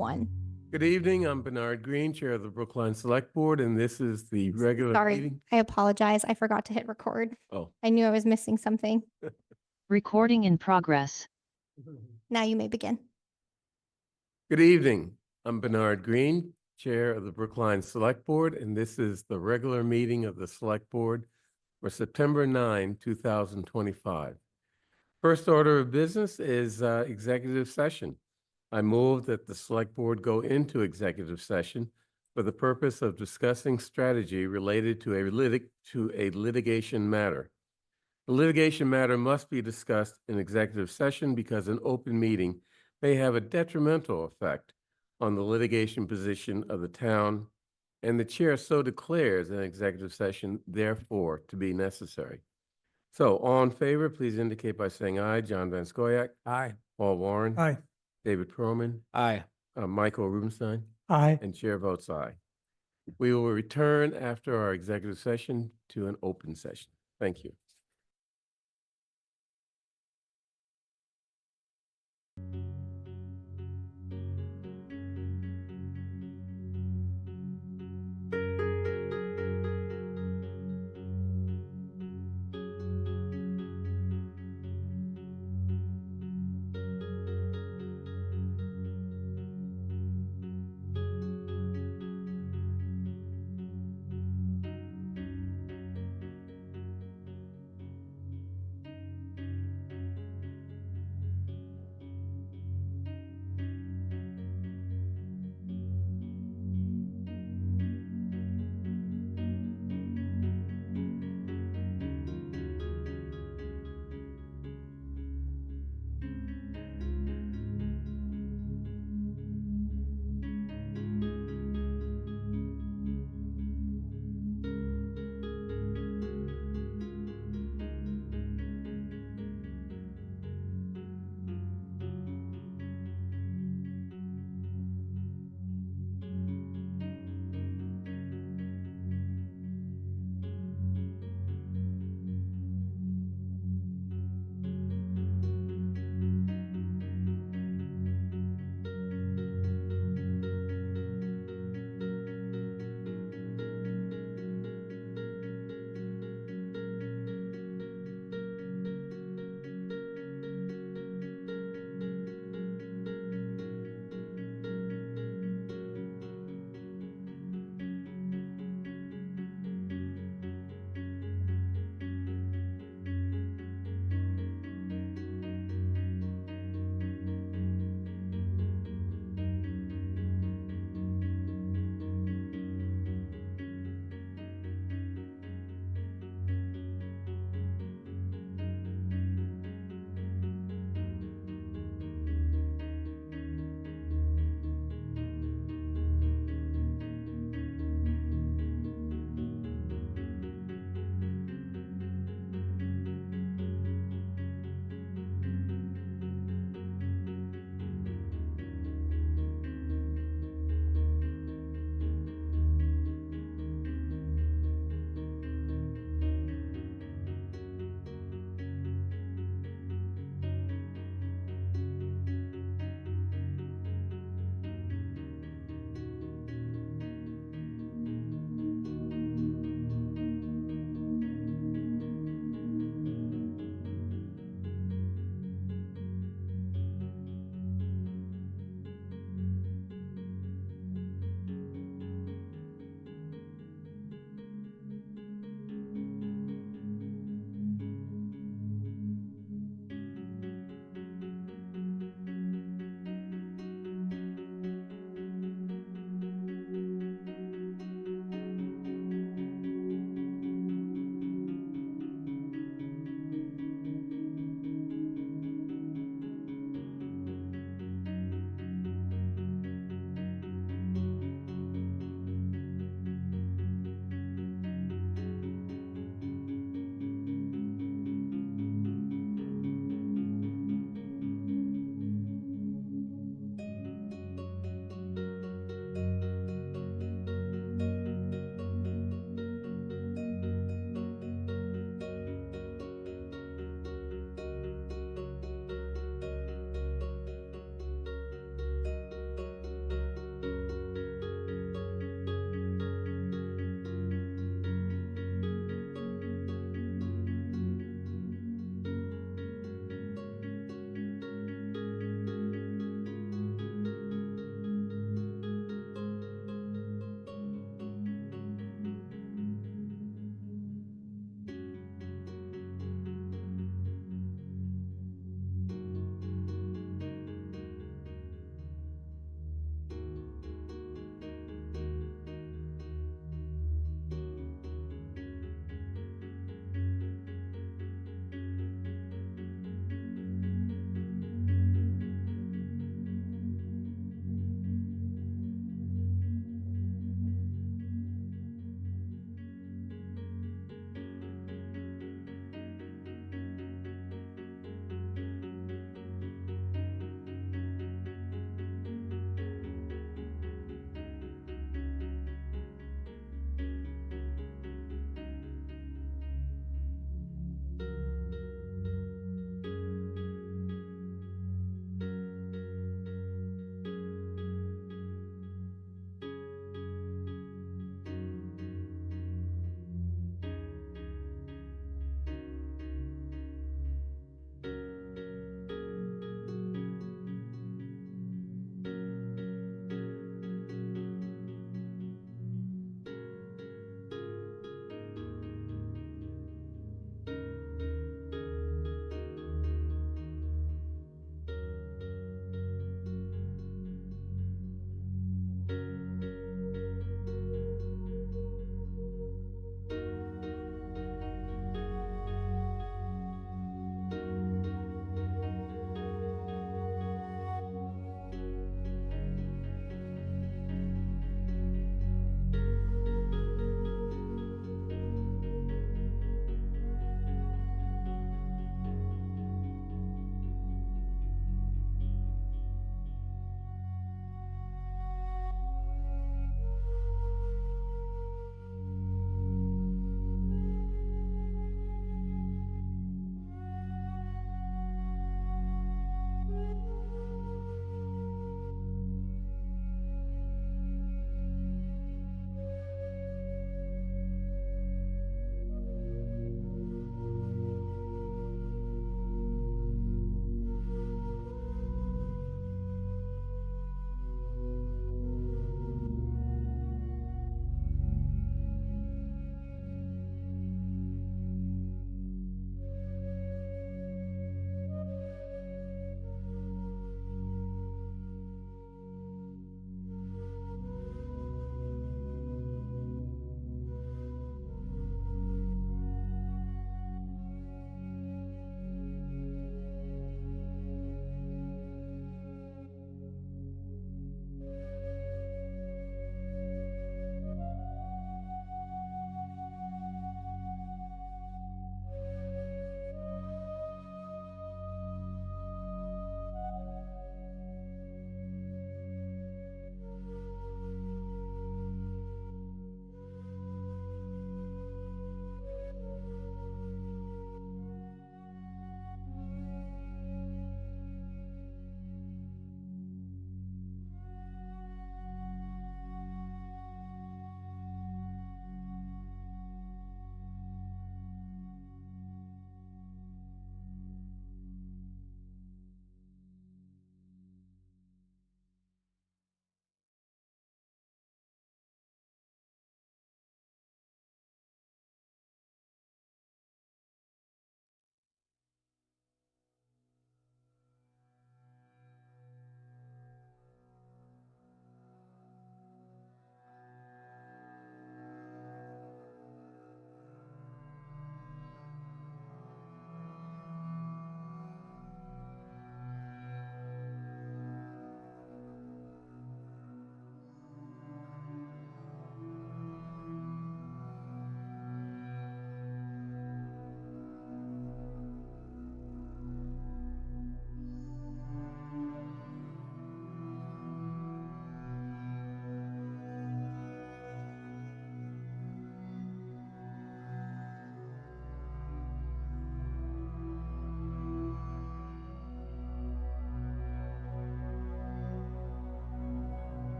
1. Good evening. I'm Bernard Green, Chair of the Brookline Select Board, and this is the regular Sorry, meeting. I apologize. I forgot to hit record. Oh. I knew I was missing something. Recording in progress. Now you may begin. Good evening. I'm Bernard Green, Chair of the Brookline Select Board, and this is the regular meeting of the Select Board for September 9, 2025. First order of business is executive session. I move that the Select Board go into executive session for the purpose of discussing strategy related to a litigation matter. The litigation matter must be discussed in executive session because an open meeting may have a detrimental effect on the litigation position of the town, and the chair so declares an executive session, therefore, to be necessary. So, all in favor, please indicate by saying aye. John Van Scoyac. Aye. Paul Warren. Aye. David Perlman. Aye. Michael Rubenstein. Aye. And chair votes aye. We will return after our executive session to an open session. Thank you.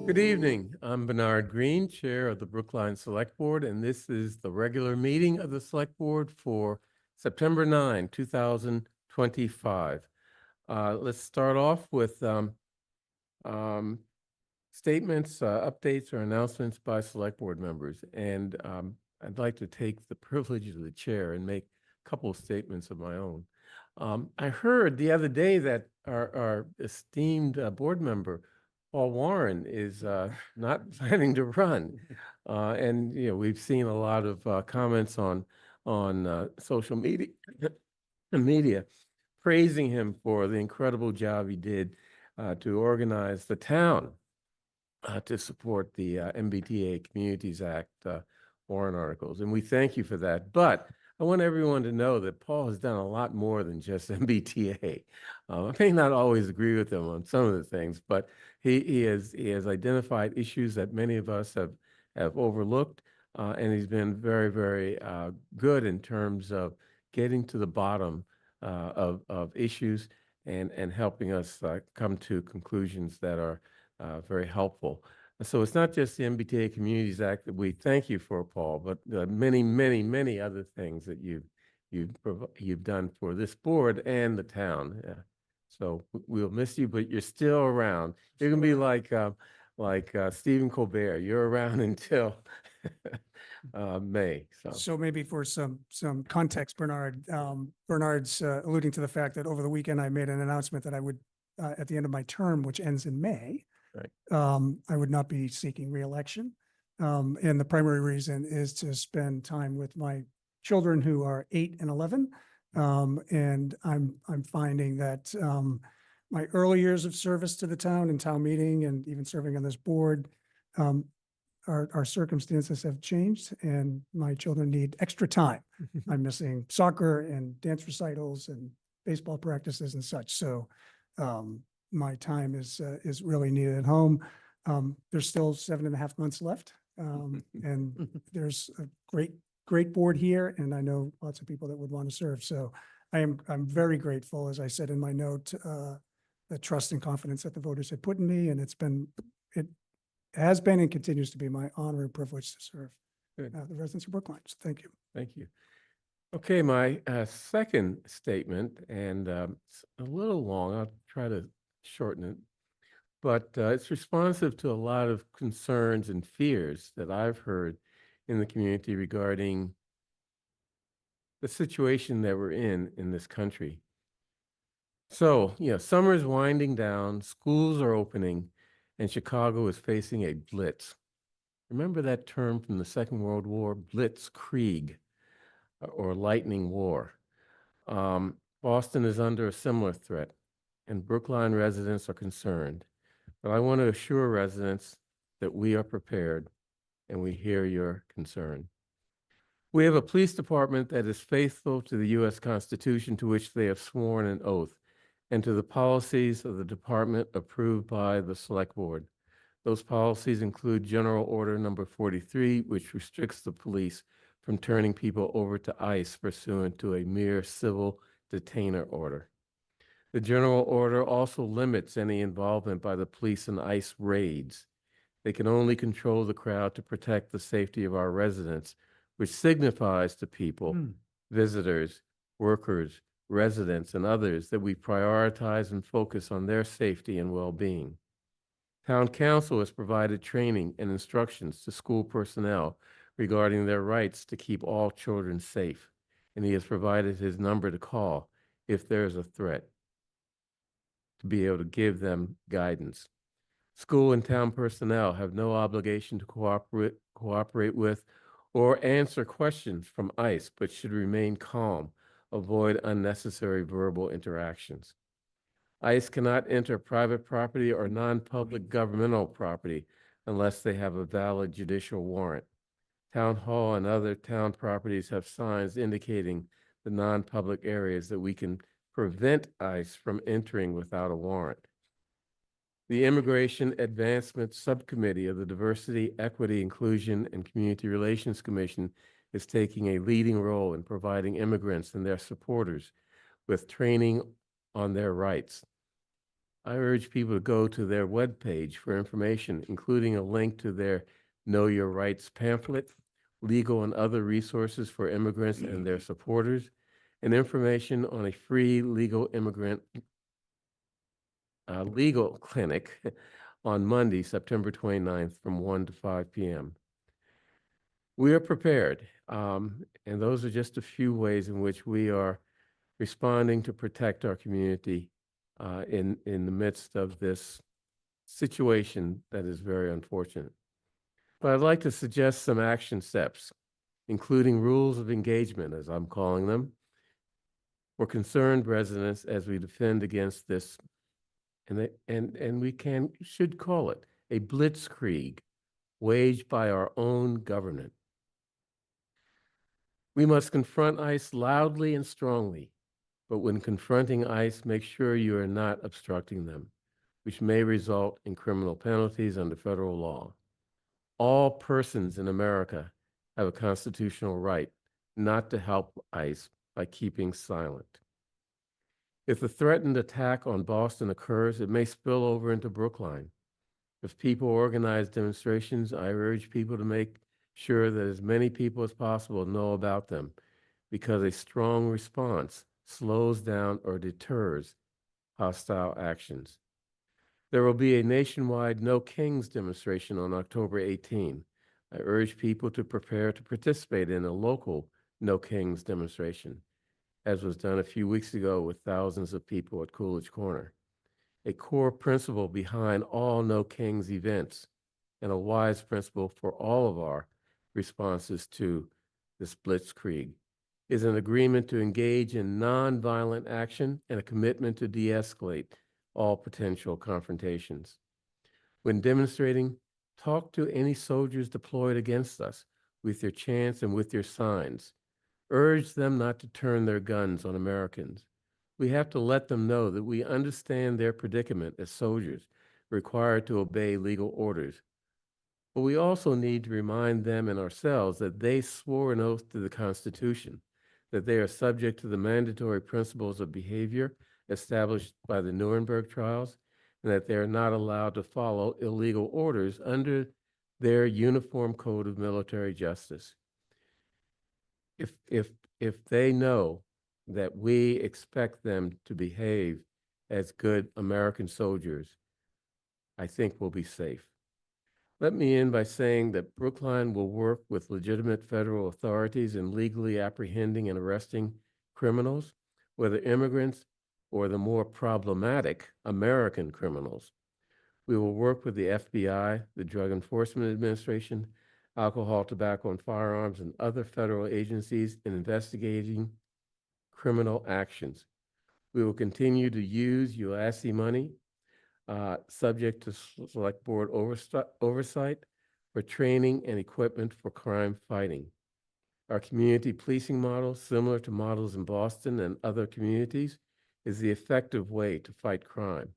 Good evening. I'm Bernard Green, Chair of the Brookline Select Board, and this is the regular meeting of the Select Board for September 9, 2025. Let's start off with um, statements, updates, or announcements by Select Board members. And I'd like to take the privilege of the chair and make a couple of statements of my own. I heard the other day that our esteemed board member, Paul Warren, is not planning to run. And, we've seen a lot of comments on social media praising him for the incredible job he did to organize the town to support the MBTA Communities Act warrant articles. And we thank you for that. But I want everyone to know that Paul has done a lot more than just MBTA. I may not always agree with him on some of the things, but he has identified issues that many of us have overlooked. And he's been very, very good in terms of getting to the bottom of issues and helping us come to conclusions that are very helpful. So it's not just the MBTA Communities Act that we thank you for, Paul, but many, many, many other things that you've done for this board and the town. Yeah. So we'll miss you, but you're still around. You're gonna be like Stephen Colbert. You're around until May. So maybe for some context, Bernard, Bernard's alluding to the fact that over the weekend I made an announcement that I would, at the end of my term, which ends in May, Right. I would not be seeking reelection. And the primary reason is to spend time with my children who are 8 and 11. And I'm finding that my early years of service to the town and town meeting and even serving on this board, our circumstances have changed and my children need extra time. I'm missing soccer and dance recitals and baseball practices and such. So my time is really needed at home. There's still 7.5 months left. And there's a great board here. And I know lots of people that would want to serve. So I'm very grateful, as I said in my note, the trust and confidence that the voters have put in me. And it has been and continues to be my honor and privilege to serve the residents of Brookline. So thank you. Thank you. Okay, my second statement, and it's a little long. I'll try to shorten it, but it's responsive to a lot of concerns and fears that I've heard in the community regarding the situation that we're in this country. So, summer is winding down, schools are opening, and Chicago is facing a blitz. Remember that term from the Second World War, blitzkrieg, or lightning war. Boston is under a similar threat, and Brookline residents are concerned. But I want to assure residents that we are prepared and we hear your concern. We have a police department that is faithful to the U.S. Constitution, to which they have sworn an oath, and to the policies of the department approved by the Select Board. Those policies include General Order Number 43, which restricts the police from turning people over to ICE pursuant to a mere civil detainer order. The General Order also limits any involvement by the police in ICE raids. They can only control the crowd to protect the safety of our residents, which signifies to people, visitors, workers, residents, and others that we prioritize and focus on their safety and well-being. Town Council has provided training and instructions to school personnel regarding their rights to keep all children safe, and he has provided his number to call if there is a threat, to be able to give them guidance. School and town personnel have no obligation to cooperate with or answer questions from ICE, but should remain calm, avoid unnecessary verbal interactions. ICE cannot enter private property or non-public governmental property unless they have a valid judicial warrant. Town Hall and other town properties have signs indicating the non-public areas that we can prevent ICE from entering without a warrant. The Immigration Advancement Subcommittee of the Diversity, Equity, Inclusion, and Community Relations Commission is taking a leading role in providing immigrants and their supporters with training on their rights. I urge people to go to their webpage for information, including a link to their Know Your Rights pamphlet, legal and other resources for immigrants and their supporters, and information on a free legal immigrant legal clinic on Monday, September 29th from 1 to 5 p.m. We are prepared, and those are just a few ways in which we are responding to protect our community in the midst of this situation that is very unfortunate. But I'd like to suggest some action steps, including rules of engagement, as I'm calling them, for concerned residents as we defend against this, and we should call it a blitzkrieg waged by our own government. We must confront ICE loudly and strongly, but when confronting ICE, make sure you are not obstructing them, which may result in criminal penalties under federal law. All persons in America have a constitutional right not to help ICE by keeping silent. If the threatened attack on Boston occurs, it may spill over into Brookline. If people organize demonstrations, I urge people to make sure that as many people as possible know about them, because a strong response slows down or deters hostile actions. There will be a nationwide No Kings demonstration on October 18. I urge people to prepare to participate in a local No Kings demonstration, as was done a few weeks ago with thousands of people at Coolidge Corner. A core principle behind all No Kings events and a wise principle for all of our responses to this blitzkrieg is an agreement to engage in nonviolent action and a commitment to de-escalate all potential confrontations. When demonstrating, talk to any soldiers deployed against us with your chants and with your signs. Urge them not to turn their guns on Americans. We have to let them know that we understand their predicament as soldiers required to obey legal orders. But we also need to remind them and ourselves that they swore an oath to the Constitution, that they are subject to the mandatory principles of behavior established by the Nuremberg trials, and that they are not allowed to follow illegal orders under their uniform code of military justice. If they know that we expect them to behave as good American soldiers, I think we'll be safe. Let me end by saying that Brookline will work with legitimate federal authorities in legally apprehending and arresting criminals, whether immigrants or the more problematic American criminals. We will work with the FBI, the Drug Enforcement Administration, Alcohol, Tobacco, and Firearms, and other federal agencies in investigating criminal actions. We will continue to use UASI money, subject to select board oversight for training and equipment for crime fighting. Our community policing model, similar to models in Boston and other communities, is the effective way to fight crime.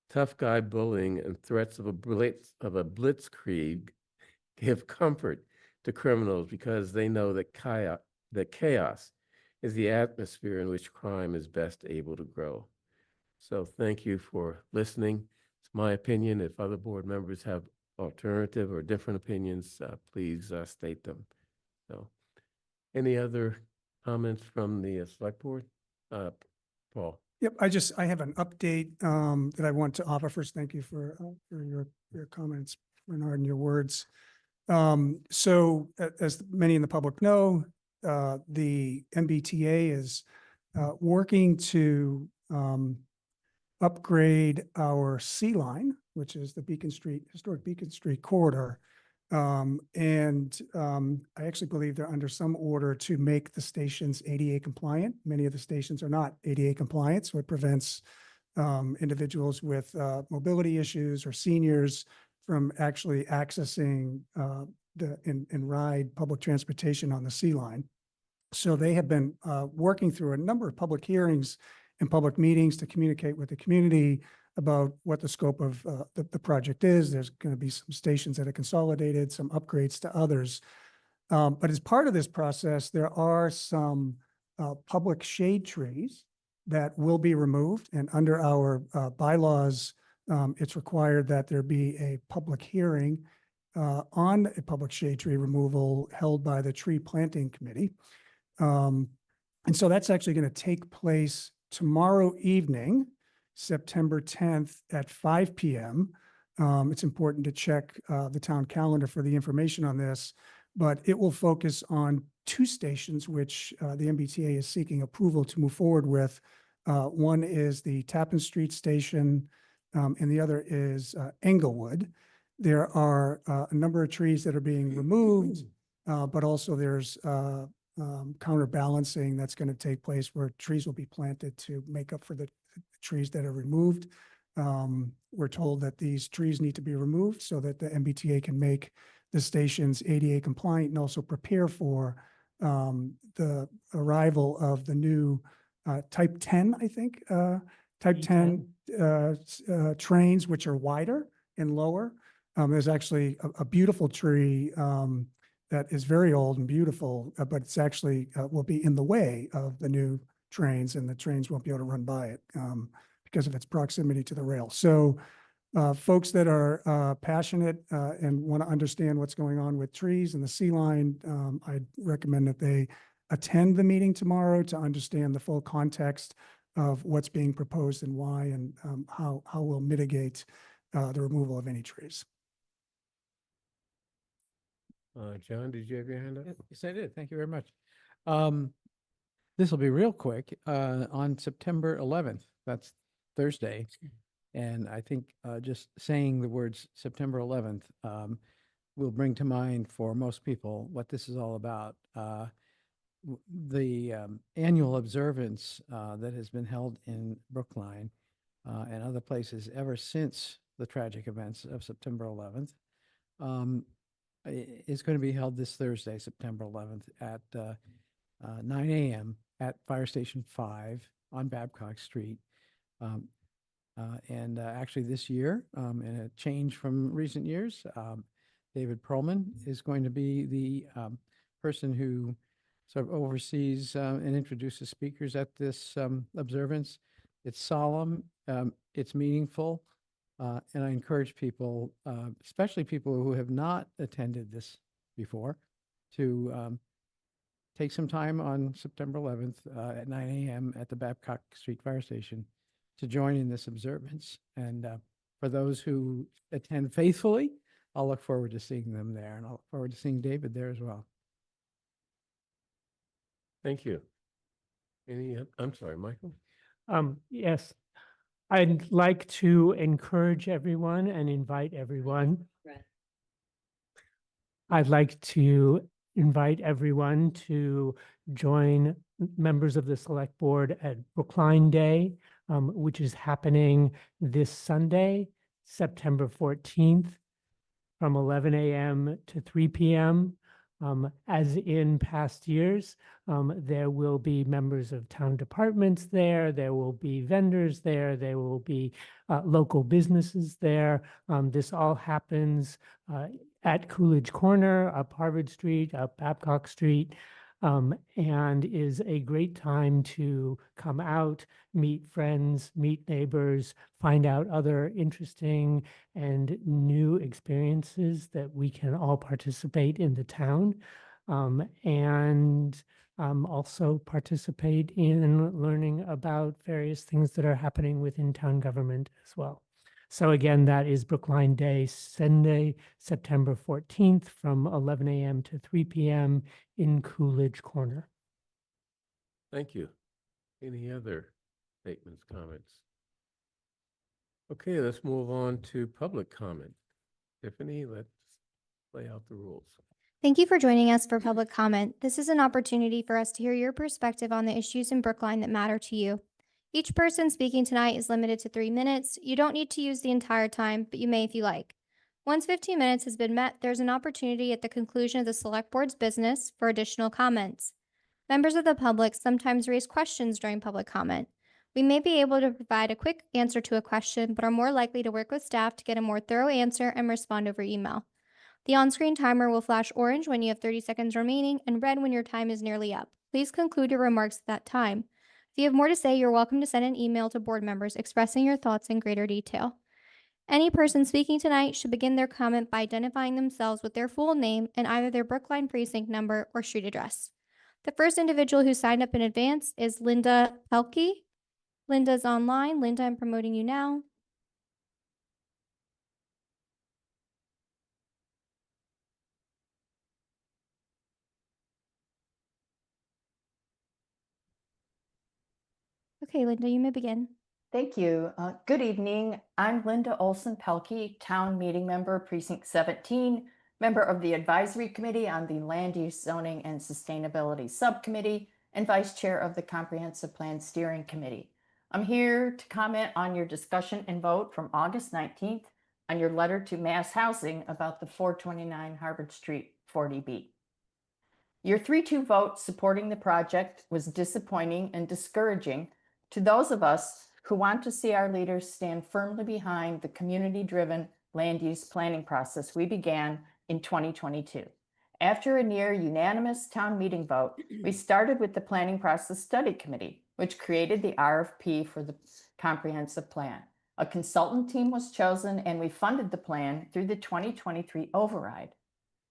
Tough guy bullying and threats of a blitzkrieg give comfort to criminals because they know that chaos is the atmosphere in which crime is best able to grow. So thank you for listening. It's my opinion. If other board members have alternative or different opinions, please state them. So any other comments from the select board? Paul. Yep, I have an update that I want to offer. First, thank you for your comments, Bernard, and your words. So as many in the public know, the MBTA is working to upgrade our C line, which is the historic Beacon Street corridor. I actually believe they're under some order to make the stations ADA compliant. Many of the stations are not ADA compliant, so it prevents individuals with mobility issues or seniors from actually accessing and ride public transportation on the C line. So they have been working through a number of public hearings and public meetings to communicate with the community about what the scope of the project is. There's going to be some stations that are consolidated, some upgrades to others. But as part of this process, there are some public shade trees that will be removed. And under our bylaws, it's required that there be a public hearing on a public shade tree removal held by the Tree Planting Committee. And so that's actually going to take place tomorrow evening, September 10th at 5 p.m. It's important to check the town calendar for the information on this, but it will focus on two stations which the MBTA is seeking approval to move forward with. One is the Tappan Street Station, and the other is Englewood. There are a number of trees that are being removed, but also there's counterbalancing that's going to take place where trees will be planted to make up for the trees that are removed. We're told that these trees need to be removed so that the MBTA can make the stations ADA compliant and also prepare for the arrival of the new type 10, I think, type 10 trains, which are wider and lower. There's actually a beautiful tree that is very old and beautiful, but it's actually will be in the way of the new trains, and the trains won't be able to run by it because of its proximity to the rail. So folks that are passionate and want to understand what's going on with trees and the sea line, I'd recommend that they attend the meeting tomorrow to understand the full context of what's being proposed and why, and how we'll mitigate the removal of any trees. John, did you have your hand up? Yes, I did. Thank you very much. This will be real quick. On September 11th, that's Thursday. And I think just saying the words September 11th will bring to mind for most people what this is all about. The annual observance that has been held in Brookline and other places ever since the tragic events of September 11th is going to be held this Thursday, September 11th at 9 a.m. at Fire Station 5 on Babcock Street. And actually this year, in a change from recent years, David Perlman is going to be the person who sort of oversees and introduces speakers at this observance. It's solemn, it's meaningful, and I encourage people, especially people who have not attended this before, to take some time on September 11th at 9 a.m. at the Babcock Street Fire Station to join in this observance. And for those who attend faithfully, I'll look forward to seeing them there, and I'll look forward to seeing David there as well. Thank you. I'm sorry, Michael? Yes, I'd like to encourage everyone and invite everyone. I'd like to invite everyone to join members of the select board at Brookline Day, which is happening this Sunday, September 14th, from 11 a.m. to 3 p.m. As in past years, there will be members of town departments there, there will be vendors there, there will be local businesses there. This all happens at Coolidge Corner, up Harvard Street, up Babcock Street, and is a great time to come out, meet friends, meet neighbors, find out other interesting and new experiences that we can all participate in the town, and also participate in learning about various things that are happening within town government as well. So again, that is Brookline Day, Sunday, September 14th from 11 a.m. to 3 p.m. in Coolidge Corner. Thank you. Any other statements, comments? Okay, let's move on to public comment. Tiffany, let's lay out the rules. Thank you for joining us for public comment. This is an opportunity for us to hear your perspective on the issues in Brookline that matter to you. Each person speaking tonight is limited to 3 minutes. You don't need to use the entire time, but you may if you like. Once 15 minutes has been met, there's an opportunity at the conclusion of the select board's business for additional comments. Members of the public sometimes raise questions during public comment. We may be able to provide a quick answer to a question, but are more likely to work with staff to get a more thorough answer and respond over email. The on-screen timer will flash orange when you have 30 seconds remaining and red when your time is nearly up. Please conclude your remarks at that time. If you have more to say, you're welcome to send an email to board members expressing your thoughts in greater detail. Any person speaking tonight should begin their comment by identifying themselves with their full name and either their Brookline precinct number or street address. The first individual who signed up in advance is Linda Pelkey. Linda's online. Linda, I'm promoting you now. Okay, Linda, you may begin. Thank you. Good evening. I'm Linda Olson Pelkey, Town Meeting Member, Precinct 17, member of the Advisory Committee on the Land Use Zoning and Sustainability Subcommittee, and Vice Chair of the Comprehensive Plan Steering Committee. I'm here to comment on your discussion and vote from August 19th on your letter to Mass Housing about the 429 Harvard Street 40B. Your 3-2 vote supporting the project was disappointing and discouraging to those of us who want to see our leaders stand firmly behind the community-driven land use planning process we began in 2022. After a near unanimous town meeting vote, we started with the Planning Process Study Committee, which created the RFP for the comprehensive plan. A consultant team was chosen and we funded the plan through the 2023 override.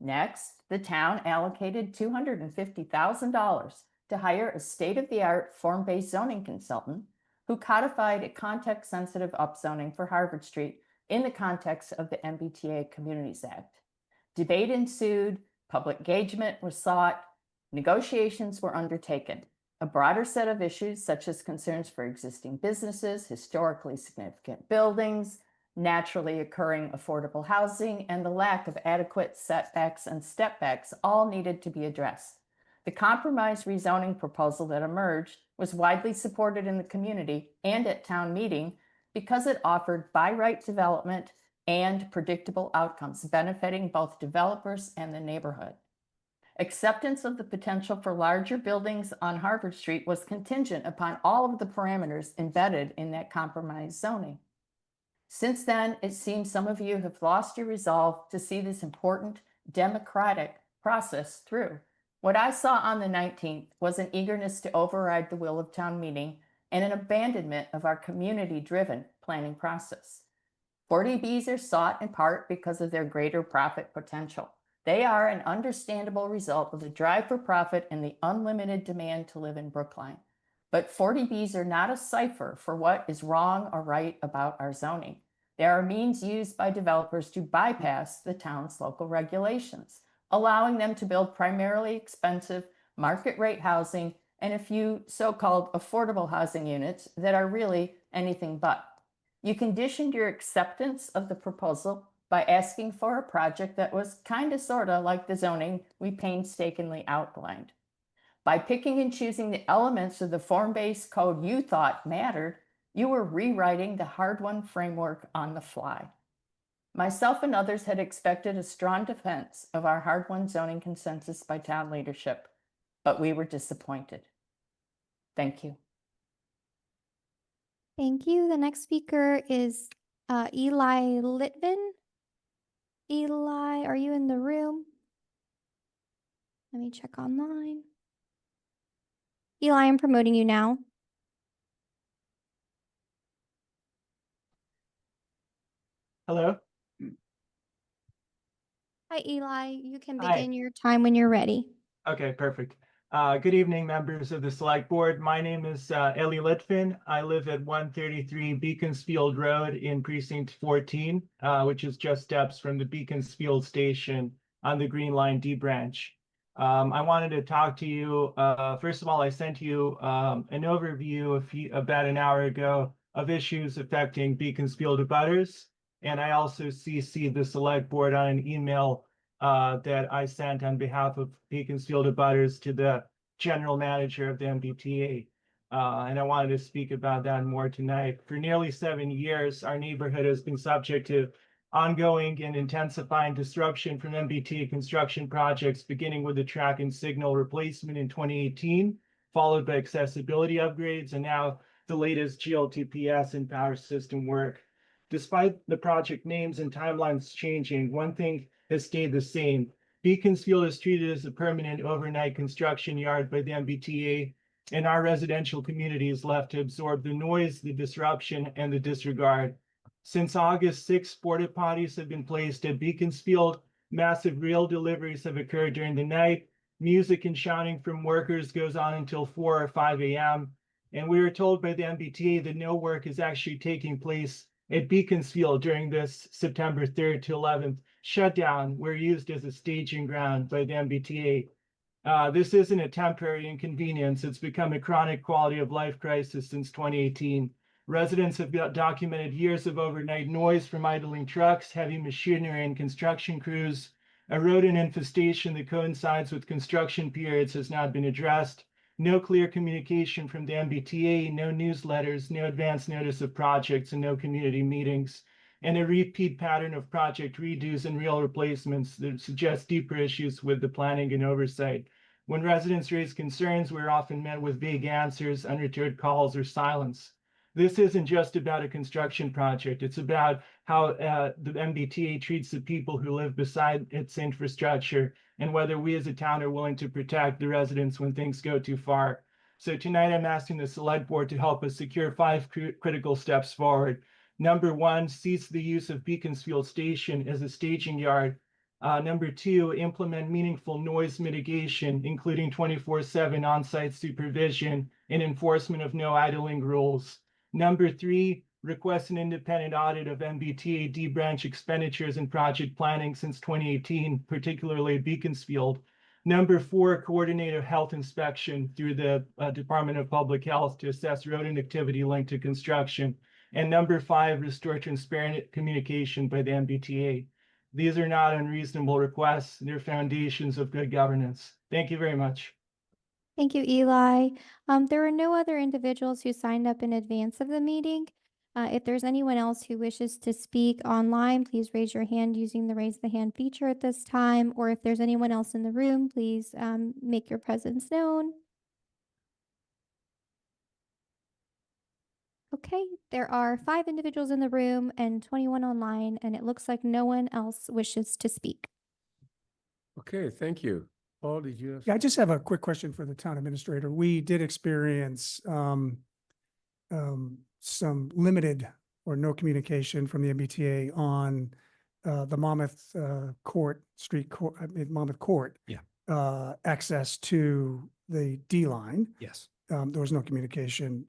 Next, the town allocated $250,000 to hire a state-of-the-art form-based zoning consultant who codified a context-sensitive upzoning for Harvard Street in the context of the MBTA Communities Act. Debate ensued, public engagement was sought, negotiations were undertaken. A broader set of issues such as concerns for existing businesses, historically significant buildings, naturally occurring affordable housing, and the lack of adequate setbacks and stepbacks all needed to be addressed. The compromise rezoning proposal that emerged was widely supported in the community and at town meeting because it offered by right development and predictable outcomes benefiting both developers and the neighborhood. Acceptance of the potential for larger buildings on Harvard Street was contingent upon all of the parameters embedded in that compromise zoning. Since then, it seems some of you have lost your resolve to see this important democratic process through. What I saw on the 19th was an eagerness to override the will of town meeting and an abandonment of our community-driven planning process. 40Bs are sought in part because of their greater profit potential. They are an understandable result of the drive for profit and the unlimited demand to live in Brookline. But 40Bs are not a cipher for what is wrong or right about our zoning. They are means used by developers to bypass the town's local regulations, allowing them to build primarily expensive market rate housing and a few so-called affordable housing units that are really anything but. You conditioned your acceptance of the proposal by asking for a project that was kind of sort of like the zoning we painstakingly outlined. By picking and choosing the elements of the form-based code you thought mattered, you were rewriting the hard-won framework on the fly. Myself and others had expected a strong defense of our hard-won zoning consensus by town leadership, but we were disappointed. Thank you. Thank you. The next speaker is Eli Litvin. Eli, are you in the room? Let me check online. Eli, I'm promoting you now. Hello. Hi, Eli. You can Hi. begin your time when you're ready. Okay, perfect. Good evening, members of the Select Board. My name is Eli Litvin. I live at 133 Beaconsfield Road in Precinct 14, which is just steps from the Beaconsfield Station on the Green Line D branch. I wanted to talk to you. First of all, I sent you an overview about an hour ago of issues affecting Beaconsfield abutters. And I also CC'd the Select Board on an email that I sent on behalf of Beaconsfield abutters to the general manager of the MBTA. And I wanted to speak about that more tonight. For nearly 7 years, our neighborhood has been subject to ongoing and intensifying disruption from MBTA construction projects, beginning with the track and signal replacement in 2018, followed by accessibility upgrades, and now the latest GLTPS and power system work. Despite the project names and timelines changing, one thing has stayed the same. Beaconsfield is treated as a permanent overnight construction yard by the MBTA. and our residential community is left to absorb the noise, the disruption, and the disregard. Since August 6th, porta potties have been placed at Beaconsfield. Massive rail deliveries have occurred during the night. Music and shouting from workers goes on until 4 or 5 a.m. And we were told by the MBTA that no work is actually taking place at Beaconsfield during this September 3rd to 11th shutdown. We're used as a staging ground by the MBTA. This isn't a temporary inconvenience. It's become a chronic quality of life crisis since 2018. Residents have documented years of overnight noise from idling trucks, heavy machinery, and construction crews. A rodent infestation that coincides with construction periods has not been addressed. No clear communication from the MBTA, no newsletters, no advance notice of projects, and no community meetings. And a repeat pattern of project redos and real replacements that suggest deeper issues with the planning and oversight. When residents raise concerns, we're often met with vague answers, unreturned calls, or silence. This isn't just about a construction project. It's about how the MBTA treats the people who live beside its infrastructure and whether we as a town are willing to protect the residents when things go too far. So tonight I'm asking the select board to help us secure 5 critical steps forward. Number 1, cease the use of Beaconsfield Station as a staging yard. Number 2, implement meaningful noise mitigation, including 24/7 on-site supervision and enforcement of no idling rules. Number 3, request an independent audit of MBTA D-branch expenditures and project planning since 2018, particularly at Beaconsfield. Number 4, coordinate a health inspection through the Department of Public Health to assess rodent activity linked to construction. And number 5, restore transparent communication by the MBTA. These are not unreasonable requests. They're foundations of good governance. Thank you very much. Thank you, Eli. There are no other individuals who signed up in advance of the meeting. If there's anyone else who wishes to speak online, please raise your hand using the raise the hand feature at this time. Or if there's anyone else in the room, please make your presence known. Okay, there are 5 individuals in the room and 21 online, and it looks like no one else wishes to speak. Okay, thank you. Paul, did you have? Yeah, I just have a quick question for the town administrator. We did experience some limited or no communication from the MBTA on the Monmouth Monmouth Court. Yeah. Access to the D line. Yes. There was no communication.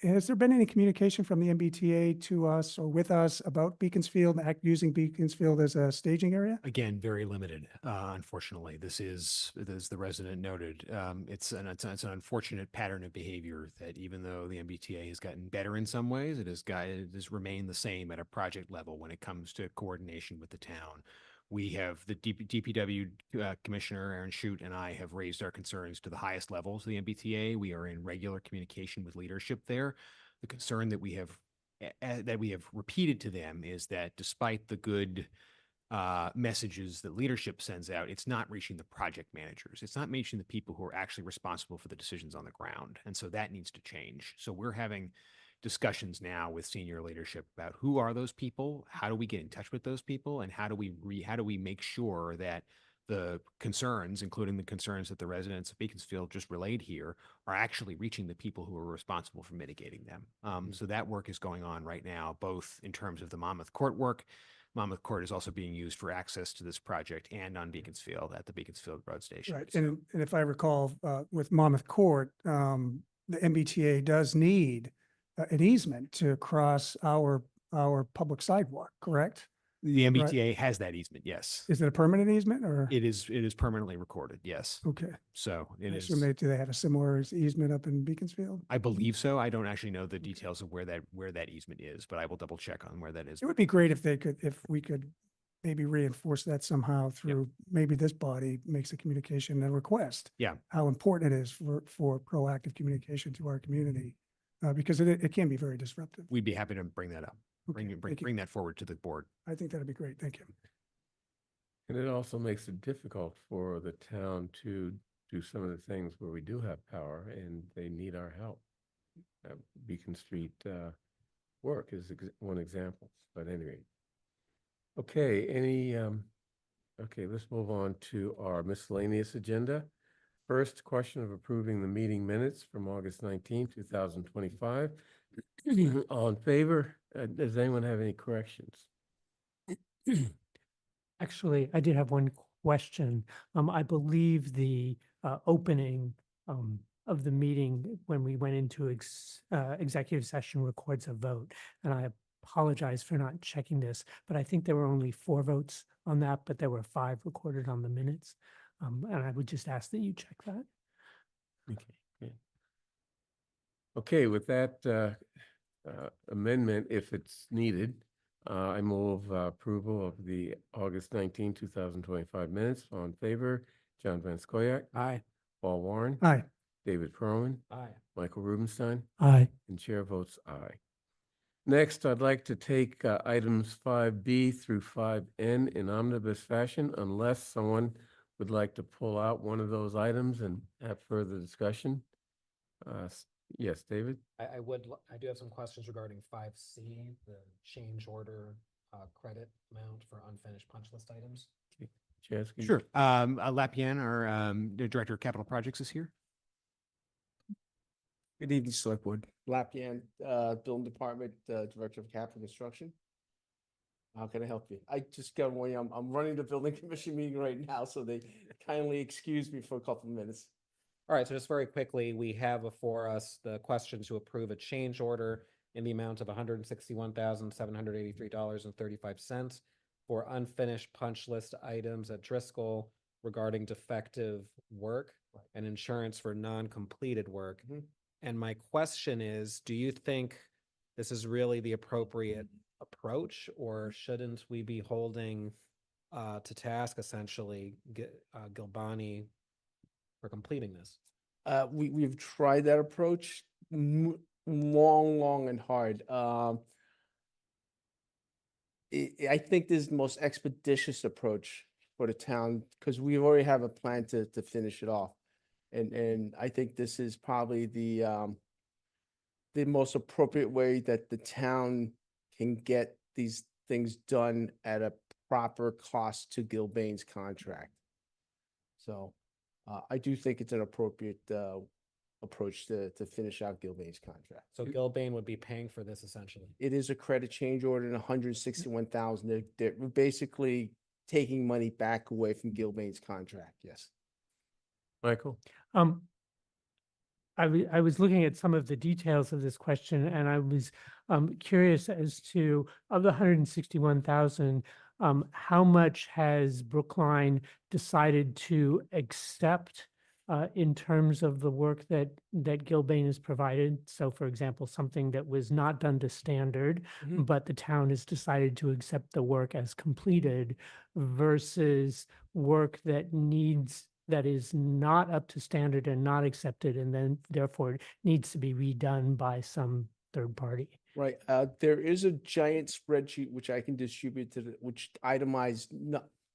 Has there been any communication from the MBTA to us or with us about Beaconsfield, using Beaconsfield as a staging area? Again, very limited. Unfortunately, this is, as the resident noted, it's an unfortunate pattern of behavior that even though the MBTA has gotten better in some ways, it has remained the same at a project level when it comes to coordination with the town. We have the DPW Commissioner Aaron Shute and I have raised our concerns to the highest levels of the MBTA. We are in regular communication with leadership there. The concern that we have repeated to them is that despite the good messages that leadership sends out, it's not reaching the project managers. It's not reaching the people who are actually responsible for the decisions on the ground. And so that needs to change. So we're having discussions now with senior leadership about who are those people, how do we get in touch with those people, and how do we make sure that the concerns, including the concerns that the residents of Beaconsfield just relayed here, are actually reaching the people who are responsible for mitigating them. So that work is going on right now, both in terms of the Monmouth Court work. Monmouth Court is also being used for access to this project and on Beaconsfield at the Beaconsfield Road Station. Right. So- And if I recall, with Monmouth Court, the MBTA does need an easement to cross our public sidewalk, correct? The MBTA has that easement, yes. Is it a permanent easement or? It is permanently recorded, yes. Okay. So it I is. assume do they have a similar easement up in Beaconsfield? I believe so. I don't actually know the details of where that easement is, but I will double check on where that is. It would be great if we could maybe reinforce that somehow through maybe this body makes a communication and request. Yeah. How important it is for proactive communication to our community, because it can be very disruptive. We'd be happy to bring that up. Okay, thank you. Bring that forward to the board. I think that'd be great. Thank you. And it also makes it difficult for the town to do some of the things where we do have power and they need our help. Beacon Street work is one example, but anyway. Okay, let's move on to our miscellaneous agenda. First, question of approving the meeting minutes from August 19, 2025. All in favor? Does anyone have any corrections? Actually, I did have one question. I believe the opening of the meeting when we went into executive session records a vote. And I apologize for not checking this, but I think there were only 4 votes on that, but there were 5 recorded on the minutes. And I would just ask that you check that. Okay, good. Okay, with that amendment, if it's needed, I move approval of the August 19, 2025 minutes. All in favor? John Van Scoyac, Aye. Paul Warren, Aye. David Perlman, Aye. Michael Rubenstein, Aye. and chair votes aye. Next, I'd like to take items 5B through 5N in omnibus fashion, unless someone would like to pull out one of those items and have further discussion. Yes, David? I do have some questions regarding 5C, the change order credit amount for unfinished punch list items. Chesky? Sure. Lapien, our the Director of Capital Projects is here. Good evening, Select Board. Lapien, Building Department, Director of Capital Construction. How can I help you? I just got one, I'm running the Building Commission meeting right now, so they kindly excuse me for a couple of minutes. All right, so just very quickly, we have before us the question to approve a change order in the amount of $161,783.35 for unfinished punch list items at Driscoll regarding defective work and insurance for non-completed work. Mhm. And my question is, do you think this is really the appropriate approach, or shouldn't we be holding to task essentially Gilbani for completing this? We've tried that approach long and hard. I think this is the most expeditious approach for the town because we already have a plan to finish it off. And I think this is probably the most appropriate way that the town can get these things done at a proper cost to Gilbane's contract. So I do think it's an appropriate approach to finish out Gilbane's contract. So Gilbane would be paying for this essentially. It is a credit change order in 161,000. They're basically taking money back away from Gilbane's contract. Yes. Michael? I was looking at some of the details of this question, and I was curious as to, of the 161,000, how much has Brookline decided to accept in terms of the work that Gilbane has provided? So, for example, something that was not done to standard, Mhm. but the town has decided to accept the work as completed, versus work that is not up to standard and not accepted, and then therefore needs to be redone by some third party. Right. There is a giant spreadsheet which I can distribute which itemized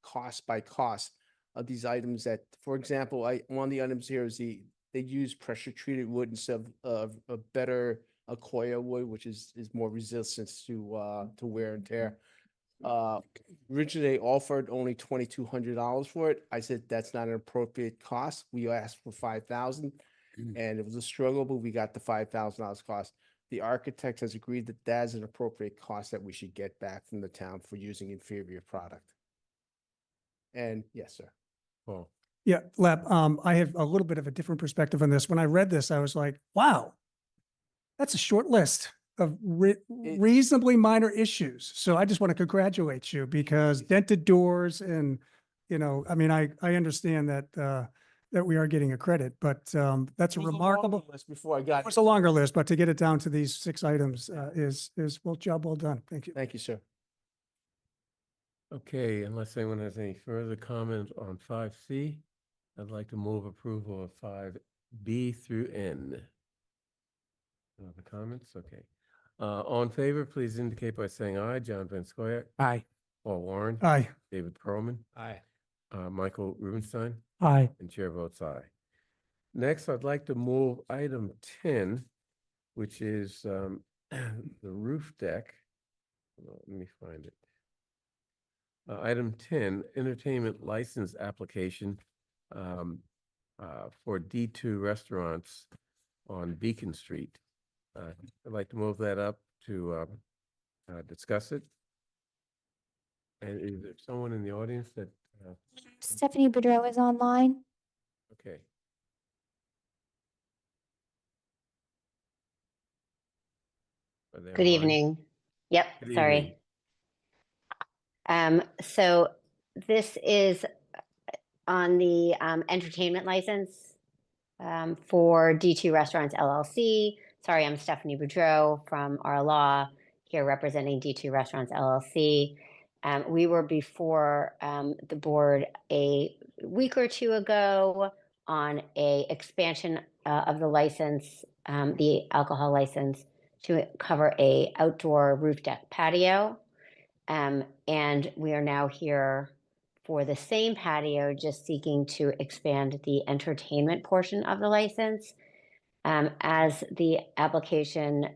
cost by cost of these items that, for example, one of the items here is they use pressure treated wood instead of a better Akoya wood, which is more resistant to wear and tear. Originally they offered only $2,200 for it. I said, that's not an appropriate cost. We asked for $5,000 and it was a struggle, but we got the $5,000 cost. The architect has agreed that that is an appropriate cost that we should get back from the town for using inferior product. And yes, sir. Paul? Yeah, Lap, I have a little bit of a different perspective on this. When I read this, I was like, wow, that's a short list of reasonably minor issues. So I just want to congratulate you because dented doors and, I mean, I understand that, that we are getting a credit, but that's a It was remarkable, longer list before I got. it's a longer list, but to get it down to these 6 items is well, job well done. Thank you. Thank you, sir. Okay, unless anyone has any further comment on 5C, I'd like to move approval of 5B through N. No other comments? Okay. All in favor, please indicate by saying aye. John Van Scoyac, Aye. Paul Warren, Aye. David Perlman, Aye. Michael Rubenstein, Aye. and chair votes aye. Next, I'd like to move item 10, which is the roof deck. Hold on, let me find it. Item 10, entertainment license application for D2 restaurants on Beacon Street. I'd like to move that up to discuss it. And is there someone in the audience that, Stephanie Boudreau is online. okay. Are they Good online? evening. Yep, Good sorry. evening. So this is on the entertainment license for D2 Restaurants LLC. Sorry, I'm Stephanie Boudreau from our law here representing D2 Restaurants LLC. We were before the board a week or two ago on a expansion of the license, the alcohol license, to cover a outdoor roof deck patio. And we are now here for the same patio, just seeking to expand the entertainment portion of the license. As the application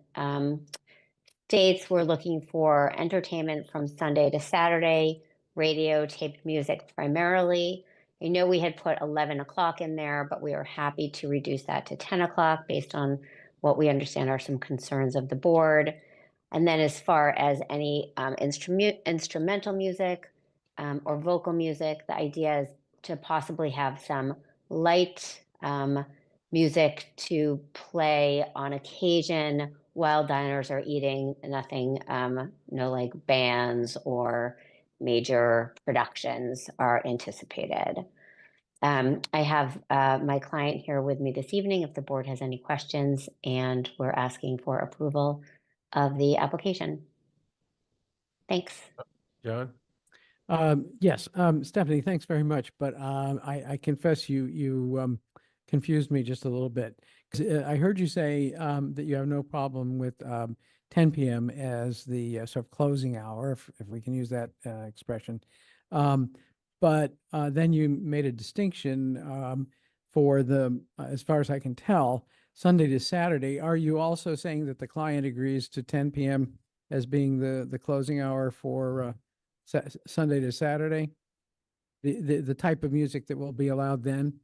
states, we're looking for entertainment from Sunday to Saturday, radio, taped music primarily. I know we had put 11 o'clock in there, but we are happy to reduce that to 10 o'clock based on what we understand are some concerns of the board. And then as far as any instrumental music or vocal music, the idea is to possibly have some light music to play on occasion while diners are eating. Nothing, no like bands or major productions are anticipated. I have my client here with me this evening if the board has any questions, and we're asking for approval of the application. Thanks. John? Yes, Stephanie, thanks very much. But I confess you confused me just a little bit. 'Cause, I heard you say that you have no problem with 10 p.m. as the sort of closing hour, if we can use that expression. But then you made a distinction for the, as far as I can tell, Sunday to Saturday. Are you also saying that the client agrees to 10 p.m. as being the closing hour for Sunday to Saturday? The type of music that will be allowed then?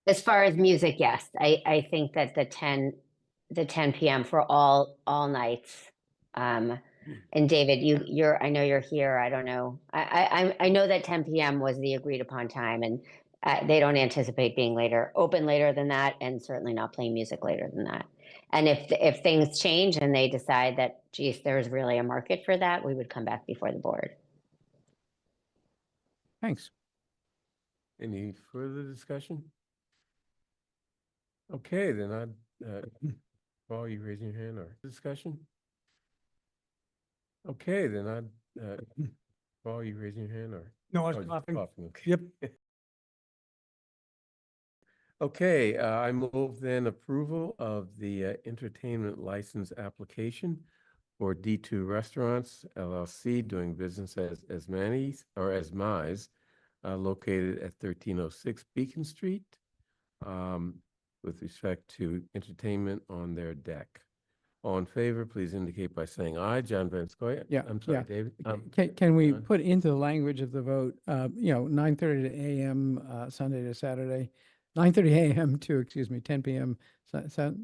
As far as music, yes, I think that the 10 p.m. for all nights. And David, you're I know you're here. I don't know. I know that 10 p.m. was the agreed upon time, and they don't anticipate being open later than that, and certainly not playing music later than that. And if things change and they decide that, geez, there's really a market for that, we would come back before the board. Thanks. Any further discussion? Okay, then I'd, Paul, you raising your hand or discussion? Okay, then I'd, Paul, you raising your hand or? No, I Oh, was just coughing. okay. Yep. Okay, I move then approval of the entertainment license application for D2 Restaurants LLC doing business as Manny's or as Mize, located at 1306 Beacon Street, with respect to entertainment on their deck. All in favor, please indicate by saying aye. John Van Scoya? Yeah, I'm sorry, yeah. David? Can we John? put into the language of the vote, 9:30 a.m. Sunday to Saturday, 9:30 a.m. to, 10 p.m.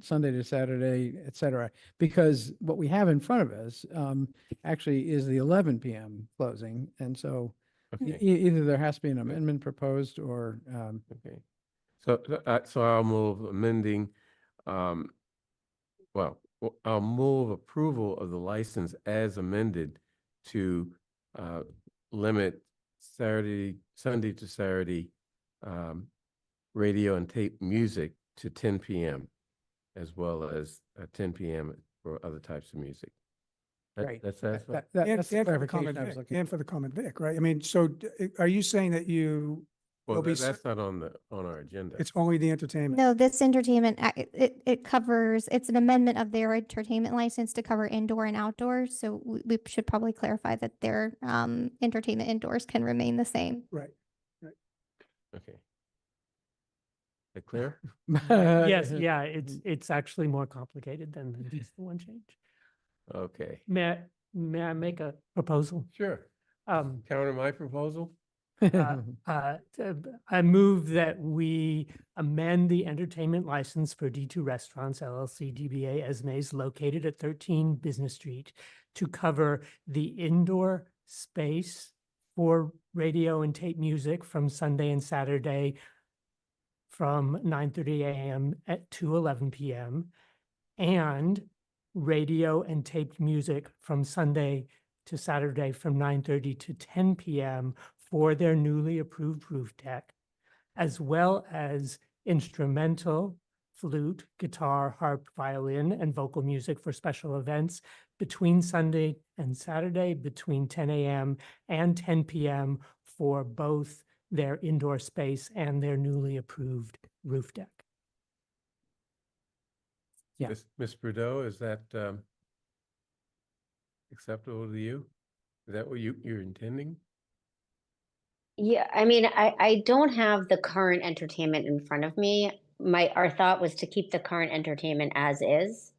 Sunday to Saturday, et cetera? Because what we have in front of us actually is the 11 p.m. closing. And so Okay. either there has to be an amendment proposed or, Okay. So I'll move amending, I'll move approval of the license as amended to limit Sunday to Saturday radio and tape music to 10 p.m. as well as 10 p.m. for other types of music. Right. That's satisfactory? that's the And for the clarification common I was vic, looking and for the common vic, right? I mean, so are you saying that Well, there'll be that's not on our agenda. it's only the entertainment? No, this entertainment, it covers, it's an amendment of their entertainment license to cover indoor and outdoors. So we should probably clarify that their entertainment indoors can remain the same. Right. Okay. Is that clear? Yes, yeah, it's actually more complicated than just the one change. Okay. May I make a proposal? Sure. Um, Counter my proposal? I move that we amend the entertainment license for D2 Restaurants LLC DBA Esme's located at 13 Business Street to cover the indoor space for radio and tape music from Sunday and Saturday from 9:30 a.m. to 11 p.m. and radio and taped music from Sunday to Saturday from 9:30 to 10 p.m. for their newly approved roof deck, as well as instrumental, flute, guitar, harp, violin, and vocal music for special events between Sunday and Saturday between 10 a.m. and 10 p.m. for both their indoor space and their newly approved roof deck. Yeah. Ms. Bordeaux, is that acceptable to you? Is that what you're intending? Yeah, I mean, I don't have the current entertainment in front of me. Our thought was to keep the current entertainment as is.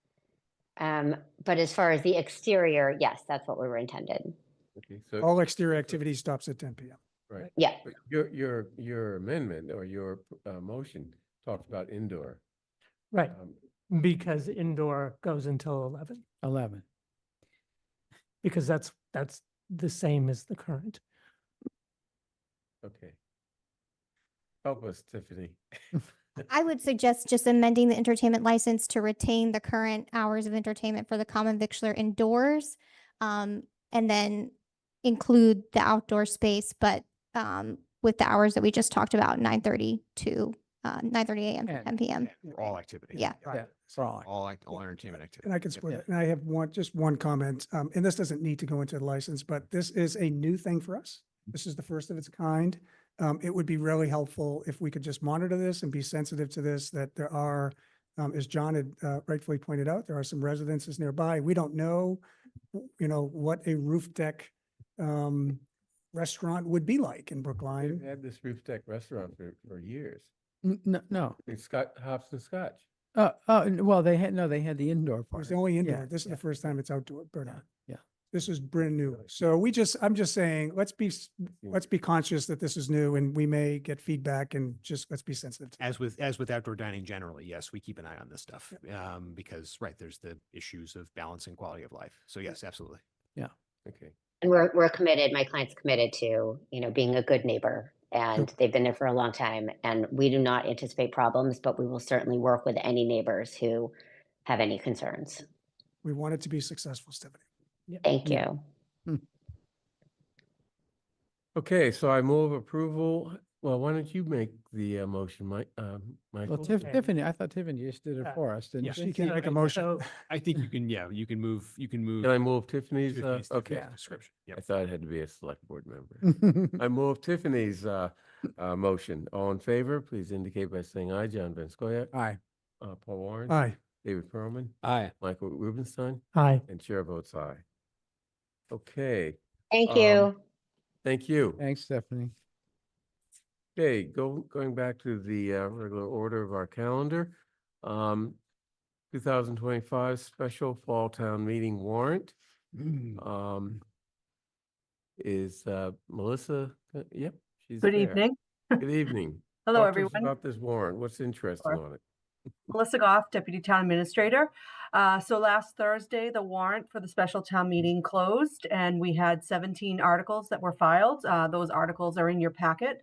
But as far as the exterior, yes, that's what we were intended. Okay, so All exterior activity stops at 10 p.m. right. Yeah. But your amendment or your motion talks about indoor. Right, because indoor goes until 11, 11. because that's the same as the current. Okay. Help us, Tiffany. I would suggest just amending the entertainment license to retain the current hours of entertainment for the common victular indoors, and then include the outdoor space, but with the hours that we just talked about, 9:30 to 9:30 a.m. to And- 10 p.m. For all activity. Yeah. Yeah, for all. All entertainment activity. And I can support that. And I have just one comment, and this doesn't need to go into the license, but this is a new thing for us. This is the first of its kind. It would be really helpful if we could just monitor this and be sensitive to this, that there are, as John had rightfully pointed out, there are some residences nearby. We don't know, what a roof deck restaurant would be like in We've Brookline. had this roof deck restaurant for years. No. It's Scott Hops and Scotch. Well, they had the indoor It part. was the only Yeah, indoor. This is yeah, the first time it's outdoor, Bernard. yeah. This is brand new. So I'm just saying, let's be conscious that this is new and we may get feedback and just let's be sensitive to that. As with outdoor dining generally, yes, we keep an eye on this stuff. Because there's the issues of balancing quality of life. So yes, absolutely. Okay. And we're committed, my client's committed to, being a good neighbor. And they've been there for a long time. And we do not anticipate problems, but we will certainly work with any neighbors who have any concerns. We want it to be successful, Stephanie. Thank you. Okay, so I move approval. Well, why don't you make the motion, Well, Michael? Tiffany, I thought Tiffany just did it for us, didn't Yeah, she? she can make a motion. So I think you can, you can move. Can I move Tiffany's? Tiffany's Okay. description. I Yep. thought it had to be a select board member. I move Tiffany's motion. All in favor, please indicate by saying aye. John Van Scoyac, Aye. Paul Warren. Aye. David Perlman, Aye. Michael Rubenstein, Aye. and chair votes aye. Okay, Thank you. thank you. Thanks, Stephanie. Okay, going back to the regular order of our calendar. 2025 special fall town meeting warrant. Is Melissa? Yep, she's Good there. evening. Good evening. Hello, Talk to us everyone. about this warrant. What's interesting on it? Melissa Goff, Deputy Town Administrator. So last Thursday, the warrant for the special town meeting closed and we had 17 articles that were filed. Those articles are in your packet.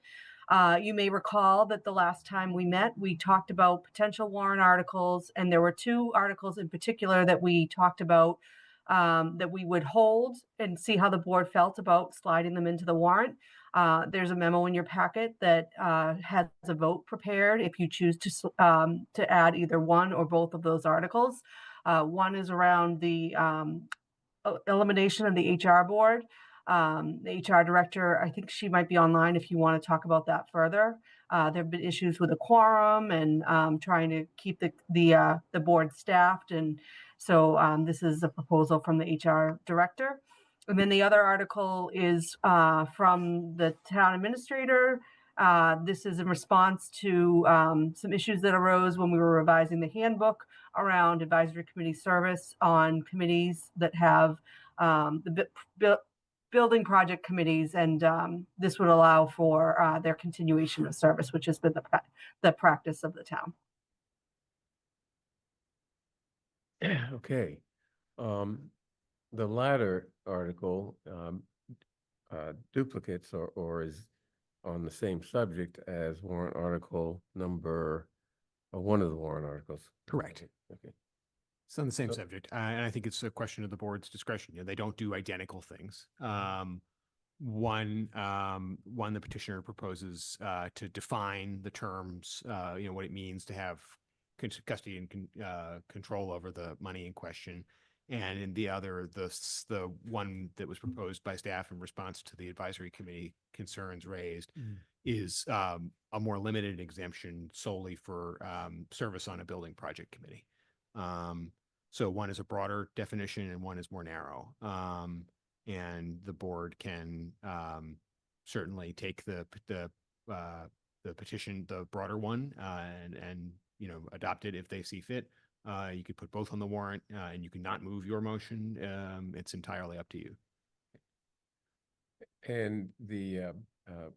You may recall that the last time we met, we talked about potential warrant articles, and there were two articles in particular that we talked about that we would hold and see how the board felt about sliding them into the warrant. There's a memo in your packet that has a vote prepared if you choose to add either one or both of those articles. One is around the elimination of the HR board. The HR director, I think she might be online if you want to talk about that further. There have been issues with a quorum and trying to keep the board staffed, and so this is a proposal from the HR director. And then the other article is from the town administrator. This is in response to some issues that arose when we were revising the handbook around advisory committee service on committees that have the building project committees, and this would allow for their continuation of service, which has been the practice of the town. Okay. The latter article duplicates or is on the same subject as warrant article number, one of the warrant articles. Correct. Okay. It's on the same So- subject, and I think it's a question of the board's discretion. You know, they don't do identical things. One, the petitioner proposes to define the terms, you know, what it means to have custody and control over the money in question. And in the other, the one that was proposed by staff in response to the advisory committee concerns raised is a more limited exemption solely for service on a building project committee. So one is a broader definition and one is more narrow. And the board can certainly take the petition, the broader one, and you know, adopt it if they see fit. You could put both on the warrant, and you can not move your motion. It's entirely up to you. And the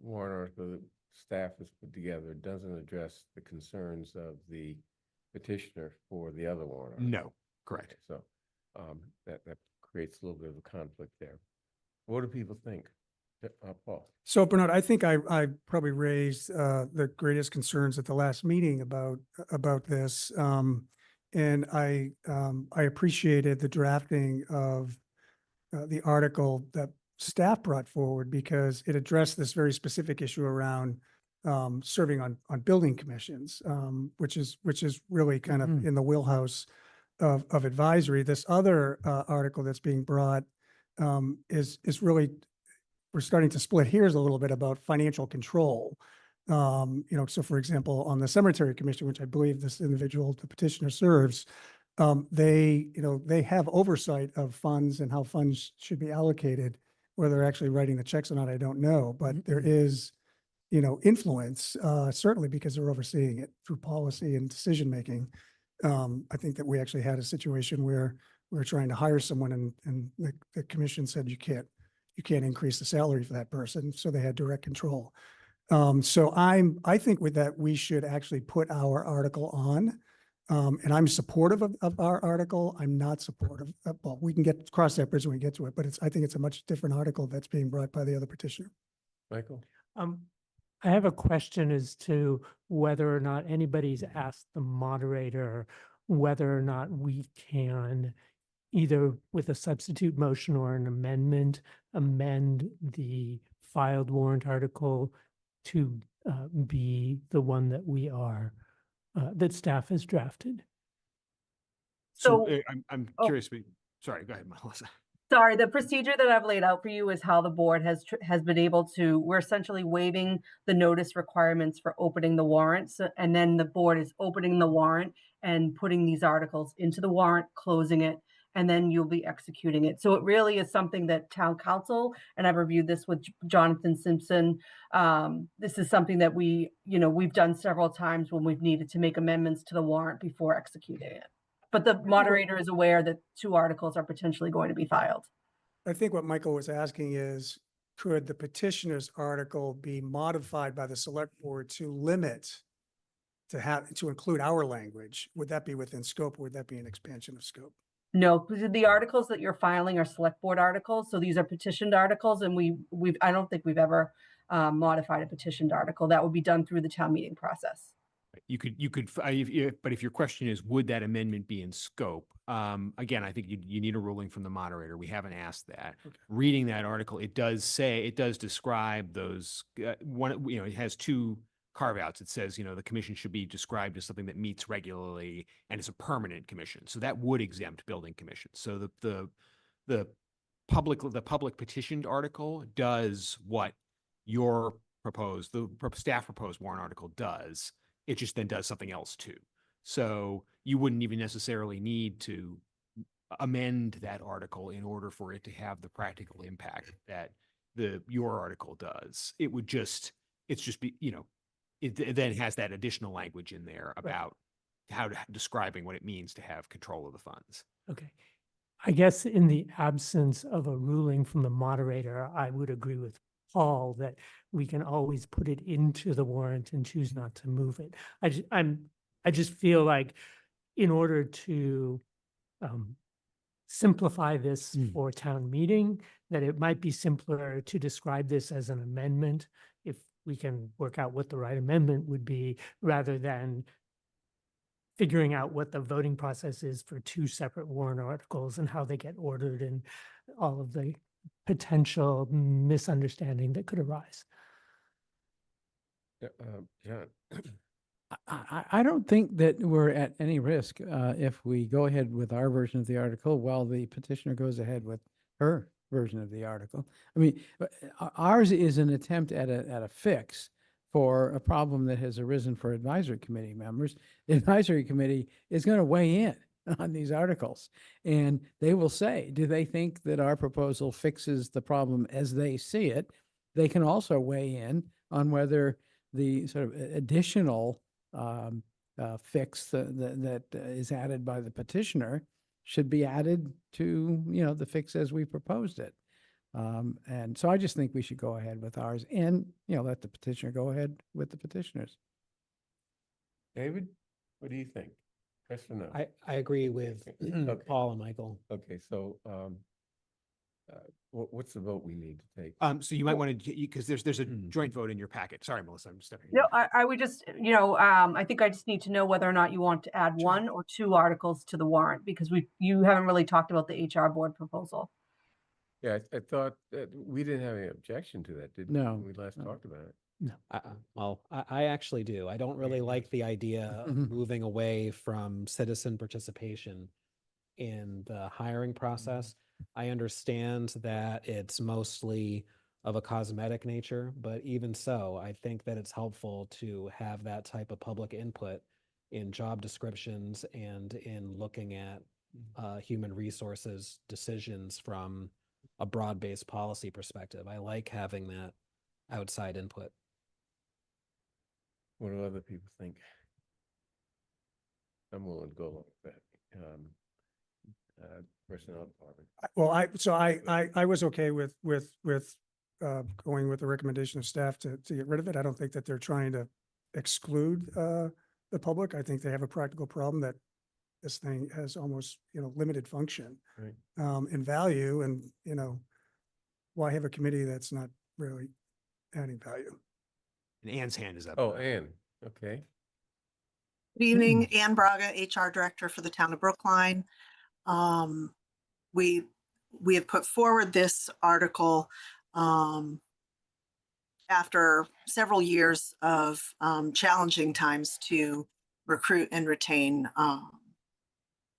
warrant article that staff has put together doesn't address the concerns of the petitioner for the other warrant article. No, correct. So that creates a little bit of a conflict there. What do people think? Paul? So Bernard, I think I probably raised the greatest concerns at the last meeting about this. And I appreciated the drafting of the article that staff brought forward because it addressed this very specific issue around serving on building commissions, which is really kind of in the wheelhouse of advisory. This other article that's being brought is really, we're starting to split hairs a little bit about financial control. You know, so for example, on the cemetery commission, which I believe this individual, the petitioner serves, they have oversight of funds and how funds should be allocated. Whether they're actually writing the checks or not, I don't know, but there is, you know, influence, certainly because they're overseeing it through policy and decision-making. I think that we actually had a situation where we were trying to hire someone and the commission said, you can't increase the salary for that person. So they had direct control. So I think with that, we should actually put our article on. And I'm supportive of our article. I'm not supportive of, well, we can cross that bridge when we get to it, but I think it's a much different article that's being brought by the other petitioner. Michael? I have a question as to whether or not anybody's asked the moderator whether or not we can either with a substitute motion or an amendment, amend the filed warrant article to be the one that we are, that staff has drafted. So, I'm oh. curious. Sorry, go ahead, Melissa. Sorry, the procedure that I've laid out for you is how the board has been able to, we're essentially waiving the notice requirements for opening the warrants. And then the board is opening the warrant and putting these articles into the warrant, closing it, and then you'll be executing it. So it really is something that town council, and I've reviewed this with Jonathan Simpson. This is something that we've done several times when we've needed to make amendments to the warrant before executing it. But the moderator is aware that 2 articles are potentially going to be filed. I think what Michael was asking is, could the petitioner's article be modified by the select board to limit, to include our language? Would that be within scope or would that be an expansion of scope? No, the articles that you're filing are select board articles. So these are petitioned articles, and I don't think we've ever modified a petitioned article. That would be done through the town meeting process. You could, but if your question is, would that amendment be in scope? Again, I think you need a ruling from the moderator. We haven't asked that. Okay. Reading that article, it does describe those, it has 2 carve-outs. It says, the commission should be described as something that meets regularly and is a permanent commission. So that would exempt building commissions. So the public petitioned article does what the staff proposed warrant article does. It just then does something else too. So you wouldn't even necessarily need to amend that article in order for it to have the practical impact that your article does. It then has that additional language in there about describing what it means to have control of the funds. Okay. I guess in the absence of a ruling from the moderator, I would agree with Paul that we can always put it into the warrant and choose not to move it. I just feel like in order to simplify this for town meeting, that it might be simpler to describe this as an amendment if we can work out what the right amendment would be, rather than figuring out what the voting process is for two separate warrant articles and how they get ordered and all of the potential misunderstanding that could arise. John, I don't think that we're at any risk if we go ahead with our version of the article while the petitioner goes ahead with her version of the article. I mean, ours is an attempt at a fix for a problem that has arisen for advisory committee members. The advisory committee is going to weigh in on these articles, and they will say, do they think that our proposal fixes the problem as they see it? They can also weigh in on whether the sort of additional fix that is added by the petitioner should be added to, the fix as we proposed it. And so I just think we should go ahead with ours and, let the petitioner go ahead with the petitioners. David, what do you think? Yes or no? I agree with Okay. Paul and Michael. Okay, so what's the vote we need to take? So you might want to, because there's a joint vote in your packet. Sorry, Melissa, I'm stepping in. No, I would just, I think I just need to know whether or not you want to add one or two articles to the warrant, because you haven't really talked about the HR board proposal. Yeah, I thought that we didn't have any objection to that, did we? No, When we last talked about it. Well, I actually do. I don't really like the idea of moving away from citizen participation in the hiring process. I understand that it's mostly of a cosmetic nature, but even so, I think that it's helpful to have that type of public input in job descriptions and in looking at human resources decisions from a broad-based policy perspective. I like having that outside input. What do other people think? I'm willing to go along with that. Personnel department. Well, I was okay with going with the recommendation of staff to get rid of it. I don't think that they're trying to exclude the public. I think they have a practical problem that this thing has almost, limited function Right. and value, and, why have a committee that's not really adding value? And Ann's hand is up. Oh, Ann, okay. Good evening, Ann Braga, HR Director for the town of Brookline. We have put forward this article after several years of challenging times to recruit and retain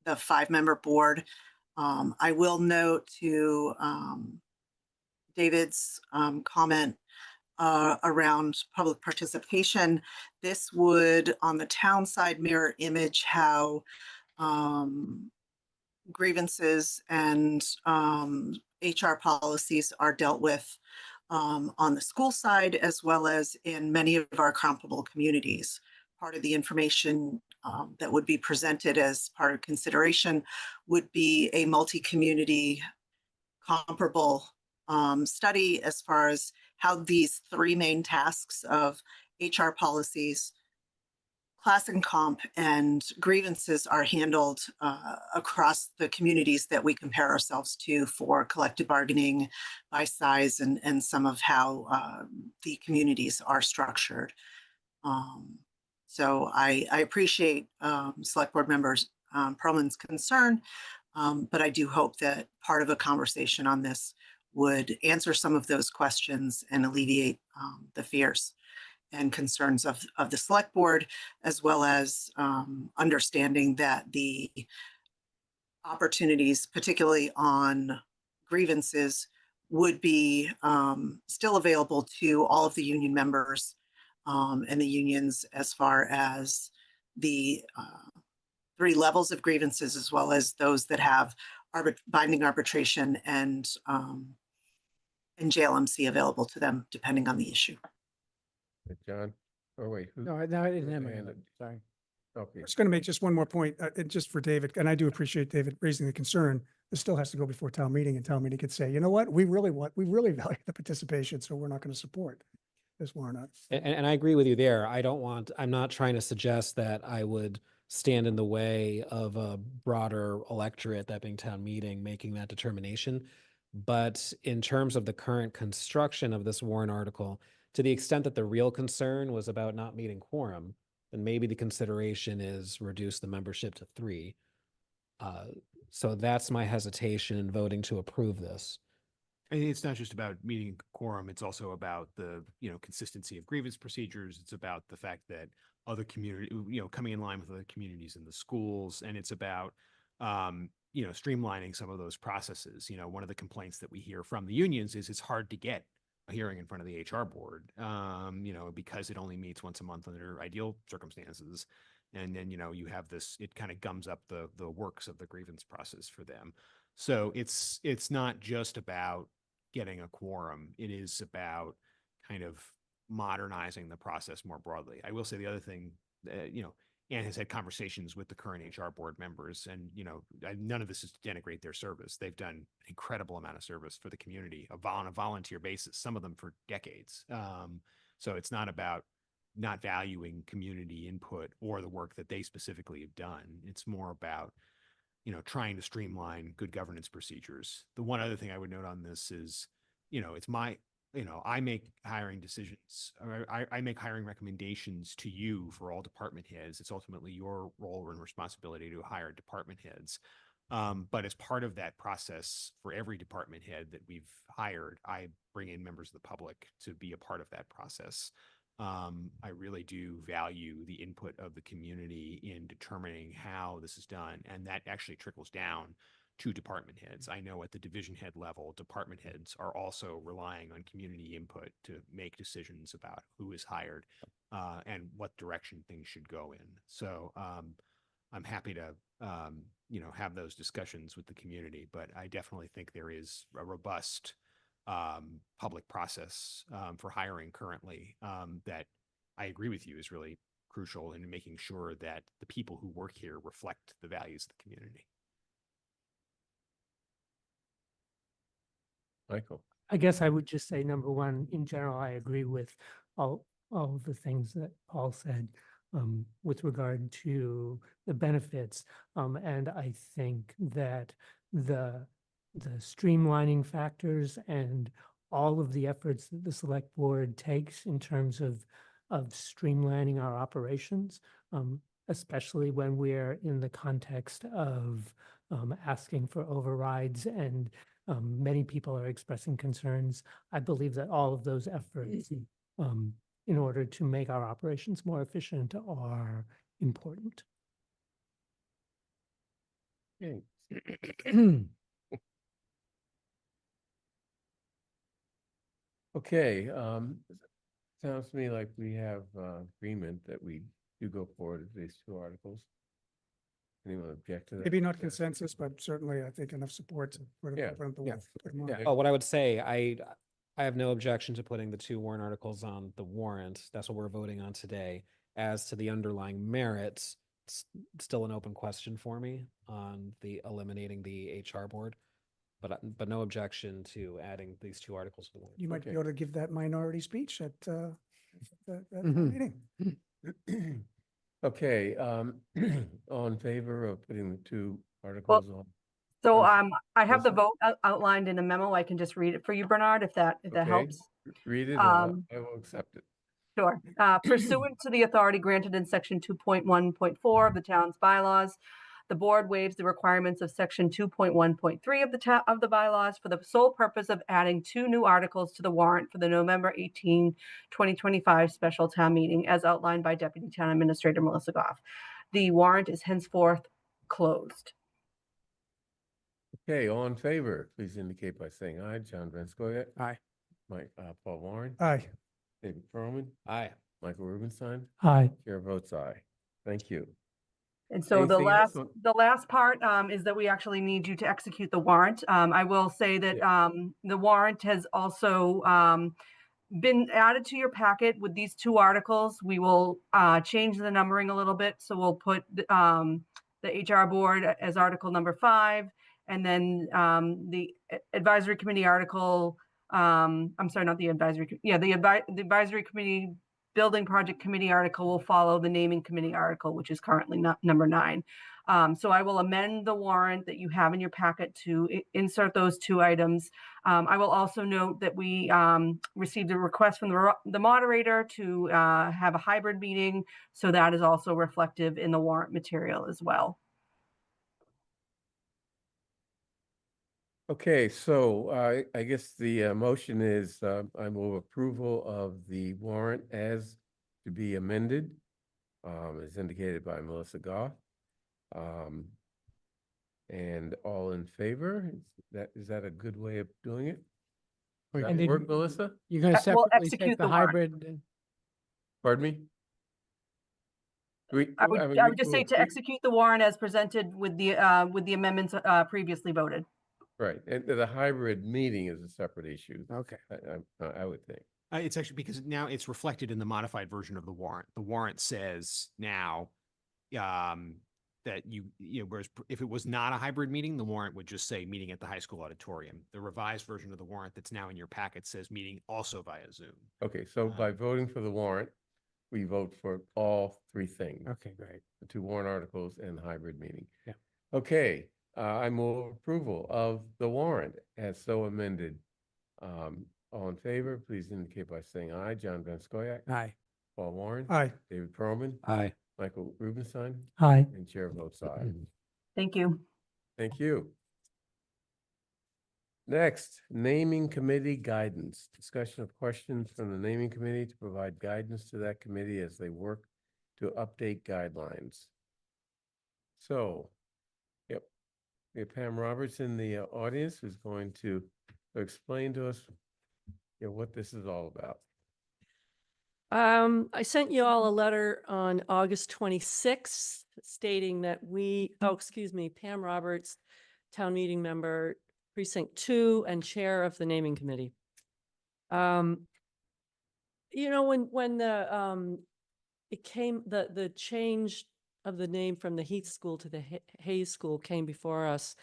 the 5-member board. I will note to David's comment around public participation, this would on the town side mirror image how grievances and HR policies are dealt with on the school side, as well as in many of our comparable communities. Part of the information that would be presented as part of consideration would be a multi-community comparable study as far as how these 3 main tasks of HR policies, class and comp, and grievances are handled across the communities that we compare ourselves to for collective bargaining by size and some of how the communities are structured. So I appreciate Select Board members Perlman's concern, but I do hope that part of a conversation on this would answer some of those questions and alleviate the fears and concerns of the Select Board, as well as understanding that the opportunities, particularly on grievances, would be still available to all of the union members and the unions as far as the 3 levels of grievances, as well as those that have binding arbitration and JLMC available to them, depending on the issue. John, or wait. No, I didn't have my hand hand up? up. Sorry. Okay. I'm just going to make just one more point, just for David, and I do appreciate David raising the concern. this still has to go before town meeting, and town meeting could say, you know what, we really value the participation, so we're not going to support this warrant article. And I agree with you there. I'm not trying to suggest that I would stand in the way of a broader electorate, that being town meeting, making that determination. But in terms of the current construction of this warrant article, to the extent that the real concern was about not meeting quorum, then maybe the consideration is reduce the membership to 3. So that's my hesitation in voting to approve this. And it's not just about meeting quorum, it's also about the, consistency of grievance procedures. It's about the fact that other community, coming in line with other communities in the schools. And it's about, streamlining some of those processes. One of the complaints that we hear from the unions is it's hard to get a hearing in front of the HR board, because it only meets once a month under ideal circumstances. And then, you have this, it kind of gums up the works of the grievance process for them. So it's not just about getting a quorum. It is about kind of modernizing the process more broadly. I will say the other thing, Anne has had conversations with the current HR board members, and none of this is to denigrate their service. They've done an incredible amount of service for the community on a volunteer basis, some of them for decades. So it's not about not valuing community input or the work that they specifically have done. It's more about trying to streamline good governance procedures. The one other thing I would note on this is, it's I make hiring decisions, or I make hiring recommendations to you for all department heads. It's ultimately your role and responsibility to hire department heads. But as part of that process, for every department head that we've hired, I bring in members of the public to be a part of that process. I really do value the input of the community in determining how this is done, and that actually trickles down to department heads. I know at the division head level, department heads are also relying on community input to make decisions about who is hired and what direction things should go in. So I'm happy to have those discussions with the community, but I definitely think there is a robust public process for hiring currently that I agree with you is really crucial in making sure that the people who work here reflect the values of the community. Michael. I guess I would just say, number one, in general, I agree with all of the things that Paul said with regard to the benefits. And I think that the streamlining factors and all of the efforts that the select board takes in terms of streamlining our operations, especially when we're in the context of asking for overrides and many people are expressing concerns. I believe that all of those efforts in order to make our operations more efficient are important. Okay. Okay, sounds to me like we have agreement that we do go forward with these 2 articles. Anyone object to that? Maybe not consensus, but certainly I think enough support to put Yeah. them Yeah. on. Yeah. Oh, what I would say, I have no objection to putting the 2 warrant articles on the warrant. That's what we're voting on today. As to the underlying merits, it's still an open question for me on the eliminating the HR board, but no objection to adding these 2 articles to the warrant. You might be able to give that minority speech at that Mhm. meeting. Okay, all in favor of putting the 2 articles on? So I'm I have the Melissa? vote outlined in a memo. I can just read it for you, Bernard, if that Okay. helps. Read it, Um, I will accept it. Sure. Pursuant to the authority granted in section 2.1.4 of the town's bylaws, the board waives the requirements of section 2.1.3 of the bylaws for the sole purpose of adding 2 new articles to the warrant for the November 18, 2025 special town meeting, as outlined by Deputy Town Administrator Melissa Goff. The warrant is henceforth closed. Okay, all in favor, please indicate by saying aye. John Van Scoyac. Aye. Mike, Paul Warren. Aye. David Perlman. Aye. Michael Rubenstein. Aye. Chair votes aye. Thank you. And so Anything else on- the last part is that we actually need you to execute the warrant. I will say that the warrant has also been added to your packet with these 2 articles. We will change the numbering a little bit. So we'll put the HR board as article number 5 And then the advisory committee article, I'm sorry, not the advisory, the advisory committee building project committee article will follow the naming committee article, which is currently number 9. So I will amend the warrant that you have in your packet to insert those 2 items. I will also note that we received a request from the moderator to have a hybrid meeting. So that is also reflective in the warrant material as well. Okay, so I guess the motion is I move approval of the warrant as to be amended, as indicated by Melissa Goff. And all in favor? Is that a good way of doing it? Does And that did- work, Melissa? You're going to We'll separately execute take the the warrant. hybrid? Pardon me? I would just say to execute the warrant as presented with the amendments previously voted. Right, and the hybrid meeting is a separate issue. Okay. I would think. It's actually because now it's reflected in the modified version of the warrant. The warrant says now that whereas if it was not a hybrid meeting, the warrant would just say meeting at the high school auditorium. The revised version of the warrant that's now in your packet says meeting also via Zoom. Okay, so by voting for the warrant, we vote for all 3 things. Okay, great. The 2 warrant articles and the hybrid meeting. Yeah. Okay, I move approval of the warrant as so amended. All in favor, please indicate by saying aye. John Van Scoyac. Aye. Paul Warren. Aye. David Perlman. Aye. Michael Rubenstein. Aye. And Chair votes aye. Thank you. Thank you. Next, naming committee guidance. Discussion of questions from the naming committee to provide guidance to that committee as they work to update guidelines. So, yep, we have Pam Roberts in the audience who's going to explain to us what this is all about. I sent you all a letter on August 26th stating that Pam Roberts, town meeting member, precinct 2 and chair of the naming committee. When the change of the name from the Heath School to the Hayes School came before us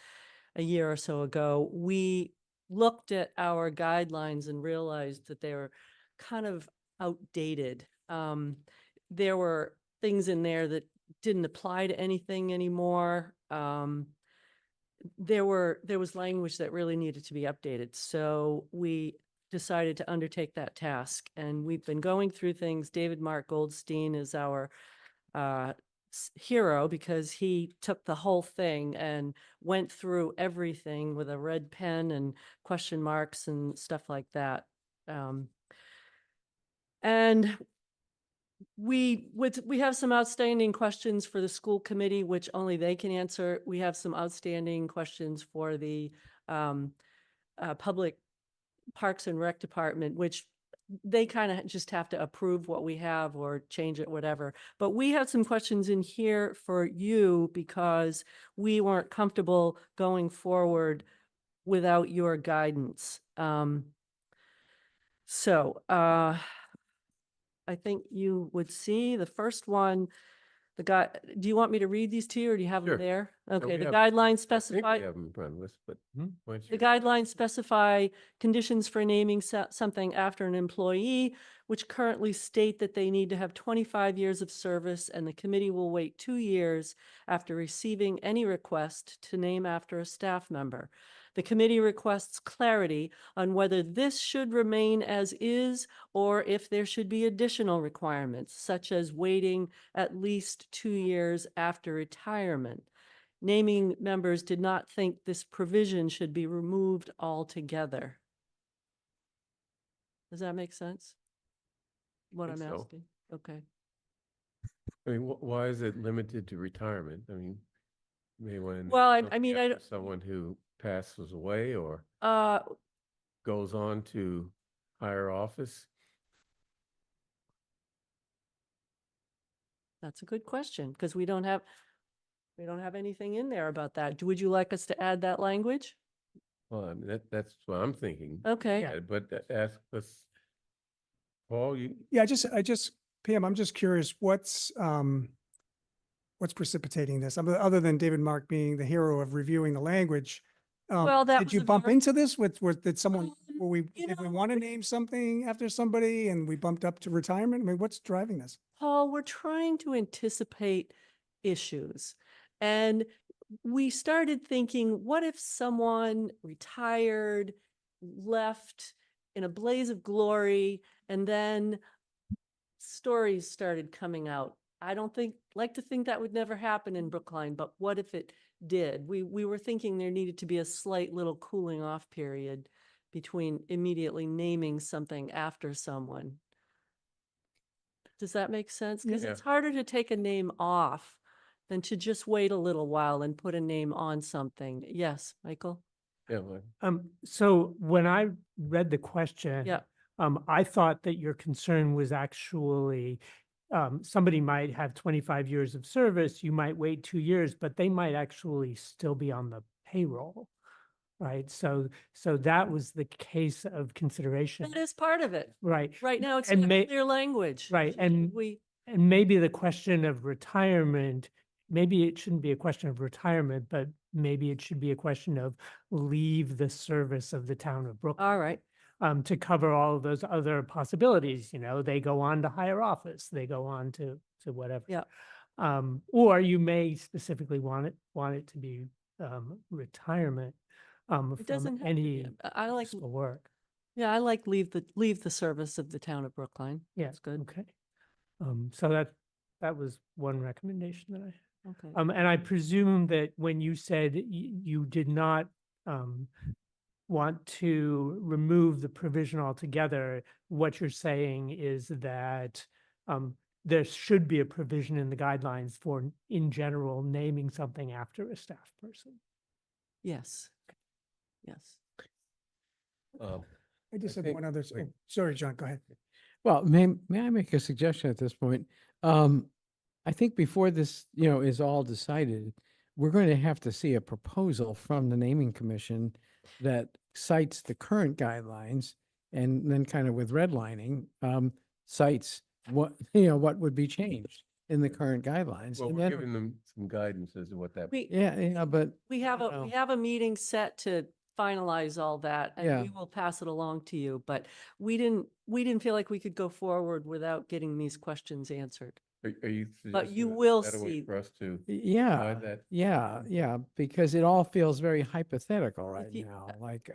a year or so ago, we looked at our guidelines and realized that they were kind of outdated. There were things in there that didn't apply to anything anymore. There was language that really needed to be updated. So we decided to undertake that task, and we've been going through things. David Mark Goldstein is our hero because he took the whole thing and went through everything with a red pen and question marks and stuff like that. And we have some outstanding questions for the school committee, which only they can answer. We have some outstanding questions for the public Parks and Rec department, which they kind of just have to approve what we have or change it, whatever. But we have some questions in here for you because we weren't comfortable going forward without your guidance. I think you would see the first one, do you want me to read these to you or do you have Sure. them there? Okay, the we guidelines I think specify. we have them in front of us, but why don't The you- guidelines specify conditions for naming something after an employee, which currently state that they need to have 25 years of service, and the committee will wait 2 years after receiving any request to name after a staff member. The committee requests clarity on whether this should remain as is or if there should be additional requirements, such as waiting at least 2 years after retirement. Naming members did not think this provision should be removed altogether. Does that make sense? What I'm Think so. asking? Okay. I mean, why is it limited to retirement? I mean, you may want to. Well, I don't. Someone who passes away or goes on to higher office. That's a good question because we don't have anything in there about that. Would you like us to add that language? Well, I mean, that's what I'm thinking. Okay. Yeah, but ask us, Paul, Yeah, Pam, I'm just curious, what's precipitating this? Other than David Mark being the hero of reviewing the language, Well, that Did was you a bump very- into this did someone, were we, you did we know, want to name something after somebody and we bumped up to retirement? I mean, what's driving this? Paul, we're trying to anticipate issues. And we started thinking, what if someone retired, left in a blaze of glory, and then stories started coming out? I don't like to think that would never happen in Brookline, but what if it did? We were thinking there needed to be a slight little cooling off period between immediately naming something after someone. Does that make sense? Because Yeah. it's harder to take a name off than to just wait a little while and put a name on something. Yes, Michael? Yeah, well, So when I read the question, Yeah. I thought that your concern was actually somebody might have 25 years of service, you might wait 2 years, but they might actually still be on the payroll, right? So that was the case of consideration, That is part of it. right? Right now, it's And not clear language. Right, and We, maybe the question of retirement, maybe it shouldn't be a question of retirement, but maybe it should be a question of leave the service of the town of Brooklyn. all right. To cover all of those other possibilities, they go on to higher office, they go on to whatever. Yeah. Or you may specifically want it to be retirement It from doesn't have to any be. I like, useful work. yeah, I like leave the service of the town of Brookline. Yeah, That's good. okay. So that was one recommendation that I had. Okay. And I presume that when you said you did not want to remove the provision altogether, what you're saying is that there should be a provision in the guidelines for, in general, naming something after a staff person. Yes. Yes. I just I had think- one other, wait. sorry, John, go ahead. Well, may I make a suggestion at this point? I think before this, is all decided, we're going to have to see a proposal from the naming commission that cites the current guidelines and then kind of with redlining, cites what would be changed in the current guidelines. Well, And we're then, giving them some guidance as to what that. We, but we have you a, we know. have a meeting set to finalize all that and Yeah. we will pass it along to you, but we didn't feel like we could go forward without getting these questions answered. Are you? But you suggesting that will better way see- For us to. Yeah, provide that? yeah, because it all feels very hypothetical right you- now, like,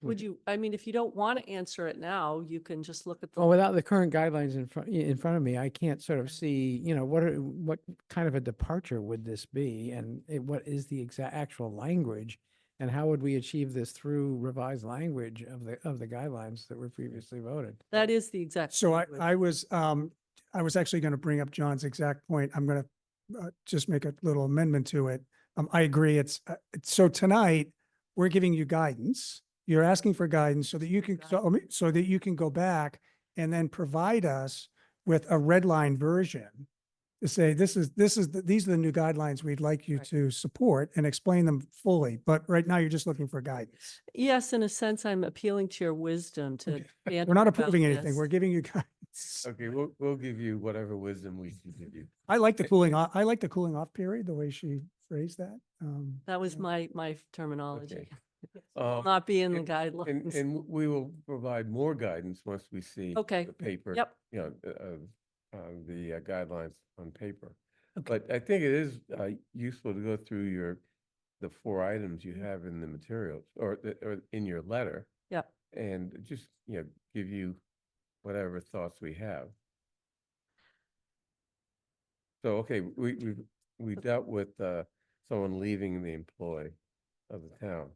Would you, I mean, if you don't want to answer it now, you can just look at the. well, without the current guidelines in front of me, I can't sort of see, what kind of a departure would this be? And what is the exact actual language? And how would we achieve this through revised language of the guidelines that were previously voted? That is the exact. So language. I was actually going to bring up John's exact point. I'm going to just make a little amendment to it. I agree. So tonight, we're giving you guidance. You're asking for guidance so that you can, so that you can go back and then provide us with a red line version to say, these are the new guidelines we'd like you Right. to support and explain them fully. But right now, you're just looking for guidance. Yes, in a sense, I'm appealing to your wisdom to. Okay. banter We're not about approving anything. this. We're giving you guidance. Okay, we'll give you whatever wisdom we can give you. I like the cooling off. I like the cooling off period, the way she phrased that. That was yeah. my terminology. Okay. Will Um, not be in the and- guidelines. And we will provide more guidance once we see. Okay. The paper. Yep. The guidelines on paper. Okay. But I think it is useful to go through the 4 items you have in the materials or in your letter. Yep. And just, give you whatever thoughts we have. So, okay, we dealt with someone leaving the employ of the town.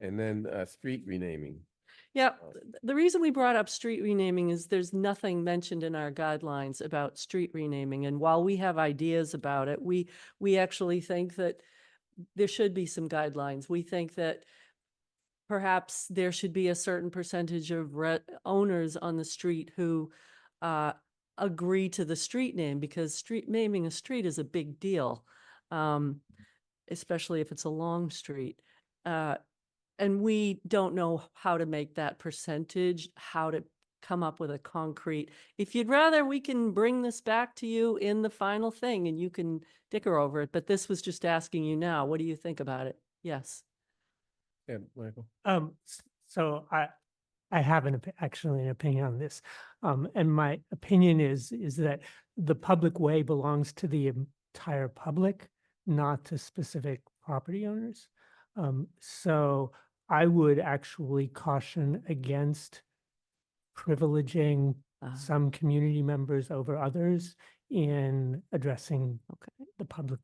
And then street renaming. Yeah, the reason we brought up street renaming is there's nothing mentioned in our guidelines about street renaming. And while we have ideas about it, we actually think that there should be some guidelines. We think that perhaps there should be a certain percentage of owners on the street who agree to the street name, because naming a street is a big deal, especially if it's a long street. And we don't know how to make that percentage, how to come up with a concrete. If you'd rather, we can bring this back to you in the final thing and you can dicker over it. But this was just asking you now, what do you think about it? Yes. Yeah, Michael. So I have actually an opinion on this. And my opinion is that the public way belongs to the entire public, not to specific property owners. So I would actually caution against privileging some community members over others in addressing the public,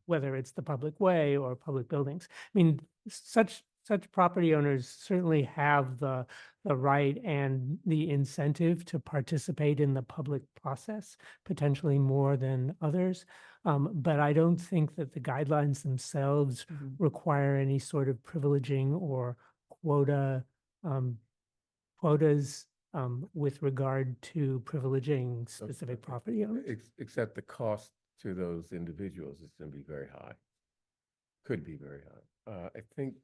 whether it's the public way or public buildings. I mean, such property owners certainly have the right and the incentive to participate in the public process, potentially more than others. But I don't think that the guidelines themselves require any sort of privileging or quotas with regard to privileging specific property owners. Except the cost to those individuals is going to be very high. Could be very high. I think,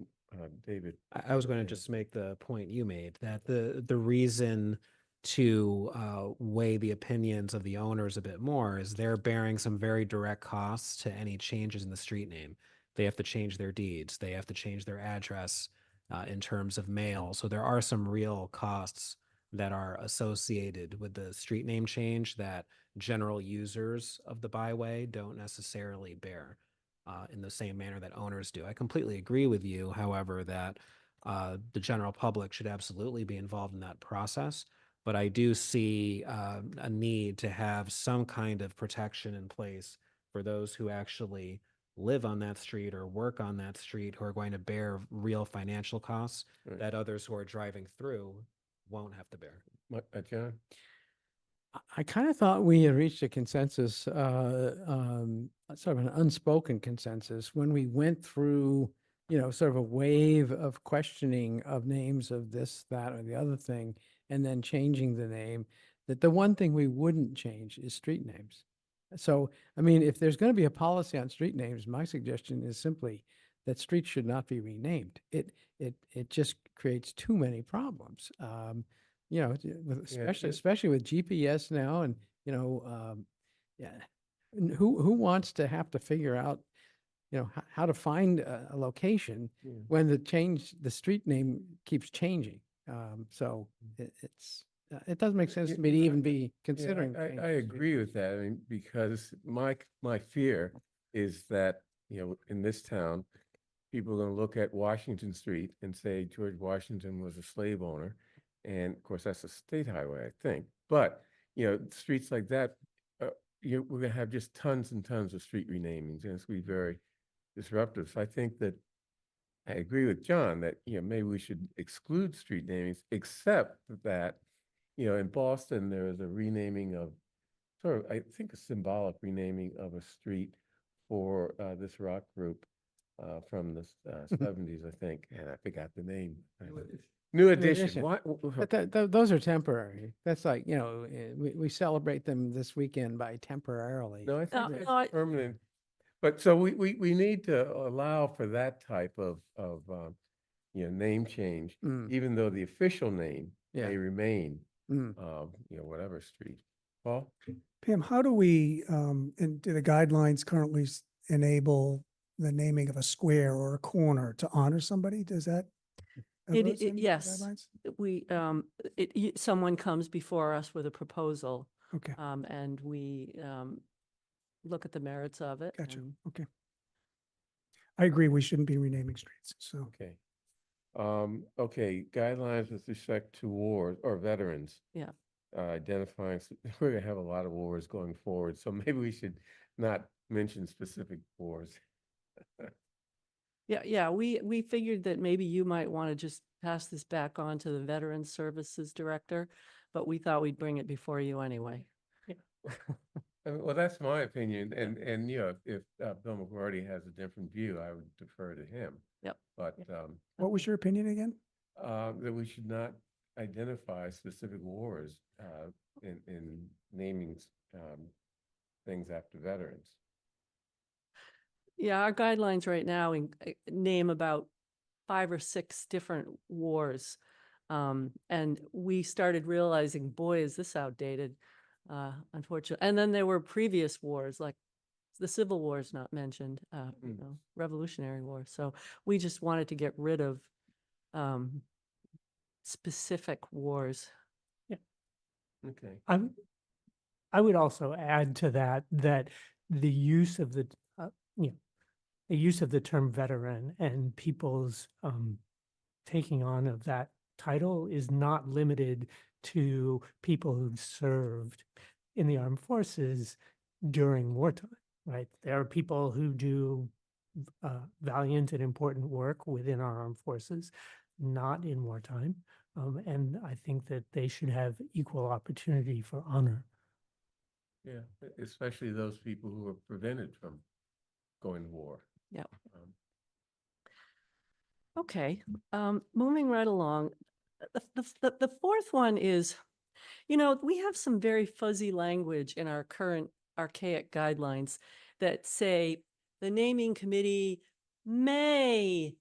David. I was going to just make the point you made that the reason to weigh the opinions of the owners a bit more is they're bearing some very direct costs to any changes in the street name. They have to change their deeds. They have to change their address in terms of mail. So there are some real costs that are associated with the street name change that general users of the byway don't necessarily bear in the same manner that owners do. I completely agree with you, however, that the general public should absolutely be involved in that process. But I do see a need to have some kind of protection in place for those who actually live on that street or work on that street who are going to bear real financial costs that others who are driving through won't have to bear. John? I kind of thought we had reached a consensus, sort of an unspoken consensus, when we went through, sort of a wave of questioning of names of this, that, or the other thing, and then changing the name, that the one thing we wouldn't change is street names. So, I mean, if there's going to be a policy on street names, my suggestion is simply that streets should not be renamed. It just creates too many problems. Especially with GPS now, and who wants to have to figure out, how to find a location when the street name keeps changing. So it doesn't make sense to me to even be considering. I agree with that. I mean, because my fear is that, in this town, people are going to look at Washington Street and say George Washington was a slave owner. And of course, that's a state highway, I think. But, streets like that, we're going to have just tons and tons of street renamings, and it's going to be very disruptive. So I think that I agree with John that, maybe we should exclude street namings, except that, in Boston, there was a renaming of sort of, I think, a symbolic renaming of a street for this rock group from the 70s, I think, and I forgot the name. New Edition. But those are temporary. That's like, we celebrate them this weekend by temporarily. No, I think it's permanent. But so we need to allow for that type of name change, even though the official name may remain, whatever street. Paul? Pam, how do we, and do the guidelines currently enable the naming of a square or a corner to honor somebody? Does that? Yes, someone comes before us with a proposal. Okay. And we look at the merits of it. Gotcha. Okay. I agree. We shouldn't be renaming streets. So. Okay. Okay. Guidelines with respect to wars or veterans. Yeah. Identifying, we're going to have a lot of wars going forward. So maybe we should not mention specific wars. Yeah, we figured that maybe you might want to just pass this back on to the Veterans Services Director, but we thought we'd bring it before you anyway. Well, that's my opinion, and if Bill McGuarty has a different view, I would defer to him. Yep. But what was your opinion again? That we should not identify specific wars in naming things after veterans. Yeah, our guidelines right now name about 5 or 6 different wars. And we started realizing, boy, is this outdated, unfortunately. And then there were previous wars, like the Civil War is not mentioned, you know, Revolutionary War. So we just wanted to get rid of specific wars. Okay. I would also add to that that the use of the the use of the term veteran and people's taking on of that title is not limited to people who served in the armed forces during wartime, right? There are people who do valiant and important work within our armed forces, not in wartime. And I think that they should have equal opportunity for honor. Yeah, especially those people who were prevented from going to war. Yep. Okay, moving right along. The fourth one is, you know, we have some very fuzzy language in our current archaic guidelines that say the naming committee may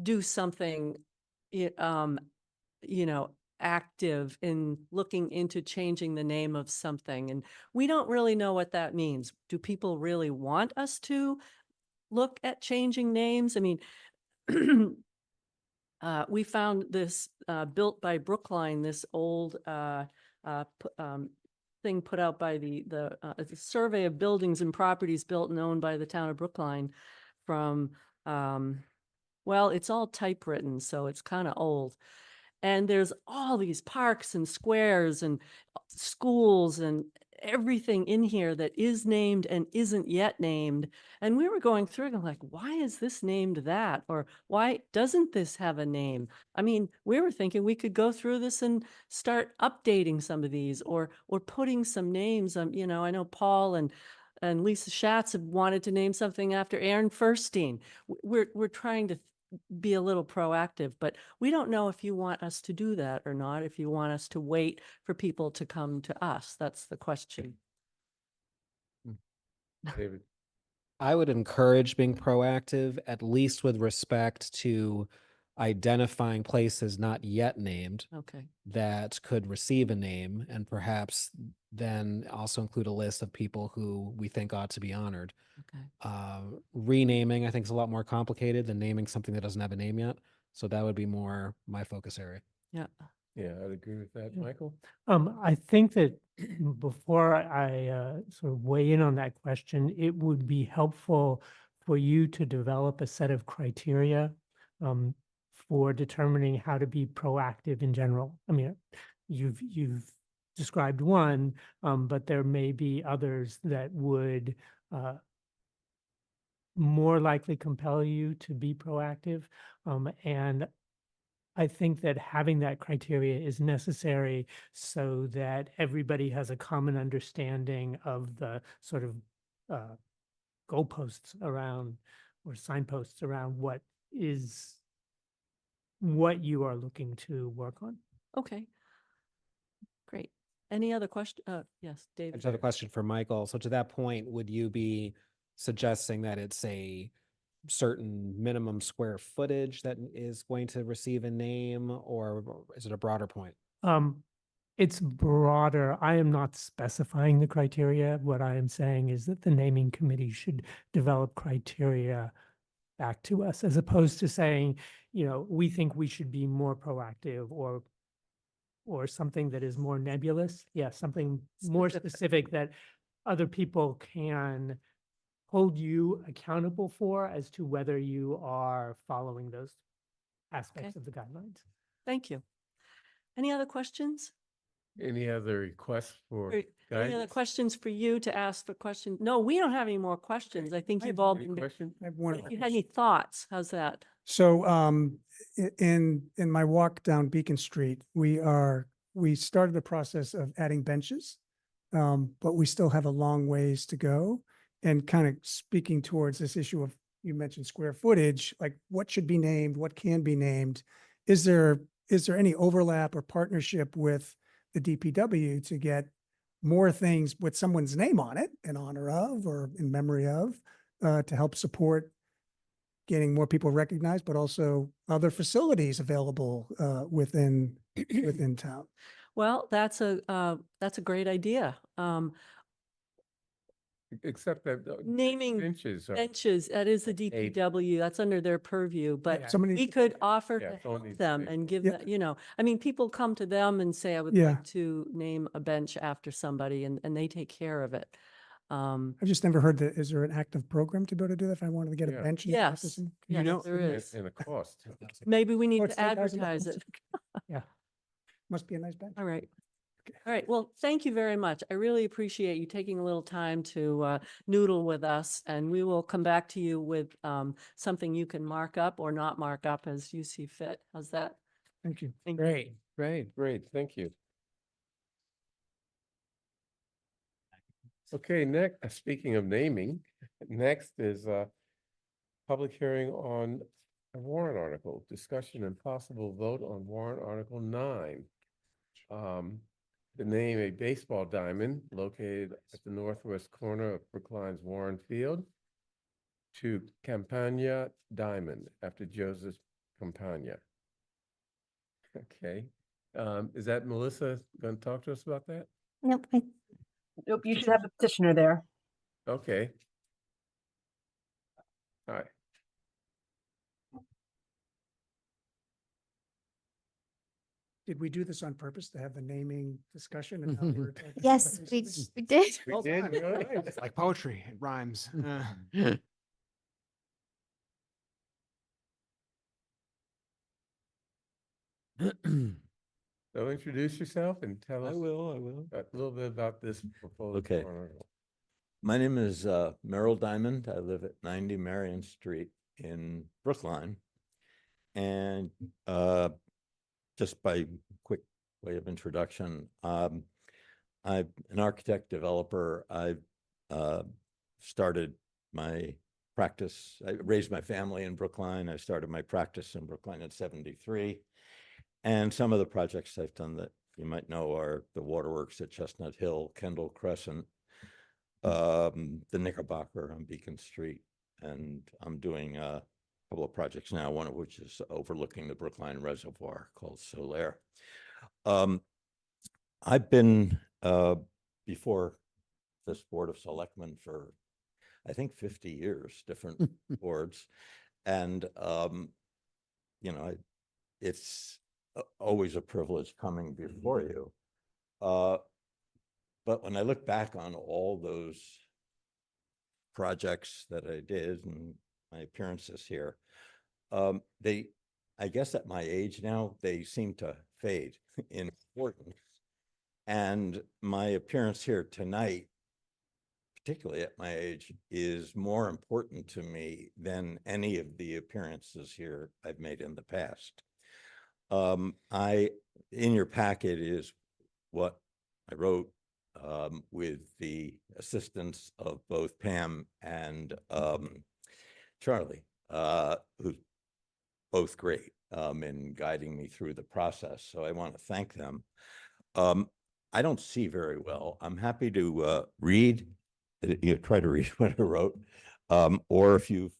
do something, you know, active in looking into changing the name of something. And we don't really know what that means. Do people really want us to look at changing names? I mean, we found this built by Brookline, this old thing put out by the survey of buildings and properties built and owned by the town of Brookline from, well, it's all typewritten, so it's kind of old. And there's all these parks and squares and schools and everything in here that is named and isn't yet named. And we were going through and like, why is this named that? Or why doesn't this have a name? I mean, we were thinking we could go through this and start updating some of these or putting some names. You know, I know Paul and Lisa Schatz have wanted to name something after Aaron Furstein. We're trying to be a little proactive, but we don't know if you want us to do that or not, if you want us to wait for people to come to us. That's the question. David. I would encourage being proactive, at least with respect to identifying places not yet named Okay. that could receive a name, and perhaps then also include a list of people who we think ought to be honored. Okay. Renaming, I think, is a lot more complicated than naming something that doesn't have a name yet. So that would be more my focus area. Yeah. Yeah, I'd agree with that, Michael. I think that before I sort of weigh in on that question, it would be helpful for you to develop a set of criteria for determining how to be proactive in general. I mean, you've described one, but there may be others that would more likely compel you to be proactive. And I think that having that criteria is necessary so that everybody has a common understanding of the sort of goalposts around or signposts around what you are looking to work on. Okay. Great. Any other question? Yes, I David. just have a question for Michael. So to that point, would you be suggesting that it's a certain minimum square footage that is going to receive a name, or is it a broader point? It's broader. I am not specifying the criteria. What I am saying is that the naming committee should develop criteria back to us, as opposed to saying, you know, we think we should be more proactive or something that is more nebulous. Yeah, something more specific that other people can hold you accountable for as to whether you are following those aspects Okay. of the guidelines. Thank you. Any other questions? Any other requests for Or any other guidance? questions for you to ask for questions? No, we don't have any more questions. I think you've all Any been. questions? I have one If other you had any thoughts, how's that? So in my walk down Beacon Street, we started the process of adding benches, but we still have a long ways to go. And kind of speaking towards this issue of, you mentioned square footage, like what should be named, what can be named. Is there any overlap or partnership with the DPW to get more things with someone's name on it in honor of or in memory of, to help support getting more people recognized, but also other facilities available within town? Well, that's a great idea. except that Naming benches are. benches, that is the Eight. DPW, that's under their purview, but Yeah, somebody we needs to could take it. offer Yeah, to someone help needs to them take and it. give Yeah. that, I mean, people come to them and say, I would Yeah. like to name a bench after somebody, and they take care of it. I've just never heard that. Is there an active program to be able to do that if I wanted to get a Yeah. bench in the office? Yes, You know- yes, there And, is. and a cost. Maybe we Oh, need it's to $10,000. advertise it. Yeah. Must be a nice bench. All right. All right. Well, thank you very much. I really appreciate you taking a little time to noodle with us, and we will come back to you with something you can mark up or not mark up as you see fit. How's that? Thank you. Thank you. Great, great. Great, thank you. Okay, next, speaking of naming, next is a public hearing on a warrant article, discussion and possible vote on warrant article 9. To name a baseball diamond located at the northwest corner of Brookline's Warren Field to Campagna Diamond after Joseph Campagna. Okay, is that Melissa going to talk to us about that? Nope. Nope, you should have the petitioner there. Okay. All right. Did we do this on purpose to have the naming discussion? And now we're talking Yes, about we, this? we did. We did, really? It's like poetry, it rhymes. So introduce yourself and tell us I will. a little bit about this proposed Okay. warrant article. My name is Merrill Diamond. I live at 90 Marion Street in Brookline. And just by quick way of introduction, I'm an architect developer. I've started my practice. I raised my family in Brookline. I started my practice in Brookline in 73. And some of the projects I've done that you might know are the waterworks at Chestnut Hill, Kendall Crescent, the Knickerbocker on Beacon Street. And I'm doing a couple of projects now, one of which is overlooking the Brookline Reservoir called Solaire. I've been before this Board of Selectmen for, I think, 50 years, different boards. And, it's always a privilege coming before you. But when I look back on all those projects that I did and my appearances here, I guess at my age now, they seem to fade in importance. And my appearance here tonight, particularly at my age, is more important to me than any of the appearances here I've made in the past. In your packet is what I wrote with the assistance of both Pam and Charlie, who's both great in guiding me through the process. So I want to thank them. I don't see very well. I'm happy to read, try to read what I wrote, or if you've,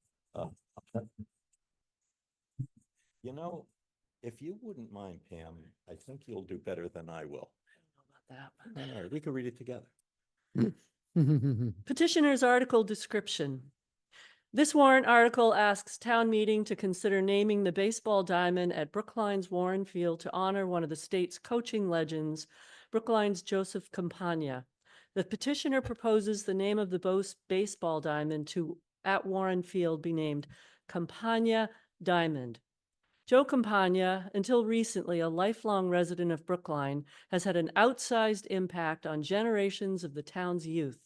if you wouldn't mind, Pam, I think you'll do better than I will. I don't know about that. All right, we can read it together. Petitioner's article description. This warrant article asks town meeting to consider naming the baseball diamond at Brookline's Warren Field to honor one of the state's coaching legends, Brookline's Joseph Campagna. The petitioner proposes the name of the baseball diamond at Warren Field be named Campagna Diamond. Joe Campagna, until recently a lifelong resident of Brookline, has had an outsized impact on generations of the town's youth.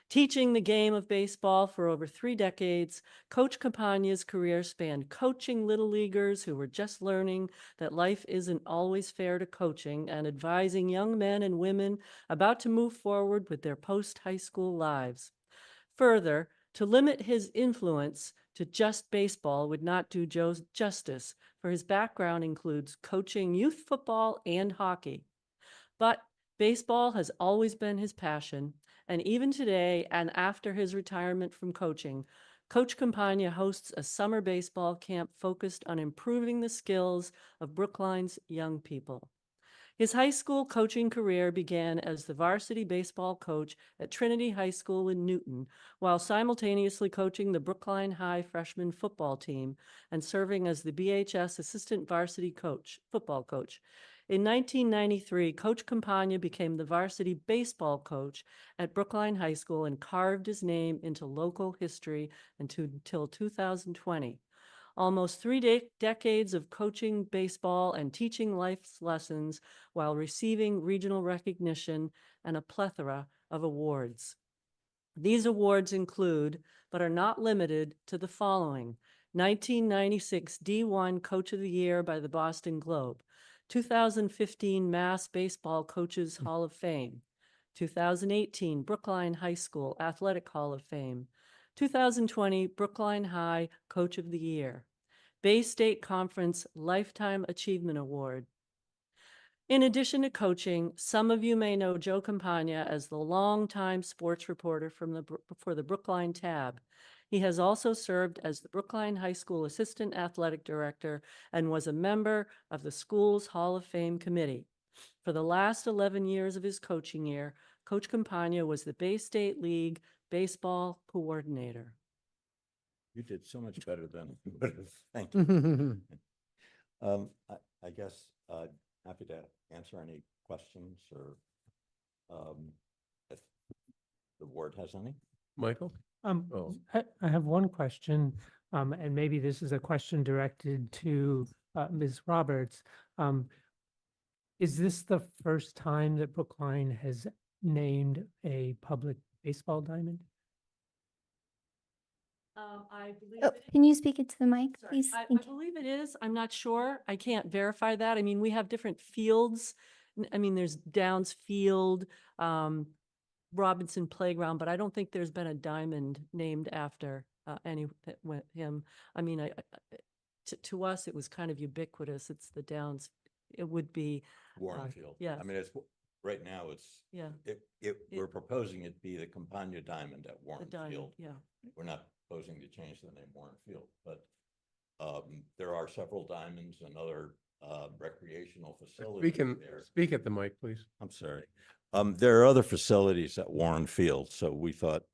Teaching the game of baseball for over 3 decades, Coach Campagna's career spanned coaching little leaguers who were just learning that life isn't always fair to coaching and advising young men and women about to move forward with their post-high school lives. Further, to limit his influence to just baseball would not do Joe justice, for his background includes coaching youth football and hockey. But baseball has always been his passion, and even today and after his retirement from coaching, Coach Campagna hosts a summer baseball camp focused on improving the skills of Brookline's young people. His high school coaching career began as the varsity baseball coach at Trinity High School in Newton, while simultaneously coaching the Brookline High freshman football team and serving as the BHS assistant varsity football coach. In 1993, Coach Campagna became the varsity baseball coach at Brookline High School and carved his name into local history until 2020. Almost three decades of coaching baseball and teaching life's lessons while receiving regional recognition and a plethora of awards. These awards include, but are not limited to, the following: 1996 D1 Coach of the Year by the Boston Globe, 2015 Mass Baseball Coaches Hall of Fame, 2018 Brookline High School Athletic Hall of Fame, 2020 Brookline High Coach of the Year, Bay State Conference Lifetime Achievement Award. In addition to coaching, some of you may know Joe Campagna as the longtime sports reporter for the Brookline Tab. He has also served as the Brookline High School Assistant Athletic Director and was a member of the school's Hall of Fame committee. For the last 11 years of his coaching year, Coach Campagna was the Bay State League baseball coordinator. You did so much better than I would have. Thank you. I guess happy to answer any questions or if the board has any. Michael? Oh. I have one question, and maybe this is a question directed to Ms. Roberts. Is this the first time that Brookline has named a public baseball diamond? I believe Oh, can you speak into the mic, please? I Thank you. believe it is. I'm not sure. I can't verify that. I mean, we have different fields. I mean, there's Downs Field, Robinson Playground, but I don't think there's been a diamond named after him. I mean, to us, it was kind of ubiquitous. It's the Downs. It would be Warren Field. yes. I mean, it's right now. It's Yeah. We're proposing it be the Campagna Diamond at Warren Field. Yeah. We're not proposing to change the name Warren Field, but there are several diamonds and other recreational facilities there. Speak at the mic, please. I'm sorry. There are other facilities at Warren Field, so we thought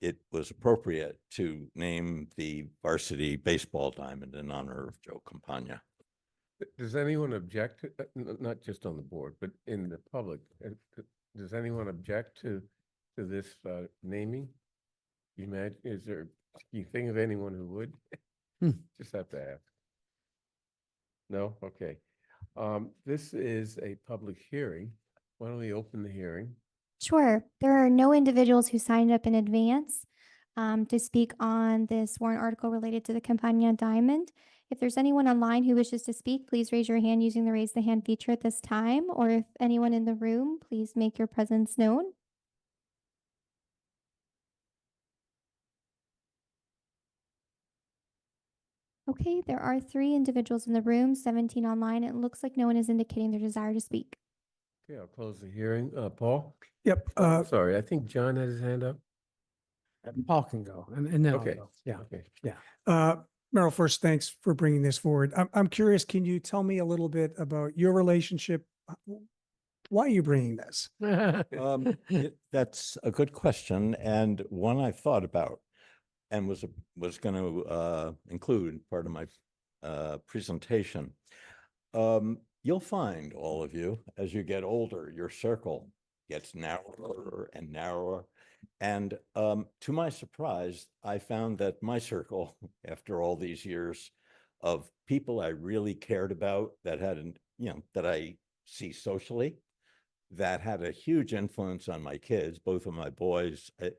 it was appropriate to name the varsity baseball diamond in honor of Joe Campagna. Does anyone object to, not just on the board, but in the public, does anyone object to this naming? You imagine, can you think of anyone who would? Just have to ask. No? Okay. This is a public hearing. Why don't we open the hearing? Sure. There are no individuals who signed up in advance to speak on this warrant article related to the Campagna Diamond. If there's anyone online who wishes to speak, please raise your hand using the raise the hand feature at this time. Or if anyone in the room, please make your presence known. Okay, there are 3 individuals in the room, 17 online. It looks like no one is indicating their desire to speak. Okay, I'll close the hearing. Paul? Yep. Sorry, I think John had his hand up. Paul can go, and then I'll Okay. go. Yeah, Okay. yeah. Meryl, first, thanks for bringing this forward. I'm curious, can you tell me a little bit about your relationship? Why are you bringing this? That's a good question, and one I thought about and was going to include part of my presentation. You'll find, all of you, as you get older, your circle gets narrower and narrower. And to my surprise, I found that my circle, after all these years of people I really cared about that had, that I see socially, that had a huge influence on my kids. Both of my boys, I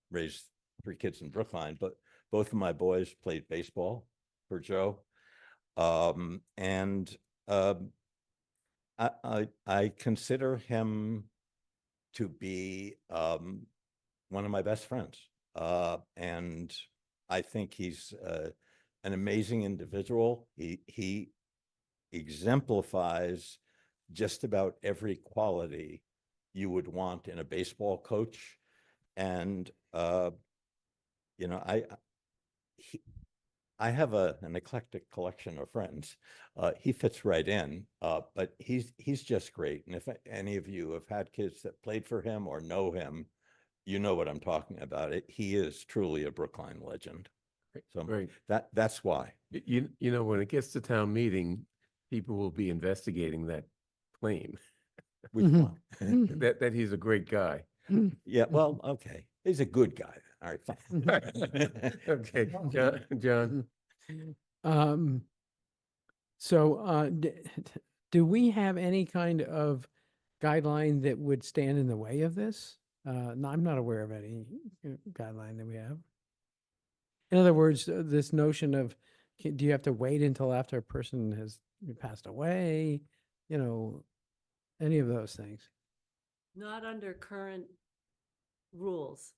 raised 3 kids in Brookline, but both of my boys played baseball for Joe. I consider him to be one of my best friends. And I think he's an amazing individual. He exemplifies just about every quality you would want in a baseball coach. And I have an eclectic collection of friends. He fits right in, but he's just great. And if any of you have had kids that played for him or know him, you know what I'm talking about. He is truly a Brookline legend. So Great. that's why. You know, when it gets to town meeting, people will be investigating that claim Which one? that he's a great guy. Yeah, well, okay. He's a good guy. All right, fine. Okay, John. So, do we have any kind of guideline that would stand in the way of this? No, I'm not aware of any guideline that we have. In other words, this notion of, do you have to wait until after a person has passed away? You know, any of those things? Not under current rules.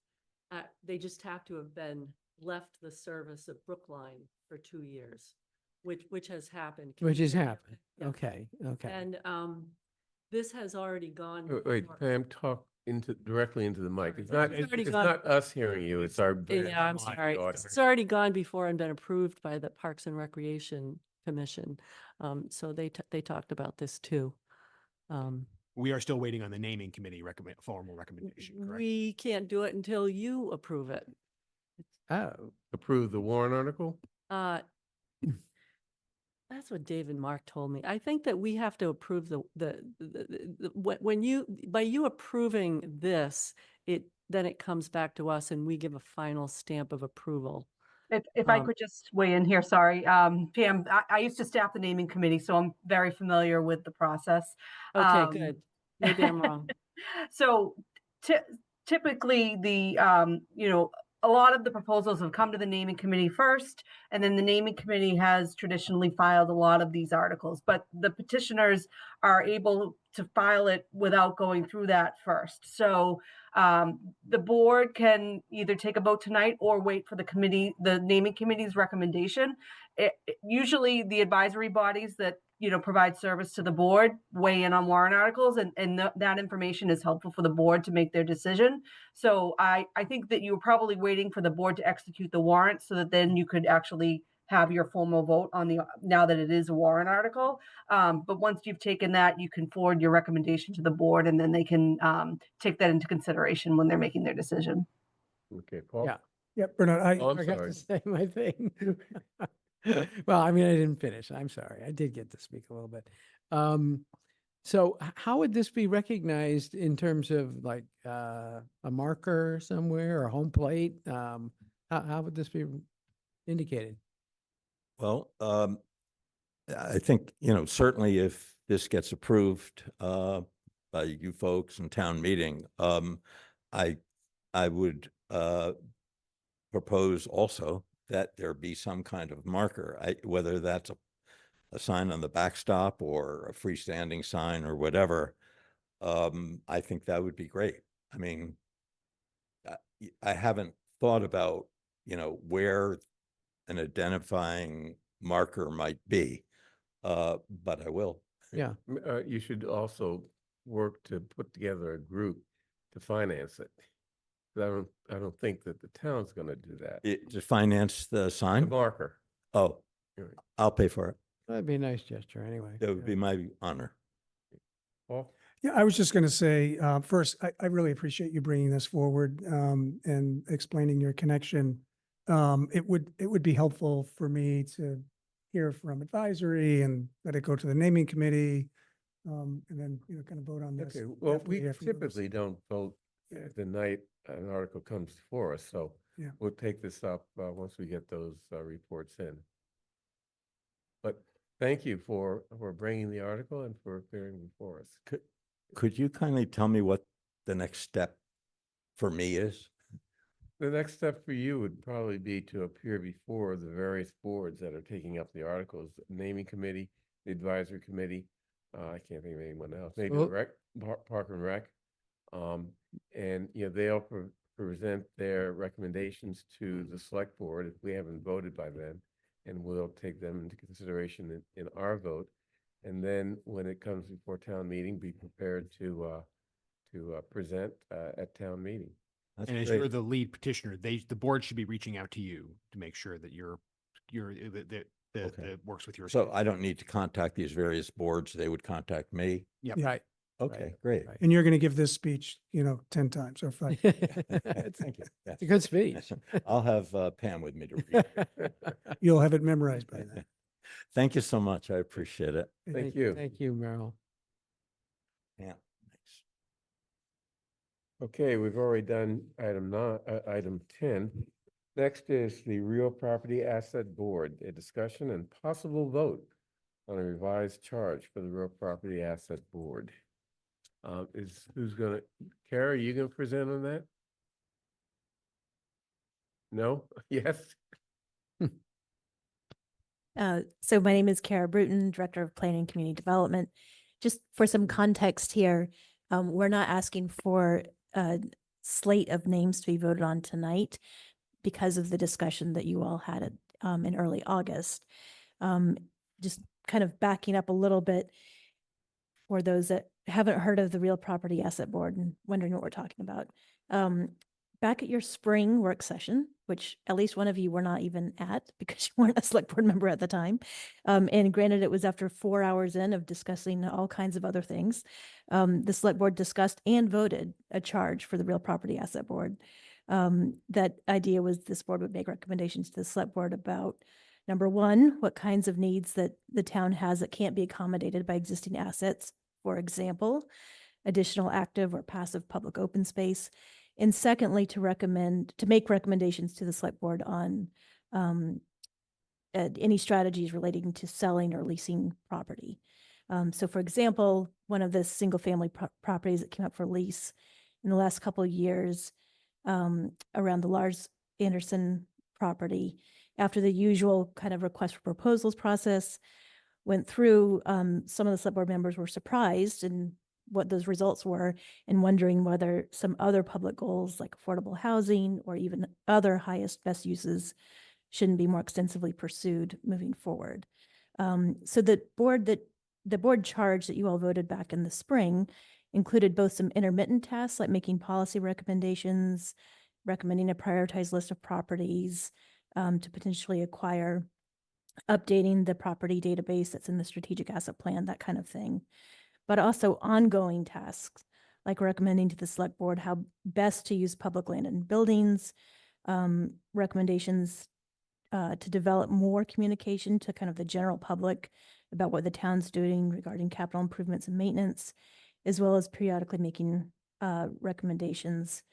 They just have to have been left the service of Brookline for 2 years, which has happened. Can Which you has hear me? happened. Yeah. Okay, okay. And this has already gone. Wait, before- Pam, talk directly into the mic. Sorry, It's not, it's it's already it's gone. not us hearing you, it's our. Yeah, I'm blind sorry. audience. It's already gone before and been approved by the Parks and Recreation Commission. So they talked about this too. We are still waiting on the naming committee formal recommendation, correct? We can't do it until you approve it. Oh, Approve the warrant article? That's what Dave and Mark told me. I think that we have to approve when by you approving this, then it comes back to us and we give a final stamp of approval. If I could just weigh in here, sorry. Pam, I used to staff the naming committee, so I'm very familiar with the process. Okay, good. Maybe I'm wrong. So typically a lot of the proposals have come to the naming committee first, and then the naming committee has traditionally filed a lot of these articles, but the petitioners are able to file it without going through that first. So the board can either take a vote tonight or wait for the naming committee's recommendation. Usually the advisory bodies that provide service to the board weigh in on warrant articles, and that information is helpful for the board to make their decision. So I think that you were probably waiting for the board to execute the warrant so that then you could actually have your formal vote on now that it is a warrant article. But once you've taken that, you can forward your recommendation to the board, and then they can take that into consideration when they're making their decision. Okay, Paul? yeah. Yeah, Bernard, Oh, I, I'm forgot sorry. to say my thing. Well, I mean, I didn't finish. I'm sorry. I did get to speak a little bit. So how would this be recognized in terms of like a marker somewhere or a home plate? How would this be indicated? Well, I think, certainly if this gets approved by you folks in town meeting, I would propose also that there be some kind of marker, whether that's a sign on the backstop or a freestanding sign or whatever. I think that would be great. I mean, I haven't thought about, where an identifying marker might be, but I will. Yeah. You should also work to put together a group to finance it. I don't think that the town's gonna do that. To finance the The sign? marker. Oh, Right. I'll pay for it. That'd be a nice gesture anyway. That would be my honor. Paul? yeah, I was just going to say, first, I really appreciate you bringing this forward and explaining your connection. It would be helpful for me to hear from advisory and let it go to the naming committee, and then, kind of vote on this. Okay, well, after we hear from others. typically don't vote the night an article comes before us, so Yeah. we'll take this up once we get those reports in. But thank you for bringing the article and for appearing before us. Could you kindly tell me what the next step for me is? The next step for you would probably be to appear before the various boards that are taking up the articles, naming committee, the advisory committee. I can't think of anyone else, maybe the Well- Park and Rec. And, they'll present their recommendations to the select board if we haven't voted by then. And we'll take them into consideration in our vote. And then when it comes before town meeting, be prepared to present at town meeting. That's And as great. you're the lead petitioner, the board should be reaching out to you to make sure that you're that works with your. So schedule. I don't need to contact these various boards. They would contact me. Yep. Yeah. Right. Okay, great. Right. And you're going to give this speech, 10 times or 5. Thank you. Yes. It's a good speech. I'll have Pam with me to read it. You'll have it memorized by then. Thank you so much. I appreciate it. Thank you. Thank you, Merrill. Yeah. Okay, we've already done item 10. Next is the Real Property Asset Board, a discussion and possible vote on a revised charge for the Real Property Asset Board. Kara, are you gonna present on that? No? Yes? So my name is Kara Bruton, Director of Planning and Community Development. Just for some context here, we're not asking for a slate of names to be voted on tonight because of the discussion that you all had in early August. Just kind of backing up a little bit for those that haven't heard of the Real Property Asset Board and wondering what we're talking about. Back at your spring work session, which at least one of you were not even at because you weren't a select board member at the time. And granted, it was after 4 hours in of discussing all kinds of other things. The select board discussed and voted a charge for the Real Property Asset Board. That idea was this board would make recommendations to the select board about, number one, what kinds of needs that the town has that can't be accommodated by existing assets. For example, additional active or passive public open space. And secondly, to make recommendations to the select board on any strategies relating to selling or leasing property. So for example, one of the single family properties that came up for lease in the last couple of years around the Lars Anderson property, after the usual kind of request for proposals process went through, some of the select board members were surprised in what those results were and wondering whether some other public goals like affordable housing or even other highest best uses shouldn't be more extensively pursued moving forward. So the board charge that you all voted back in the spring included both some intermittent tasks like making policy recommendations, recommending a prioritized list of properties to potentially acquire, updating the property database that's in the strategic asset plan, that kind of thing. But also ongoing tasks like recommending to the select board how best to use public land and buildings, recommendations to develop more communication to kind of the general public about what the town's doing regarding capital improvements and maintenance, as well as periodically making recommendations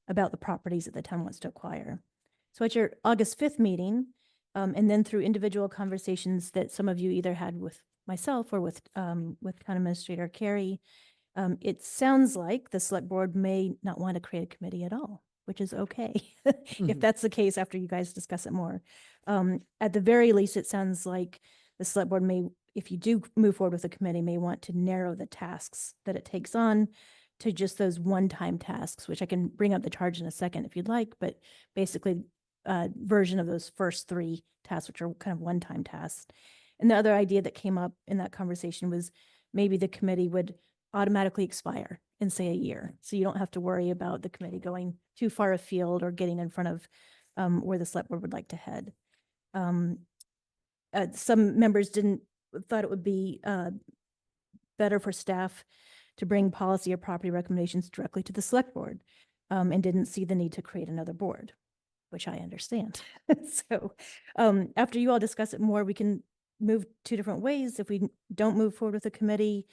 about the properties that the town wants to acquire. So at your August 5th meeting, and then through individual conversations that some of you either had with myself or with Town Administrator Carey, it sounds like the select board may not want to create a committee at all, which is okay. If that's the case after you guys discuss it more. At the very least, it sounds like the select board may, if you do move forward with a committee, may want to narrow the tasks that it takes on to just those one-time tasks, which I can bring up the charge in a second if you'd like, but basically version of those first 3 tasks, which are kind of one-time tasks. And the other idea that came up in that conversation was maybe the committee would automatically expire in, say, a year. So you don't have to worry about the committee going too far afield or getting in front of where the select board would like to head. Some members thought it would be better for staff to bring policy or property recommendations directly to the select board and didn't see the need to create another board, which I understand. So after you all discuss it more, we can move 2 different ways. If we don't move forward with a committee,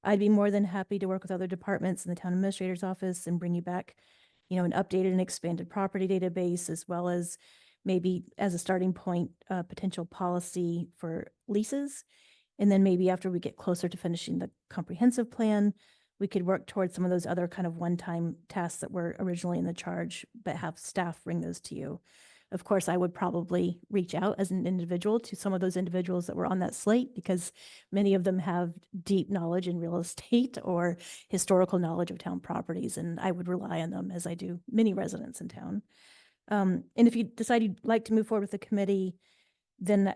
I'd be more than happy to work with other departments in the town administrator's office and bring you back, an updated and expanded property database, as well as maybe as a starting point, potential policy for leases. And then maybe after we get closer to finishing the comprehensive plan, we could work towards some of those other kind of one-time tasks that were originally in the charge, but have staff bring those to you. Of course, I would probably reach out as an individual to some of those individuals that were on that slate because many of them have deep knowledge in real estate or historical knowledge of town properties, and I would rely on them as I do many residents in town. And if you decide you'd like to move forward with the committee, then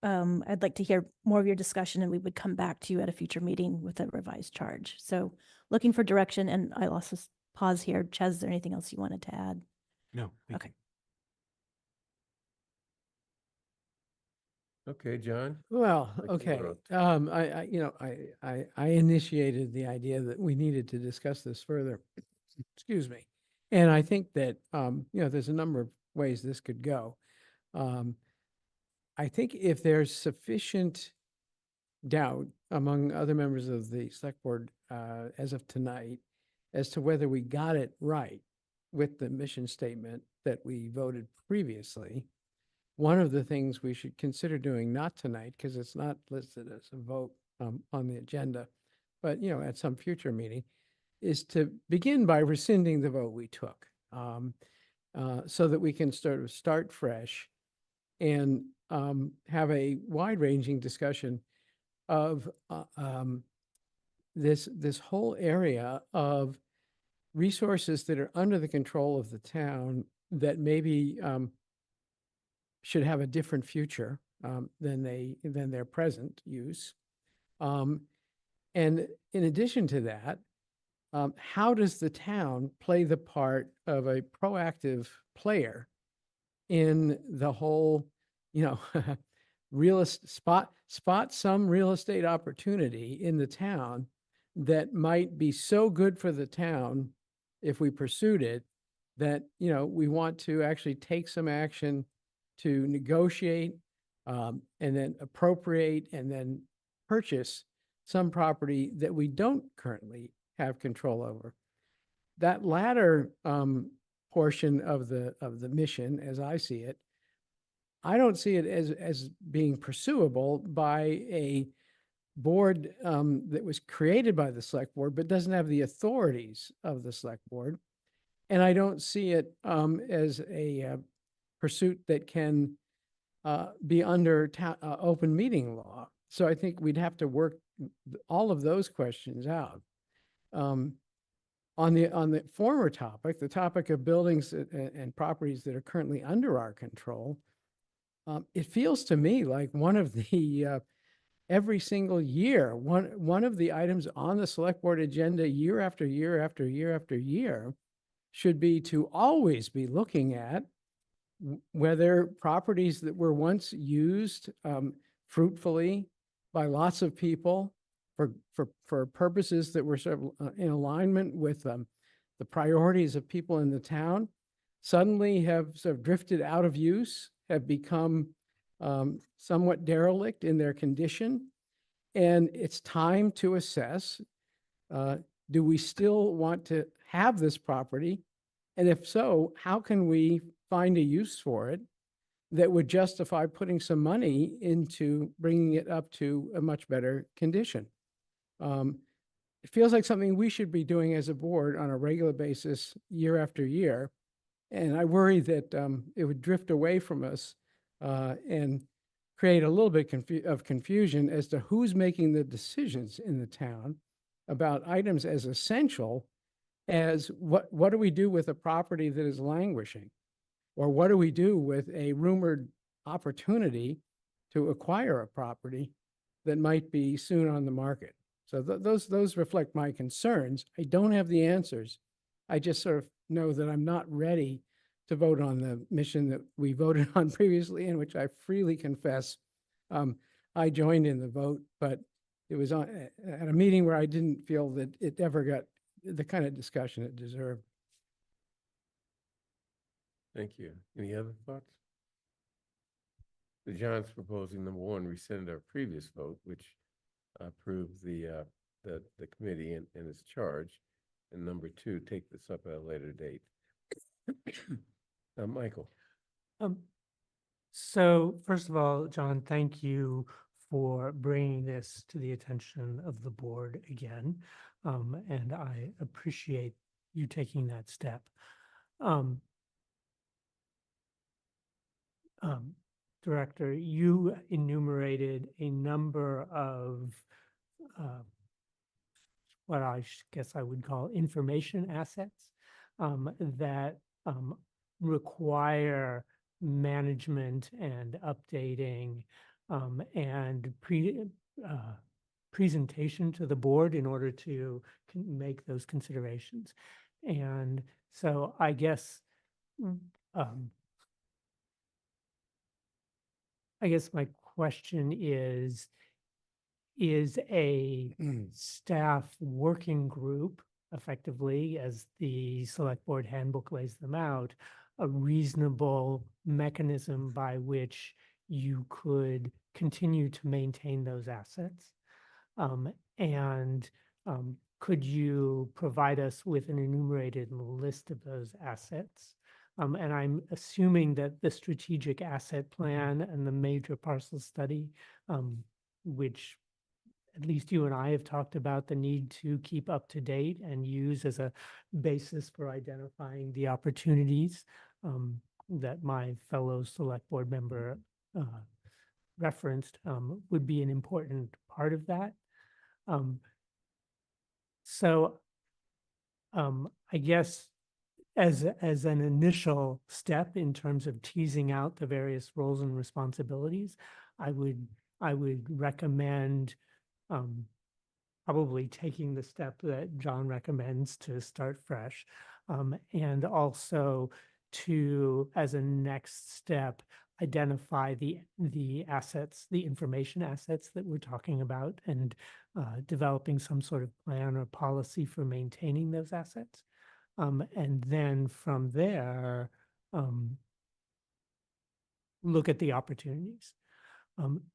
I'd like to hear more of your discussion and we would come back to you at a future meeting with a revised charge. So looking for direction, and I'll also pause here. Chaz, is there anything else you wanted to add? No, thank Okay. you. Okay, John? Well, Like you okay. wrote. I initiated the idea that we needed to discuss this further. Excuse me. And I think that, there's a number of ways this could go. I think if there's sufficient doubt among other members of the select board, as of tonight, as to whether we got it right with the mission statement that we voted previously, one of the things we should consider doing, not tonight, because it's not listed as a vote on the agenda, but, at some future meeting, is to begin by rescinding the vote we took, so that we can start fresh and have a wide-ranging discussion of this whole area of resources that are under the control of the town that maybe should have a different future than their present use. And in addition to that, how does the town play the part of a proactive player in the whole, spot some real estate opportunity in the town that might be so good for the town if we pursued it, that, we want to actually take some action to negotiate, and then appropriate and then purchase some property that we don't currently have control over. That latter portion of the mission, as I see it, I don't see it as being pursuable by a board that was created by the select board, but doesn't have the authorities of the select board. And I don't see it as a pursuit that can be under open meeting law. So I think we'd have to work all of those questions out. On the former topic, the topic of buildings and properties that are currently under our control, it feels to me like one of the every single year, one of the items on the select board agenda year after year after year after year should be to always be looking at whether properties that were once used fruitfully by lots of people for purposes that were sort of in alignment with the priorities of people in the town suddenly have sort of drifted out of use, have become somewhat derelict in their condition. And it's time to assess, do we still want to have this property? And if so, how can we find a use for it that would justify putting some money into bringing it up to a much better condition? It feels like something we should be doing as a board on a regular basis, year after year. And I worry that it would drift away from us and create a little bit of confusion as to who's making the decisions in the town about items as essential as what do we do with a property that is languishing? Or what do we do with a rumored opportunity to acquire a property that might be soon on the market? So those reflect my concerns. I don't have the answers. I just sort of know that I'm not ready to vote on the mission that we voted on previously, in which I freely confess I joined in the vote, but it was at a meeting where I didn't feel that it ever got the kind of discussion it deserved. Thank you. Any other thoughts? So John's proposing, number one, rescind our previous vote, which approved the committee and its charge. And number two, take this up at a later date. Michael. So first of all, John, thank you for bringing this to the attention of the board again. And I appreciate you taking that step. Director, you enumerated a number of what I guess I would call information assets that require management and updating and presentation to the board in order to make those considerations. And so I guess my question is a staff working group, effectively, as the select board handbook lays them out, a reasonable mechanism by which you could continue to maintain those assets? And could you provide us with an enumerated list of those assets? And I'm assuming that the strategic asset plan and the major parcel study, which at least you and I have talked about the need to keep up to date and use as a basis for identifying the opportunities that my fellow select board member referenced, would be an important part of that. So I guess as an initial step in terms of teasing out the various roles and responsibilities, I would recommend probably taking the step that John recommends to start fresh, and also to, as a next step, identify the assets, the information assets that we're talking about, and developing some sort of plan or policy for maintaining those assets. And then from there, look at the opportunities.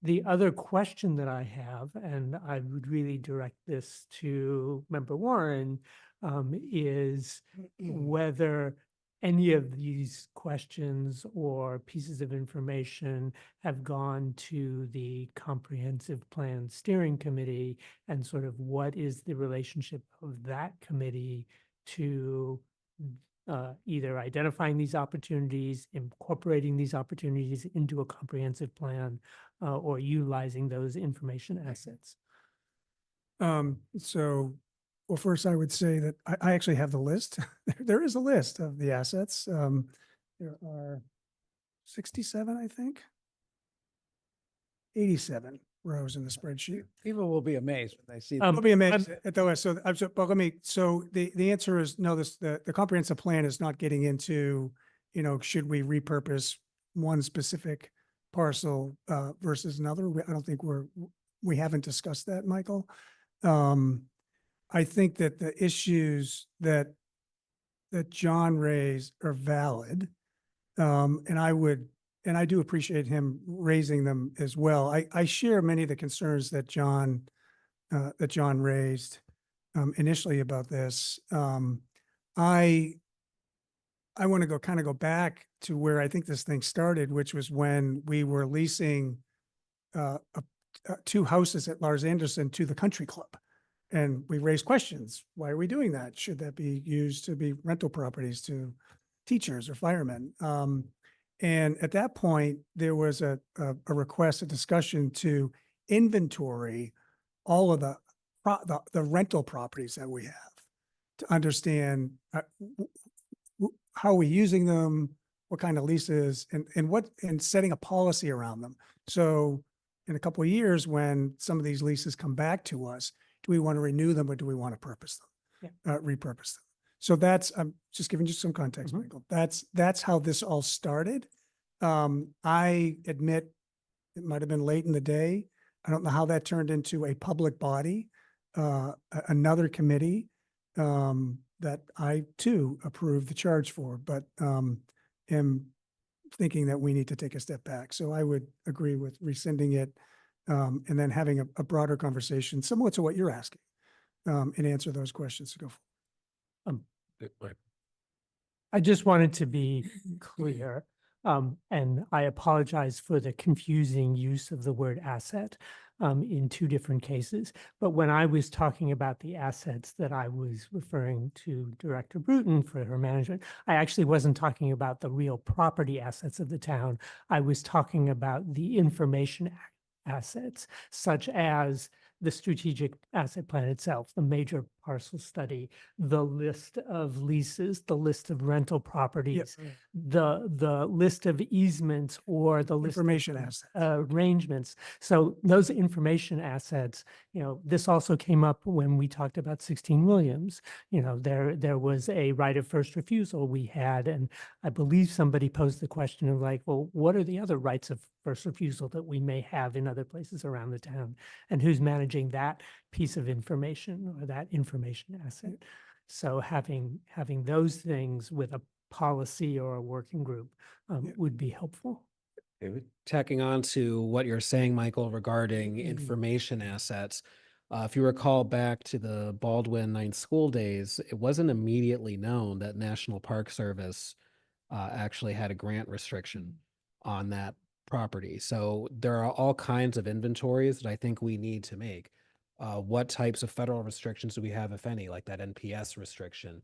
The other question that I have, and I would really direct this to Member Warren, is whether any of these questions or pieces of information have gone to the Comprehensive Plan Steering Committee, and sort of what is the relationship of that committee to either identifying these opportunities, incorporating these opportunities into a comprehensive plan, or utilizing those information assets. Well, first I would say that I actually have the list. There is a list of the assets. There are 67, I think. 87 rows in the spreadsheet. People will be amazed when they see. I'll be amazed at the list. But the answer is no, the comprehensive plan is not getting into, should we repurpose one specific parcel versus another? I don't think we haven't discussed that, Michael. I think that the issues that John raised are valid. And I do appreciate him raising them as well. I share many of the concerns that John raised initially about this. I want to go back to where I think this thing started, which was when we were leasing 2 houses at Lars Anderson to the country club. And we raised questions. Why are we doing that? Should that be used to be rental properties to teachers or firemen? And at that point, there was a request, a discussion to inventory all of the rental properties that we have, to understand how are we using them, what kind of leases, and setting a policy around them. So in a couple of years, when some of these leases come back to us, do we want to renew them or do we want to repurpose them? So I'm just giving you some context, Michael. That's how this all started. I admit it might have been late in the day. I don't know how that turned into a public body, another committee that I too approved the charge for, but am thinking that we need to take a step back. So I would agree with rescinding it and then having a broader conversation similar to what you're asking and answer those questions to go forward. I just wanted to be clear, and I apologize for the confusing use of the word asset in 2 different cases. But when I was talking about the assets that I was referring to Director Bruton for her management, I actually wasn't talking about the real property assets of the town. I was talking about the information assets, such as the strategic asset plan itself, the major parcel study, the list of leases, the list of rental properties, the list of easements or the list of Information assets. arrangements. So those information assets, this also came up when we talked about 16 Williams. There was a right of first refusal we had, and I believe somebody posed the question of like, well, what are the other rights of first refusal that we may have in other places around the town, and who's managing that piece of information or that information asset? So having those things with a policy or a working group would be helpful. Tacking on to what you're saying, Michael, regarding information assets. If you recall back to the Baldwin Ninth School days, it wasn't immediately known that National Park Service actually had a grant restriction on that property. So there are all kinds of inventories that I think we need to make. What types of federal restrictions do we have, if any, like that NPS restriction?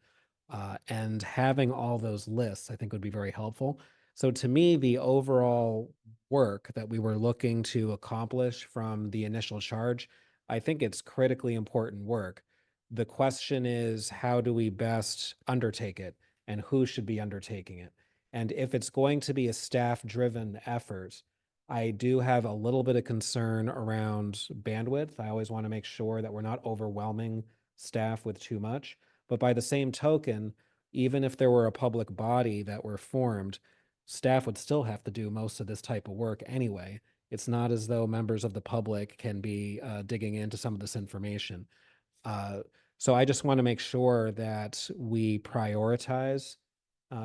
And having all those lists, I think, would be very helpful. So to me, the overall work that we were looking to accomplish from the initial charge, I think it's critically important work. The question is, how do we best undertake it, and who should be undertaking it? And if it's going to be a staff-driven effort, I do have a little bit of concern around bandwidth. I always want to make sure that we're not overwhelming staff with too much. But by the same token, even if there were a public body that were formed, staff would still have to do most of this type of work anyway. It's not as though members of the public can be digging into some of this information. So I just want to make sure that we prioritize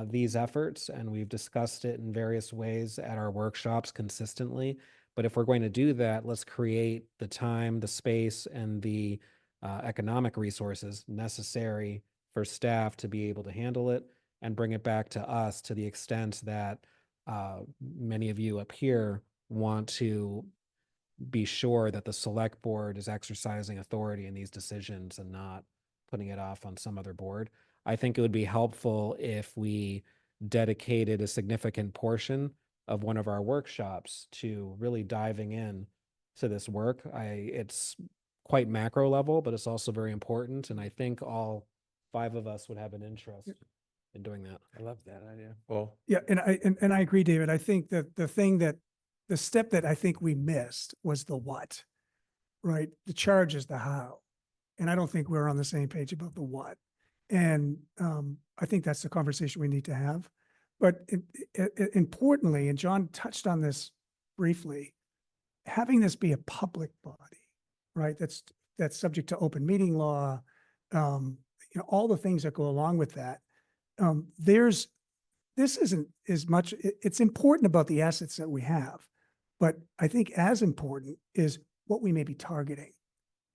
these efforts, and we've discussed it in various ways at our workshops consistently. But if we're going to do that, let's create the time, the space, and the economic resources necessary for staff to be able to handle it and bring it back to us to the extent that many of you up here want to be sure that the select board is exercising authority in these decisions and not putting it off on some other board. I think it would be helpful if we dedicated a significant portion of one of our workshops to really diving in to this work. It's quite macro level, but it's also very important. And I think all 5 of us would have an interest in doing that. I love that idea. Well, Yeah, and I agree, David. I think that the step that I think we missed was the what, right? The charge is the how. And I don't think we're on the same page about the what. And I think that's the conversation we need to have. But importantly, and John touched on this briefly, having this be a public body, right? That's subject to open meeting law, all the things that go along with that. This isn't as much, it's important about the assets that we have, but I think as important is what we may be targeting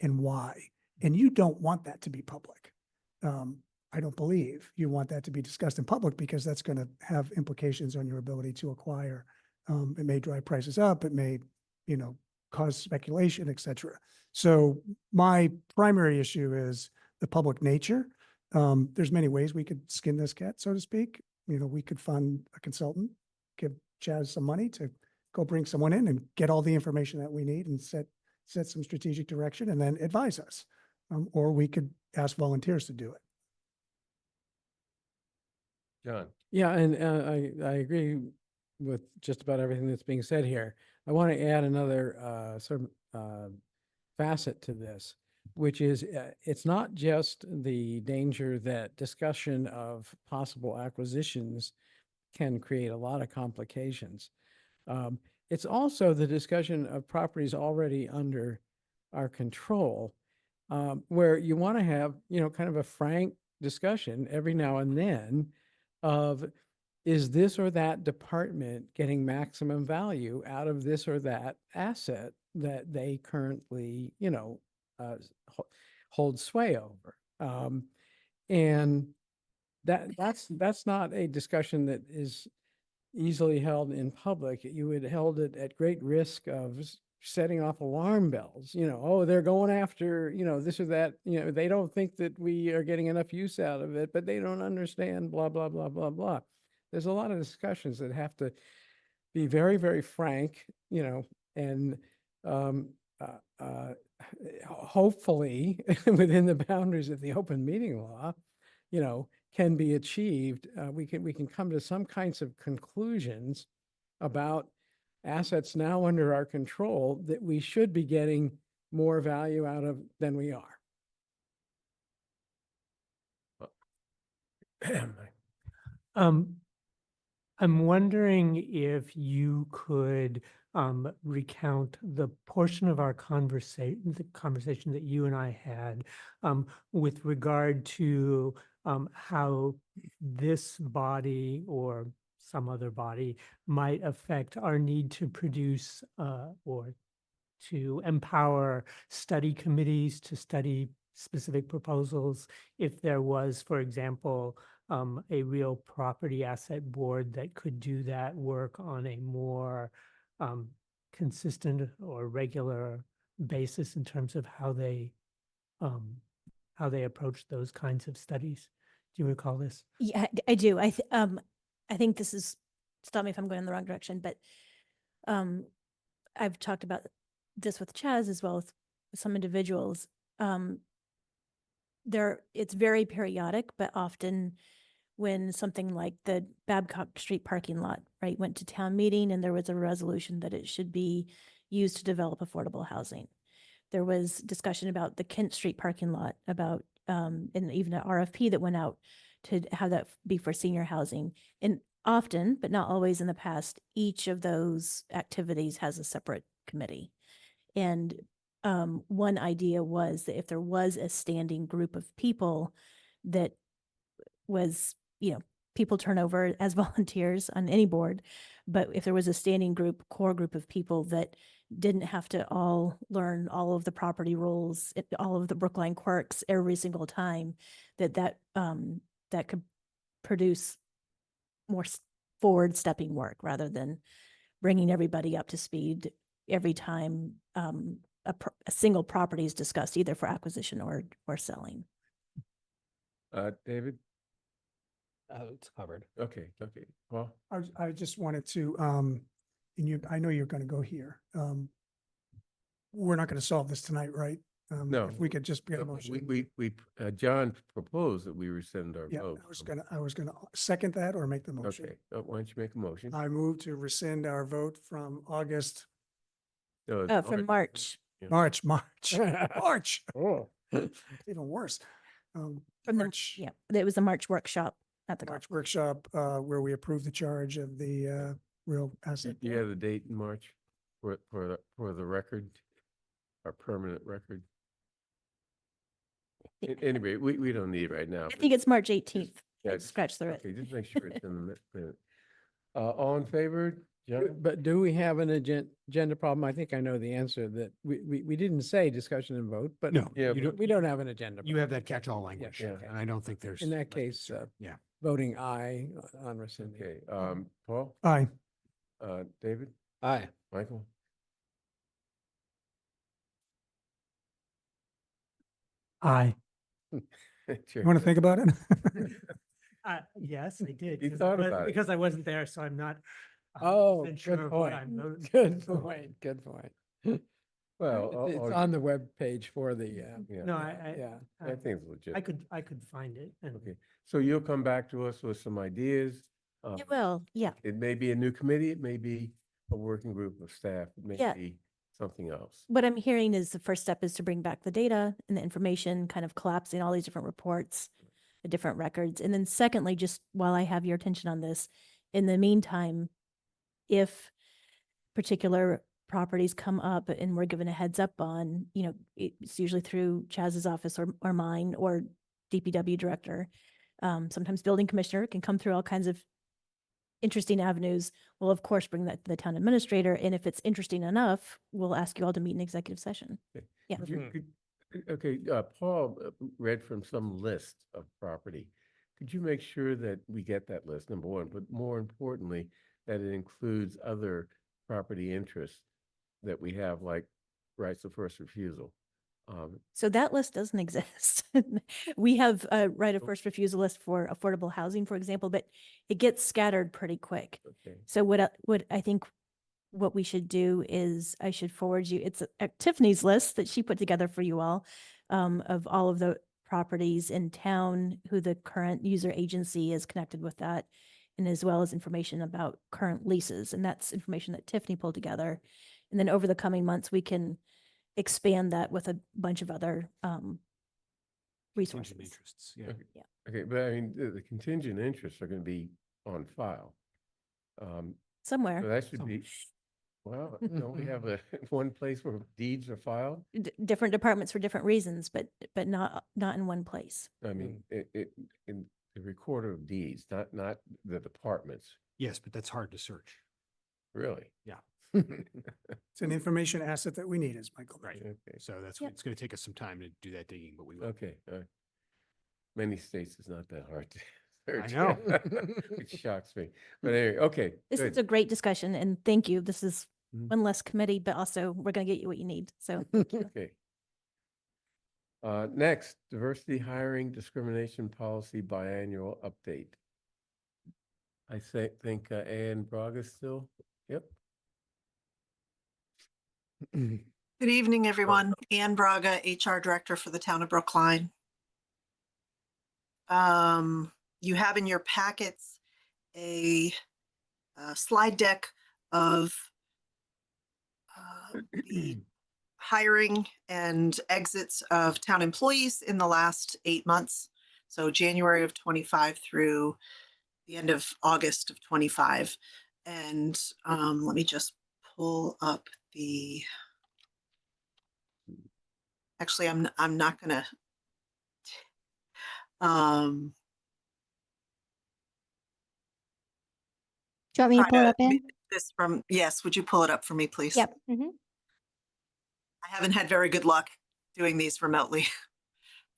and why. And you don't want that to be public. I don't believe you want that to be discussed in public, because that's going to have implications on your ability to acquire. It may drive prices up. It may, cause speculation, et cetera. So my primary issue is the public nature. There's many ways we could skin this cat, so to speak. We could fund a consultant, give Chaz some money to go bring someone in and get all the information that we need and set some strategic direction and then advise us. Or we could ask volunteers to do it. John. Yeah, and I agree with just about everything that's being said here. I want to add another sort of facet to this, which is it's not just the danger that discussion of possible acquisitions can create a lot of complications. It's also the discussion of properties already under our control, where you want to have, kind of a frank discussion every now and then of, is this or that department getting maximum value out of this or that asset that they currently, hold sway over? And that's not a discussion that is easily held in public. You would held it at great risk of setting off alarm bells, oh, they're going after, this or that, they don't think that we are getting enough use out of it, but they don't understand, blah, blah, blah, blah, blah. There's a lot of discussions that have to be very, very frank, and hopefully, within the boundaries of the open meeting law, can be achieved. We can come to some kinds of conclusions about assets now under our control that we should be getting more value out of than we are. I'm wondering if you could recount the portion of our conversation that you and I had with regard to how this body or some other body might affect our need to produce or to empower study committees to study specific proposals. If there was, for example, a real property asset board that could do that work on a more consistent or regular basis in terms of how they approach those kinds of studies. Do you recall this? Yeah, I do. I think this is, stop me if I'm going in the wrong direction, but I've talked about this with Chaz as well as some individuals. It's very periodic, but often when something like the Babcock Street parking lot, right, went to town meeting and there was a resolution that it should be used to develop affordable housing. There was discussion about the Kent Street parking lot, about and even an RFP that went out to have that be for senior housing. And often, but not always in the past, each of those activities has a separate committee. And one idea was that if there was a standing group of people that was, people turn over as volunteers on any board, but if there was a standing group, core group of people that didn't have to all learn all of the property rules, all of the Brookline quirks every single time, that could produce more forward stepping work rather than bringing everybody up to speed every time a single property is discussed, either for acquisition or selling. David? It's covered. Okay. Well, I just wanted to, and I know you're going to go here. We're not going to solve this tonight, right? no. If we could just get a motion. John proposed that we rescind our Yeah, vote. I was gonna second that or make the motion. Okay, why don't you make a motion? I move to rescind our vote from August, No, it's From March. Yeah. March. Oh. Even worse. From March. It was a March workshop at the March workshop, where we approved the charge of the real asset. You have the date in March for the record, our permanent record. Anyway, we don't need it right now. I think it's March 18th. Yeah, Scratch through it. Okay, just make sure it's in the minute. All in favor? John? But do we have an agenda problem? I think I know the answer, that we didn't say discussion and vote, but No, Yeah, we don't have an agenda. You have that catch-all language, Yeah. and I don't think there's. In that case, Yeah. voting aye on rescinding. Okay, Paul? Aye. David? Aye. Michael? Aye. You want to think about it? Yes, I did. You 'cause thought about it. Because I wasn't there, so I'm not. Oh, 100% sure good of what point. I'm voting. Good point. Good point. Well, It's on the web page for the, yeah, No, yeah. I think it's legit. I could find it. And Okay, so you'll come back to us with some ideas. It will, yeah. It may be a new committee, it may be a working group of staff, it may Yeah. be something else. What I'm hearing is the first step is to bring back the data and the information, kind of collapsing all these different reports, the different records. And then secondly, just while I have your attention on this, in the meantime, if particular properties come up and we're given a heads up on, it's usually through Chaz's office or mine or DPW director. Sometimes building commissioner can come through all kinds of interesting avenues. We'll of course bring that to the town administrator. And if it's interesting enough, we'll ask you all to meet in executive session. Yeah. Okay, Paul read from some list of property. Could you make sure that we get that list, number one, but more importantly, that it includes other property interests that we have, like rights of first refusal? So that list doesn't exist. We have a right of first refusal list for affordable housing, for example, but it gets scattered pretty quick. Okay. So what I think what we should do is I should forward you, it's Tiffany's list that she put together for you all, of all of the properties in town, who the current user agency is connected with that, and as well as information about current leases. And that's information that Tiffany pulled together. And then over the coming months, we can expand that with a bunch of other resources. Contingent interests, yeah. Okay. Okay, but I mean, the contingent interests are going to be on file. So Somewhere, that should be, well, don't we have one place where deeds are filed? different departments for different reasons, but not in one place. I mean, in the recorder of deeds, not the departments, Yes, but that's hard to search. really? Yeah. It's an information asset that we need, as Michael. Right. Okay, So that's, Yep. it's going to take us some time to do that digging, but we will. okay. Many states it's not that hard to search. know. Which shocks me. But anyway, okay, This good. is a great discussion, and thank you. This is Mhm. one less committee, but also we're going to get you what you need. So thank you. Okay. Next, diversity hiring discrimination policy biannual update. I think Ann Braga still, yep. Good evening, everyone. Ann Braga, HR Director for the town of Brookline. You have in your packets a slide deck of the hiring and exits of town employees in the last 8 months. So January of 25 through the end of August of 25. And let me just pull up the, actually, I'm not gonna, Do you want me to try pull it to up in? make this from, yes, would you pull it up for me, please? Yep. Mm-hmm. I haven't had very good luck doing these remotely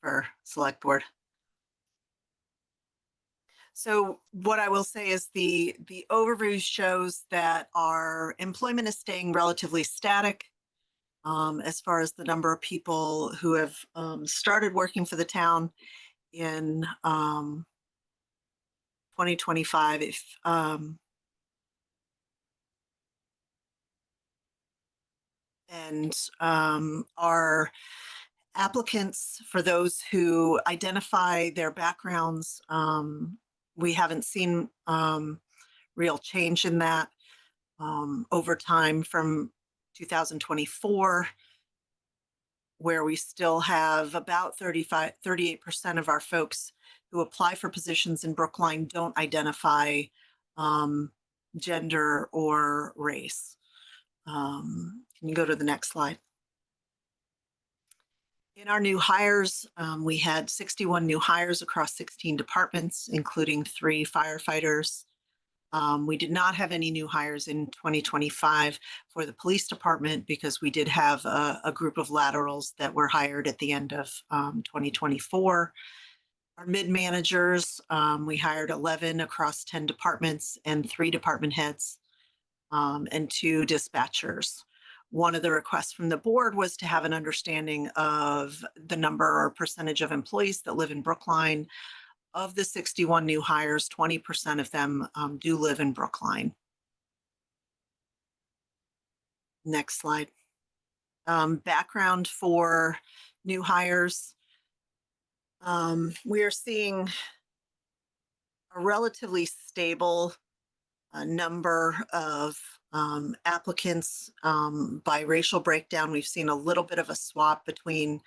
for select board. So what I will say is the overview shows that our employment is staying relatively static as far as the number of people who have started working for the town in 2025. If and our applicants, for those who identify their backgrounds, we haven't seen real change in that over time from 2024, where we still have about 38% of our folks who apply for positions in Brookline don't identify gender or race. Can you go to the next slide? In our new hires, we had 61 new hires across 16 departments, including 3 firefighters. We did not have any new hires in 2025 for the police department because we did have a group of laterals that were hired at the end of 2024. Our mid-managers, we hired 11 across 10 departments and 3 department heads and 2 dispatchers. One of the requests from the board was to have an understanding of the number or percentage of employees that live in Brookline. Of the 61 new hires, 20% of them do live in Brookline. Next slide. Background for new hires. We are seeing a relatively stable number of applicants by racial breakdown. We've seen a little bit of a swap between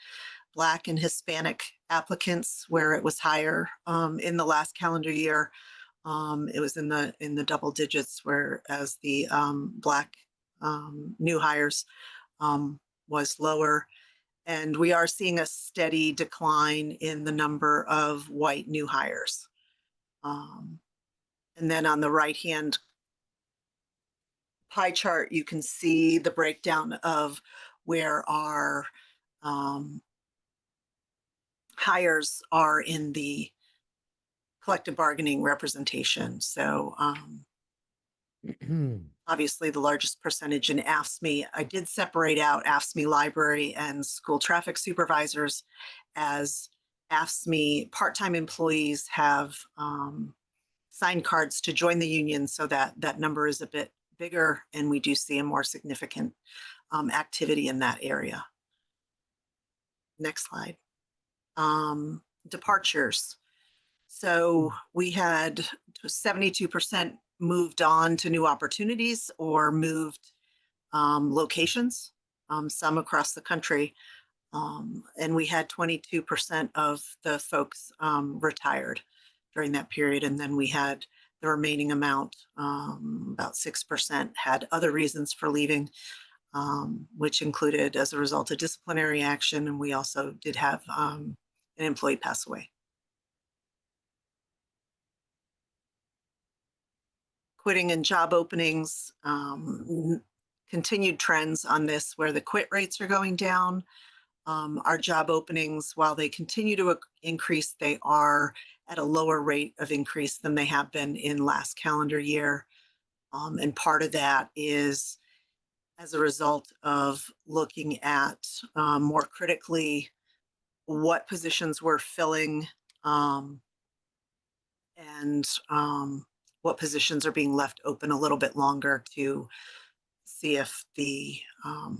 Black and Hispanic applicants where it was higher in the last calendar year. It was in the double digits, whereas the Black new hires was lower. And we are seeing a steady decline in the number of white new hires. And then on the right-hand pie chart, you can see the breakdown of where our hires are in the collective bargaining representation. So obviously the largest percentage in AFSCME. I did separate out AFSCME library and school traffic supervisors, as AFSCME part-time employees have signed cards to join the union, so that number is a bit bigger, and we do see a more significant activity in that area. Next slide. Departures. So we had 72% moved on to new opportunities or moved locations, some across the country. And we had 22% of the folks retired during that period. And then we had the remaining amount, about 6%, had other reasons for leaving, which included as a result of disciplinary action. And we also did have an employee pass away. Quitting and job openings, continued trends on this where the quit rates are going down. Our job openings, while they continue to increase, they are at a lower rate of increase than they have been in last calendar year. And part of that is as a result of looking at more critically what positions we're filling and what positions are being left open a little bit longer to see if the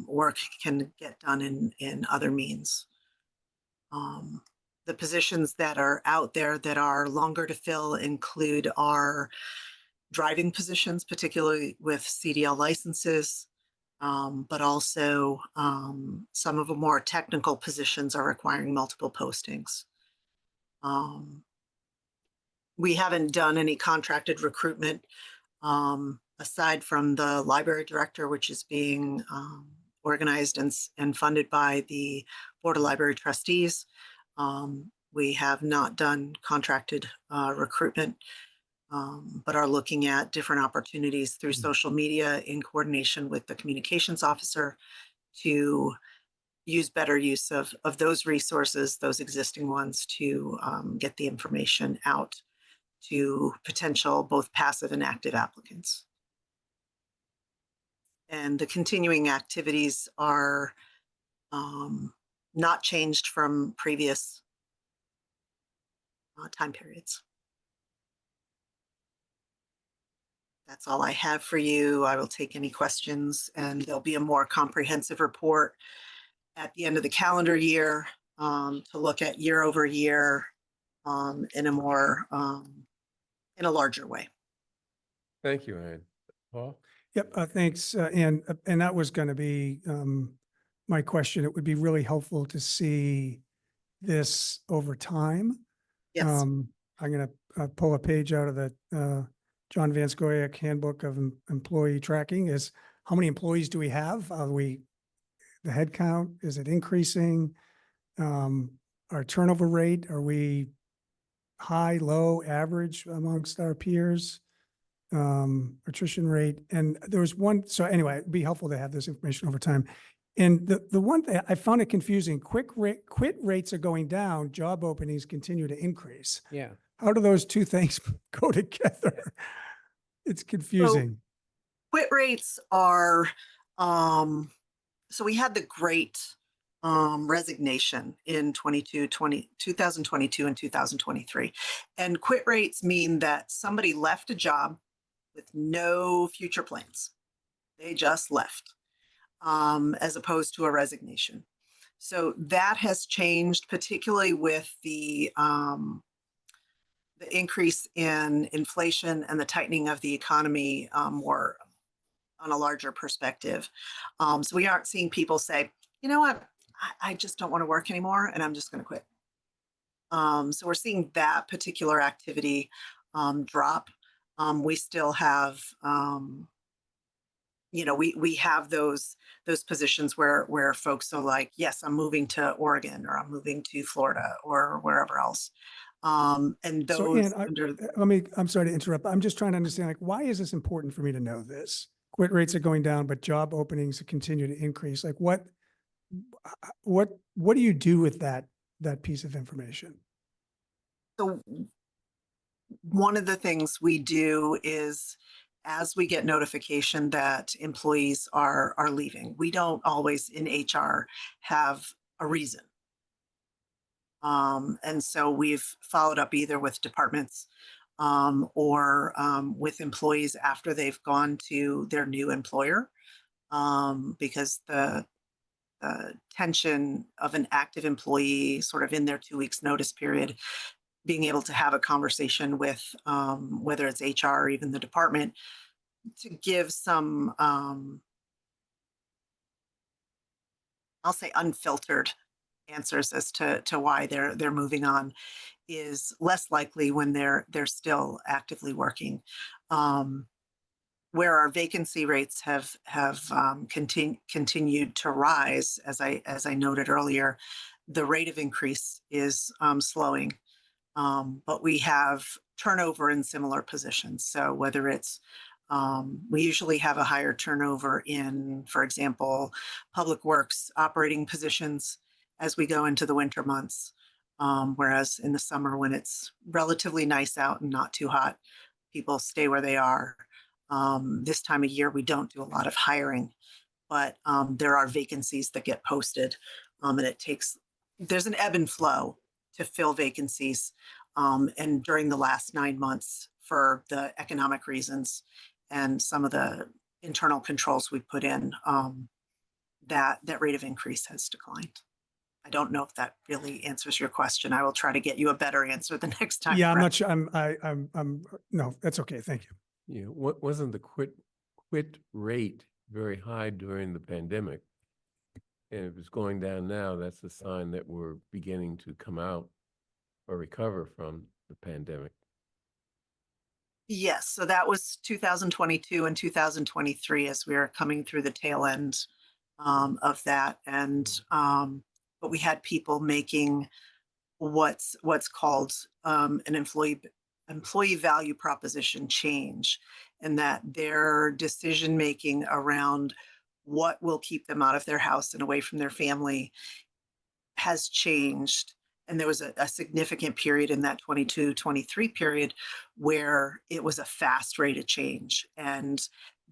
work can get done in other means. The positions that are out there that are longer to fill include our driving positions, particularly with CDL licenses, but also some of the more technical positions are requiring multiple postings. We haven't done any contracted recruitment aside from the library director, which is being organized and funded by the Board of Library Trustees. We have not done contracted recruitment, but are looking at different opportunities through social media in coordination with the communications officer to use better use of those resources, those existing ones, to get the information out to potential both passive and active applicants. And the continuing activities are not changed from previous time periods. That's all I have for you. I will take any questions, and there'll be a more comprehensive report at the end of the calendar year to look at year over year in a more in a larger way. Thank you, Ann. Paul? Yep, thanks. And that was going to be my question. It would be really helpful to see this over time. Yes. I'm going to pull a page out of the John Van Scoyoc Handbook of Employee Tracking. Is how many employees do we have? The head count, is it increasing? Our turnover rate, are we high, low, average amongst our peers? Attrition rate. And there was one, so anyway, it'd be helpful to have this information over time. And the one thing I found it confusing, quit rates are going down, job openings continue to increase. Yeah. How do those two things go together? It's confusing. So, quit rates are, so we had the great resignation in 2022 and 2023. And quit rates mean that somebody left a job with no future plans. They just left, as opposed to a resignation. So that has changed, particularly with the increase in inflation and the tightening of the economy more on a larger perspective. So we aren't seeing people say, you know what, I just don't want to work anymore and I'm just going to quit. So we're seeing that particular activity drop. We still have, we have those positions where folks are like, yes, I'm moving to Oregon or I'm moving to Florida or wherever else. And those So, Ann, I'm sorry to interrupt. I'm just trying to understand, like, why is this important for me to know this? Quit rates are going down, but job openings continue to increase. Like, what do you do with that piece of information? So one of the things we do is, as we get notification that employees are leaving, we don't always in HR have a reason. And so we've followed up either with departments or with employees after they've gone to their new employer, because the tension of an active employee sort of in their 2 weeks notice period, being able to have a conversation with whether it's HR or even the department to give some, I'll say unfiltered answers as to why they're moving on is less likely when they're still actively working. Um, where our vacancy rates have continued to rise, as I noted earlier, the rate of increase is slowing. But we have turnover in similar positions. So whether it's we usually have a higher turnover in, for example, public works operating positions as we go into the winter months. Whereas in the summer, when it's relatively nice out and not too hot, people stay where they are. This time of year, we don't do a lot of hiring, but there are vacancies that get posted, and there's an ebb and flow to fill vacancies. And during the last 9 months, for the economic reasons and some of the internal controls we put in, that rate of increase has declined. I don't know if that really answers your question. I will try to get you a better answer the next time. Yeah, I'm around. not sure. No, that's okay. Thank you. Yeah, wasn't the quit rate very high during the pandemic? And if it's going down now, that's a sign that we're beginning to come out or recover from the pandemic. Yes, so that was 2022 and 2023 as we were coming through the tail end of that. And but we had people making what's called an employee value proposition change, and that their decision making around what will keep them out of their house and away from their family has changed. And there was a significant period in that 22-23 period where it was a fast rate of change. And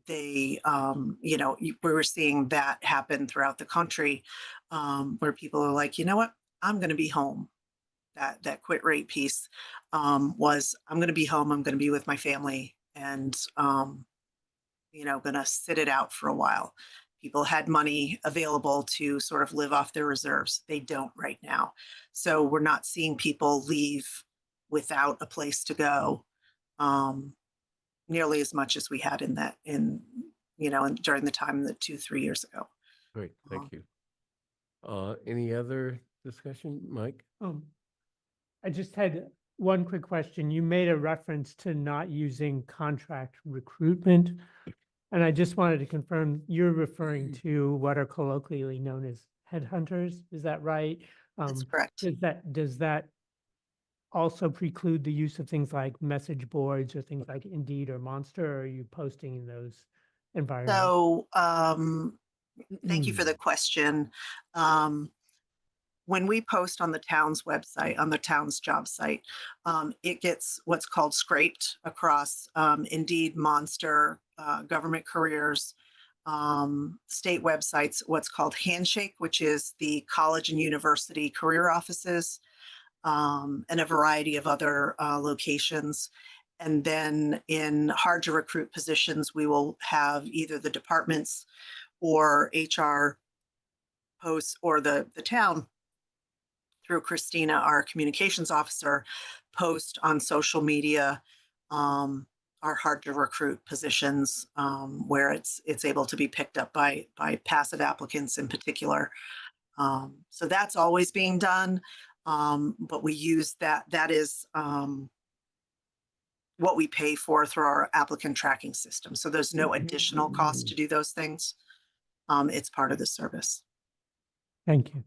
they, we were seeing that happen throughout the country, where people are like, you know what, I'm going to be home. That quit rate piece was, I'm going to be home, I'm going to be with my family, and going to sit it out for a while. People had money available to sort of live off their reserves. They don't right now. So we're not seeing people leave without a place to go nearly as much as we had during the time that 2-3 years ago. Great, thank you. Any other discussion, Mike? I just had one quick question. You made a reference to not using contract recruitment. And I just wanted to confirm you're referring to what are colloquially known as headhunters. Is that right? That's correct. Does that also preclude the use of things like message boards or things like Indeed or Monster? Or are you posting in those environments? So thank you for the question. When we post on the town's website, on the town's job site, it gets what's called scraped across Indeed, Monster, government careers, state websites, what's called Handshake, which is the college and university career offices, and a variety of other locations. And then in hard to recruit positions, we will have either the departments or HR posts, or the town through Christina, our communications officer, post on social media our hard to recruit positions, where it's able to be picked up by passive applicants in particular. So that's always being done, but we use that is what we pay for through our applicant tracking system. So there's no additional cost to do those things. It's part of the service. Thank you.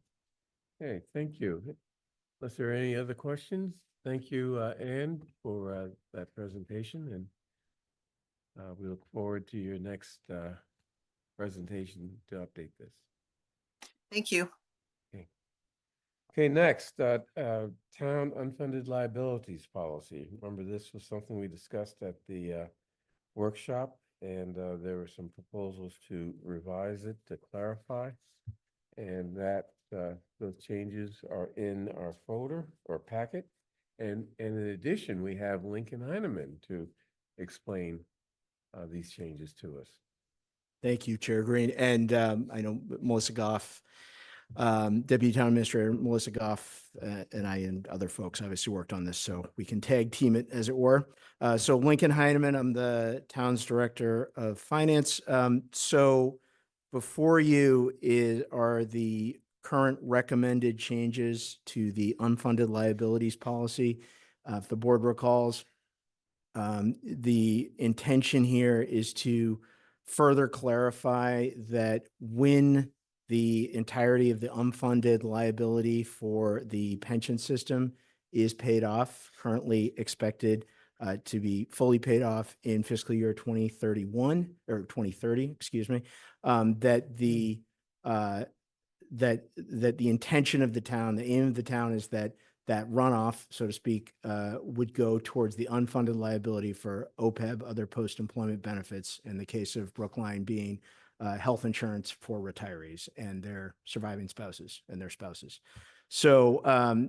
Okay, thank you. Unless there are any other questions, thank you, Anne, for that presentation, and we look forward to your next presentation to update this. Thank you. Okay, next, town unfunded liabilities policy. Remember, this was something we discussed at the workshop, and there were some proposals to revise it to clarify, and that those changes are in our folder or packet. And in addition, we have Lincoln Heineman to explain these changes to us. Thank you, Chair Green. And I know Melissa Goff, Deputy Town Administrator Melissa Goff, and I and other folks obviously worked on this, so we can tag team it, as it were. So Lincoln Heineman, I'm the town's Director of Finance. So before you are the current recommended changes to the unfunded liabilities policy. If the board recalls, the intention here is to further clarify that when the entirety of the unfunded liability for the pension system is paid off, currently expected to be fully paid off in fiscal year 2031 or 2030, excuse me, that the intention of the town, the aim of the town is that runoff, so to speak, would go towards the unfunded liability for OPEB, other post-employment benefits, in the case of Brookline being health insurance for retirees and their surviving spouses and their spouses. So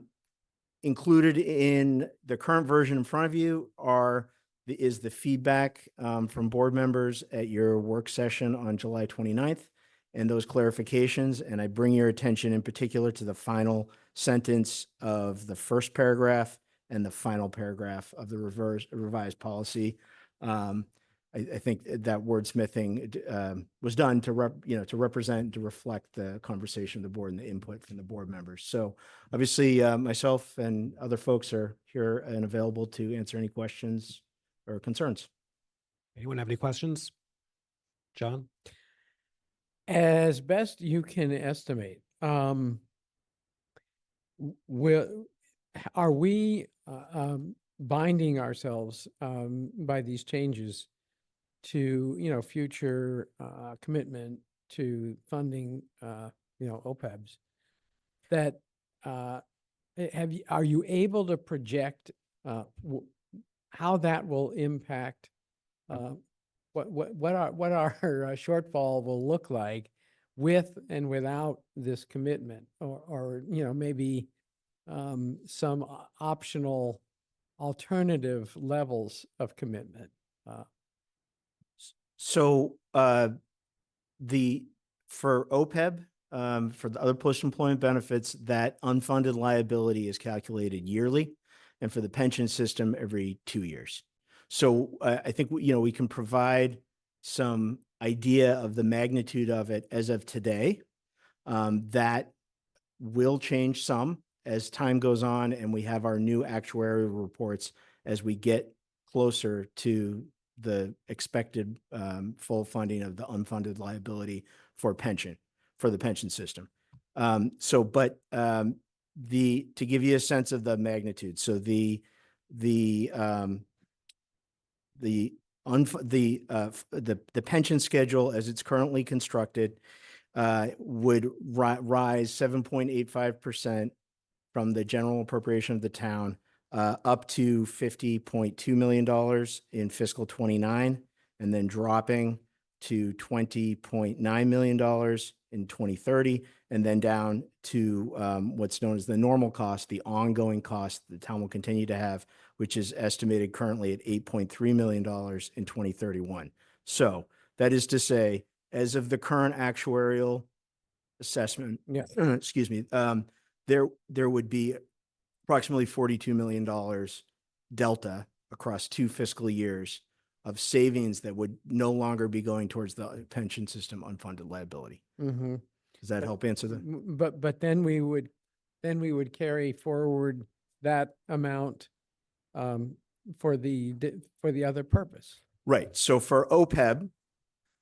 included in the current version in front of you is the feedback from board members at your work session on July 29th. And those clarifications, and I bring your attention in particular to the final sentence of the first paragraph and the final paragraph of the revised policy. I think that wordsmithing was done to represent, to reflect the conversation of the board and the input from the board members. So obviously, myself and other folks are here and available to answer any questions or concerns. Anyone have any questions? John? As best you can estimate, are we binding ourselves by these changes to, future commitment to funding, OPEBs? That are you able to project how that will impact what our shortfall will look like with and without this commitment, or maybe some optional alternative levels of commitment? So for OPEB, for the other post-employment benefits, that unfunded liability is calculated yearly, and for the pension system, every 2 years. So I think, we can provide some idea of the magnitude of it as of today. That will change some as time goes on and we have our new actuarial reports as we get closer to the expected full funding of the unfunded liability for the pension system. To give you a sense of the magnitude, so the pension schedule as it's currently constructed would rise 7.85% from the general appropriation of the town up to $50.2 million in fiscal 29, and then dropping to $20.9 million in 2030, and then down to what's known as the normal cost, the ongoing cost the town will continue to have, which is estimated currently at $8.3 million in 2031. So that is to say, as of the current actuarial assessment, excuse me, there would be approximately $42 million delta across 2 fiscal years of savings that would no longer be going towards the pension system unfunded liability. Mm-hmm. Does that help answer the? But then we would carry forward that amount for the other purpose. Right. So for OPEB,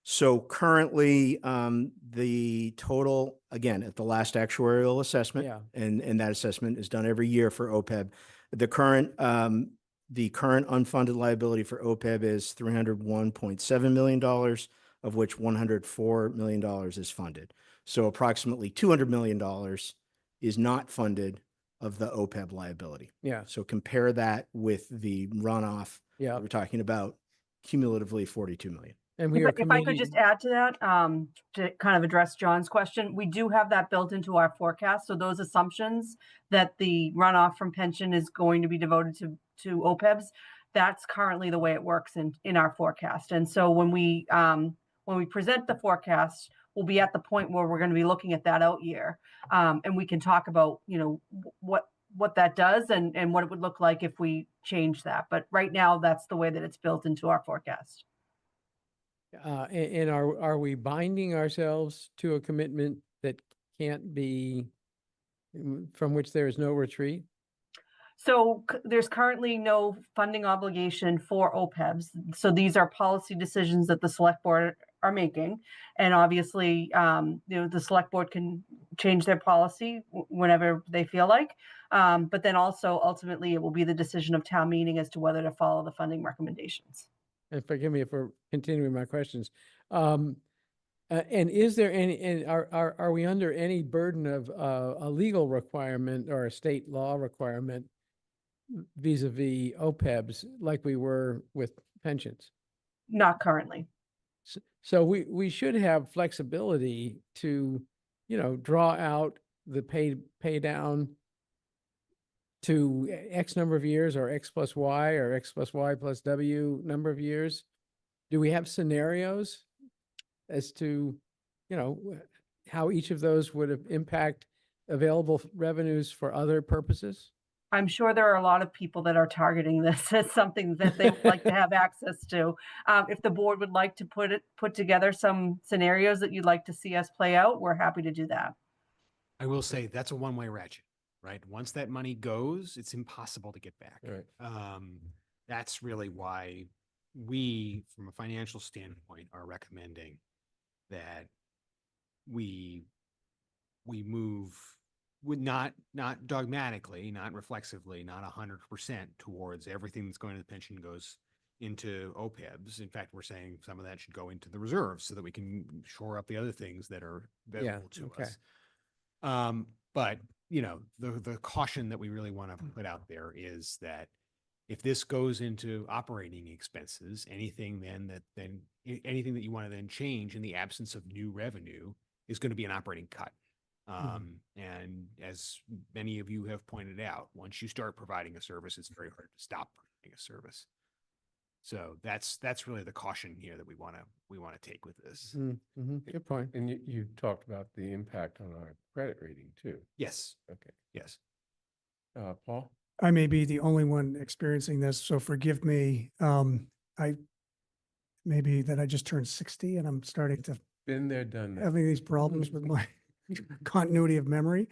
so currently the total, again, at the last actuarial assessment, and that assessment is done every year for OPEB. The current unfunded liability for OPEB is $301.7 million, of which $104 million is funded. So approximately $200 million is not funded of the OPEB liability. Yeah. So compare that with the runoff. Yeah. We're talking about cumulatively $42 million. And we are If I could just add to that, to kind of address John's question, we do have that built into our forecast. So those assumptions that the runoff from pension is going to be devoted to OPEBs, that's currently the way it works in our forecast. And so when we present the forecast, we'll be at the point where we're going to be looking at that out year, and we can talk about, you know, what that does and what it would look like if we change that. But right now, that's the way that it's built into our forecast. And are we binding ourselves to a commitment that can't be, from which there is no retreat? So there's currently no funding obligation for OPEBs. So these are policy decisions that the select board are making. And obviously, you know, the select board can change their policy whenever they feel like. But then also ultimately it will be the decision of town meeting as to whether to follow the funding recommendations. And forgive me for continuing my questions. And is there any, and are we under any burden of a legal requirement or a state law requirement vis-a-vis OPEBs like we were with pensions? Not currently. So we should have flexibility to, you know, draw out the pay down to X number of years, or X plus Y, or X plus Y plus W number of years. Do we have scenarios as to, you know, how each of those would impact available revenues for other purposes? I'm sure there are a lot of people that are targeting this as something that they would like to have access to. If the board would like to put together some scenarios that you'd like to see us play out, we're happy to do that. I will say that's a one-way ratchet, right? Once that money goes, it's impossible to get back. Right. That's really why we, from a financial standpoint, are recommending that we move, would not dogmatically, not reflexively, not 100% towards everything that's going to the pension goes into OPEBs. In fact, we're saying some of that should go into the reserves so that we can shore up the other things that are available to us. But you know, the caution that we really want to put out there is that if this goes into operating expenses, anything that you want to then change in the absence of new revenue is going to be an operating cut. And as many of you have pointed out, once you start providing a service, it's very hard to stop providing a service. So that's really the caution here that we want to take with this. Good point. And you talked about the impact on our credit rating too. Yes. Okay. Yes. Paul? I may be the only one experiencing this, so forgive me. Maybe that I just turned 60 and I'm starting to Been there, done that. having these problems with my continuity of memory.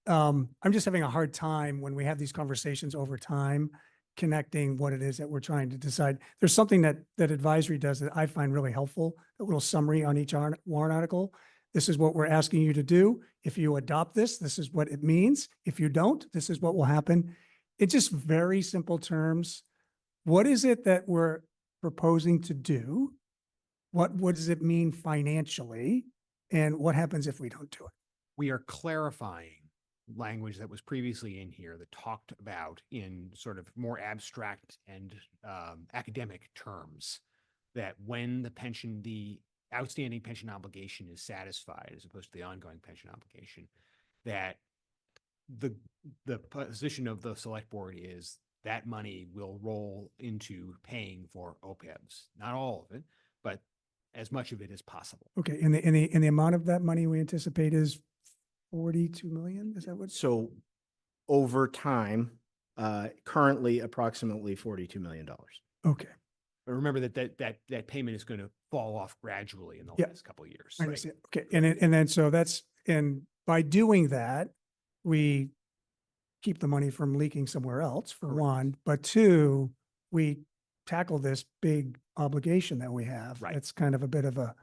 I'm just having a hard time when we have these conversations over time, connecting what it is that we're trying to decide. There's something that advisory does that I find really helpful, a little summary on each warrant article. This is what we're asking you to do. If you adopt this, this is what it means. If you don't, this is what will happen. It's just very simple terms. What is it that we're proposing to do? What does it mean financially? And what happens if we don't do it? We are clarifying language that was previously in here that talked about in sort of more abstract and academic terms, that when the outstanding pension obligation is satisfied, as opposed to the ongoing pension obligation, that the position of the select board is that money will roll into paying for OPEBs. Not all of it, but as much of it as possible. Okay, and the amount of that money we anticipate is 42 million? Is that what? So over time, currently approximately $42 million. Okay. But remember that payment is going to fall off gradually in the Yeah. last couple of years. I right? understand. Okay, and by doing that, we keep the money from leaking somewhere else, for one, but two, we tackle this big obligation that we have. Right. It's kind of a bit of a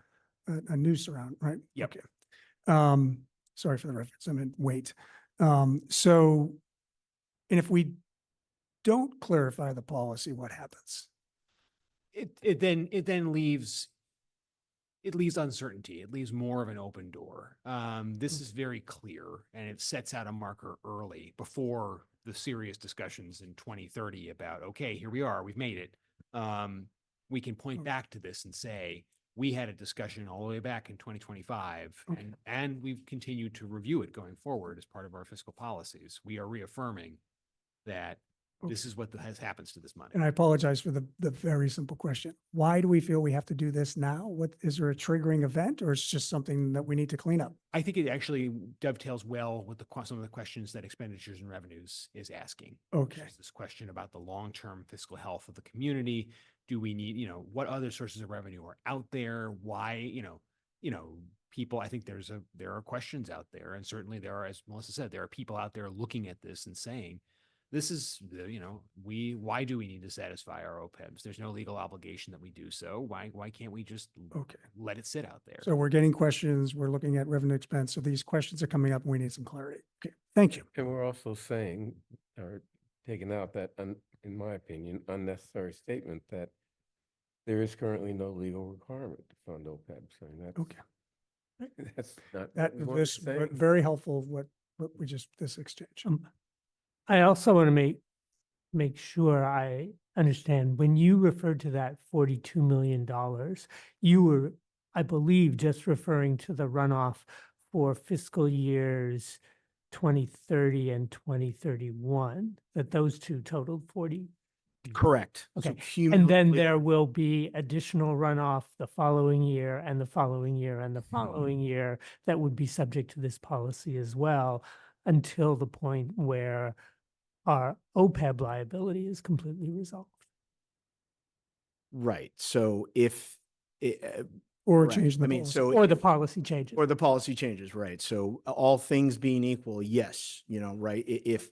noose around, right? Yep. Okay. Sorry for the reference. I meant weight. So, and if we don't clarify the policy, what happens? It then leaves uncertainty. It leaves more of an open door. This is very clear, and it sets out a marker early before the serious discussions in 2030 about, okay, here we are, we've made it. We can point back to this and say, we had a discussion all the way back in 2025, Okay. and we've continued to review it going forward as part of our fiscal policies. We are reaffirming that this is what has happens to this money. And I apologize for the very simple question. Why do we feel we have to do this now? What, is there a triggering event or it's just something that we need to clean up? I think it actually dovetails well with some of the questions that expenditures and revenues is asking. which Okay. is This question about the long-term fiscal health of the community. Do we need, what other sources of revenue are out there? Why, people, I think there are questions out there, and certainly there are, as Melissa said, there are people out there looking at this and saying, this is, why do we need to satisfy our OPEBs? There's no legal obligation that we do so. Why can't we just Okay. let it sit out there? So we're getting questions, we're looking at revenue expense. So these questions are coming up and we need some clarity. Okay. Thank you. And we're also saying, or taking out that, in my opinion, unnecessary statement that there is currently no legal requirement to fund OPEBs. I mean, Okay. that's not. That, what we want to this, say. very helpful, what we just, this exchange. I also want to make sure I understand, when you referred to that $42 million, you were, I believe, just referring to the runoff for fiscal years 2030 and 2031, that those two totaled 40. Correct. So Okay. And then cumulatively- there will be additional runoff the following year and the following year and the following year that would be subject to this policy as well, until the point where our OPEB liability is completely resolved. Right. So if it, Or right. change the I mean, policy. so Or the if- policy changes. or the policy changes, right? So all things being equal, yes, right? If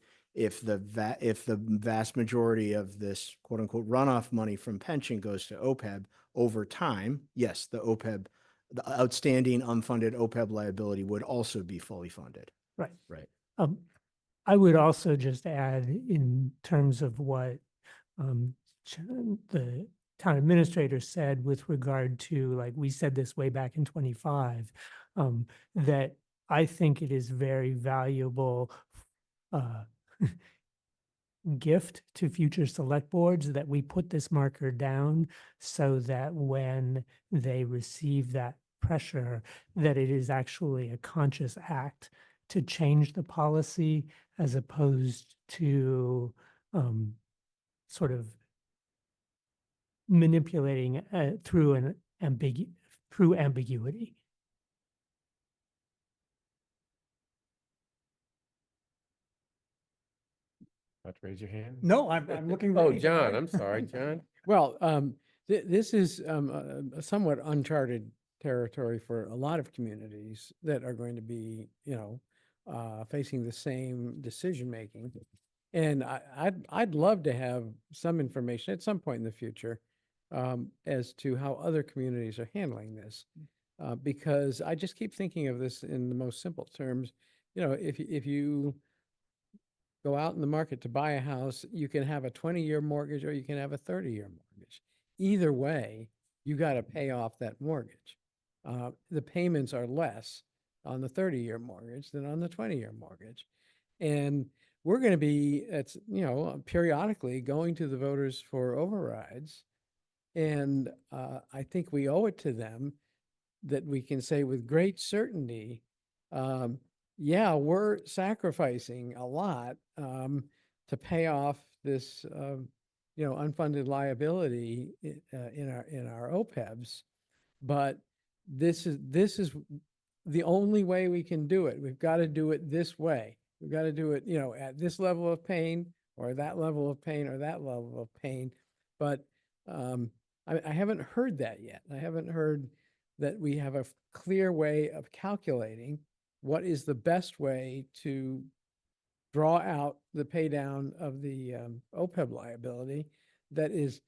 the vast majority of this quote unquote runoff money from pension goes to OPEB over time, yes, the outstanding unfunded OPEB liability would also be fully funded. Right. Right. I would also just add, in terms of what the town administrator said with regard to, like, we said this way back in 25, that I think it is very valuable gift to future select boards that we put this marker down, so that when they receive that pressure, that it is actually a conscious act to change the policy, as opposed to sort of manipulating through ambiguity. Not to raise your hand? No, I'm looking. Oh, ready. John, I'm sorry, John. Well, this is a somewhat uncharted territory for a lot of communities that are going to be, facing the same decision-making. And I'd love to have some information at some point in the future as to how other communities are handling this. Because I just keep thinking of this in the most simple terms. If you go out in the market to buy a house, you can have a 20-year mortgage or you can have a 30-year mortgage. Either way, you got to pay off that mortgage. The payments are less on the 30-year mortgage than on the 20-year mortgage. And we're going to be, periodically going to the voters for overrides. And I think we owe it to them that we can say with great certainty, yeah, we're sacrificing a lot to pay off this, unfunded liability in our OPEBs, but this is the only way we can do it. We've got to do it this way. We've got to do it, at this level of pain, or that level of pain, or that level of pain. But I haven't heard that yet. I haven't heard that we have a clear way of calculating what is the best way to draw out the pay down of the OPEB liability that is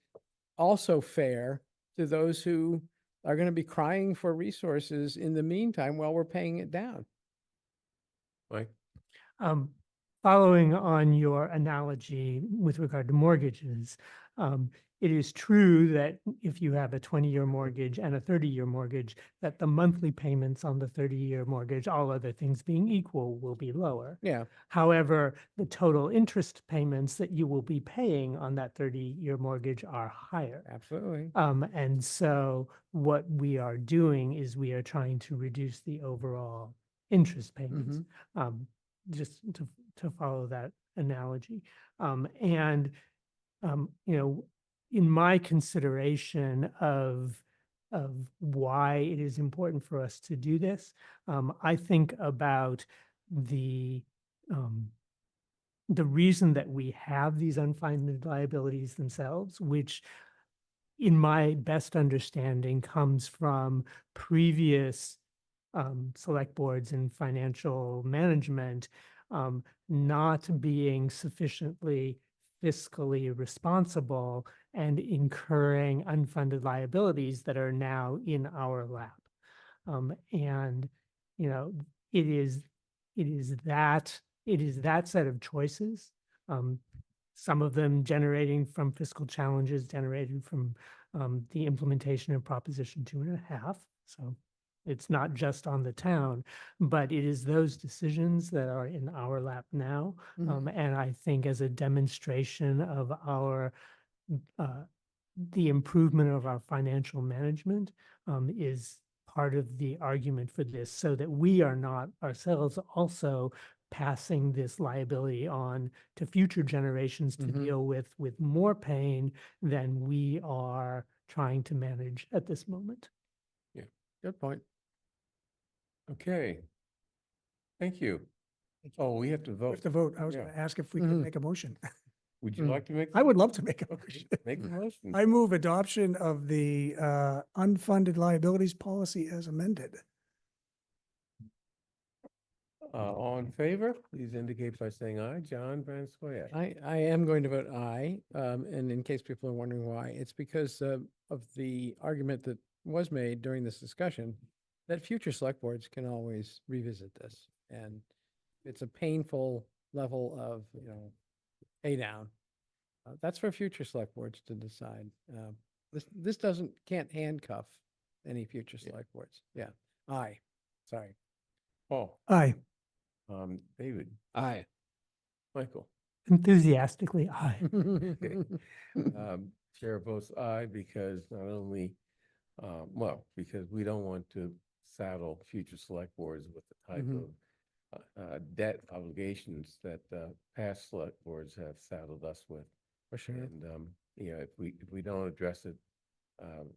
also fair to those who are going to be crying for resources in the meantime while we're paying it down. Mike? Following on your analogy with regard to mortgages, it is true that if you have a 20-year mortgage and a 30-year mortgage, that the monthly payments on the 30-year mortgage, all other things being equal, will be lower. Yeah. However, the total interest payments that you will be paying on that 30-year mortgage are higher. Absolutely. And so what we are doing is we are trying to reduce the overall interest payments, just to follow that analogy. You know, in my consideration of why it is important for us to do this, I think about the reason that we have these unfunded liabilities themselves, which in my best understanding comes from previous select boards and financial management not being sufficiently fiscally responsible and incurring unfunded liabilities that are now in our lap. And, you know, it is that set of choices, some of them generating from fiscal challenges generated from the implementation of Proposition 2.5. So it's not just on the town, but it is those decisions that are in our lap now. And I think as a demonstration of our the improvement of our financial management is part of the argument for this, so that we are not ourselves also passing this liability on to future generations to deal with more pain than we are trying to manage at this moment. Yeah. Good point. Okay. Thank you. Oh, we have to We vote. have to vote. I was Yeah. going to ask if we could make a motion. Would you like to make? I would love to make a Okay, motion. make the motion. I move adoption of the unfunded liabilities policy as amended. All in favor, please indicate by saying aye. John Van Scoyac. I am going to vote aye. And in case people are wondering why, it's because of the argument that was made during this discussion that future select boards can always revisit this. And it's a painful level of, you know, pay down. That's for future select boards to decide. This can't handcuff any future select boards. Yeah. Aye. Sorry. Paul. Aye. David. Aye. Michael. Enthusiastically aye. Okay. Chair votes aye because not only, well, because we don't want to saddle future select boards with the type of debt obligations that past select boards have saddled us with. For sure. And you know, if we don't address it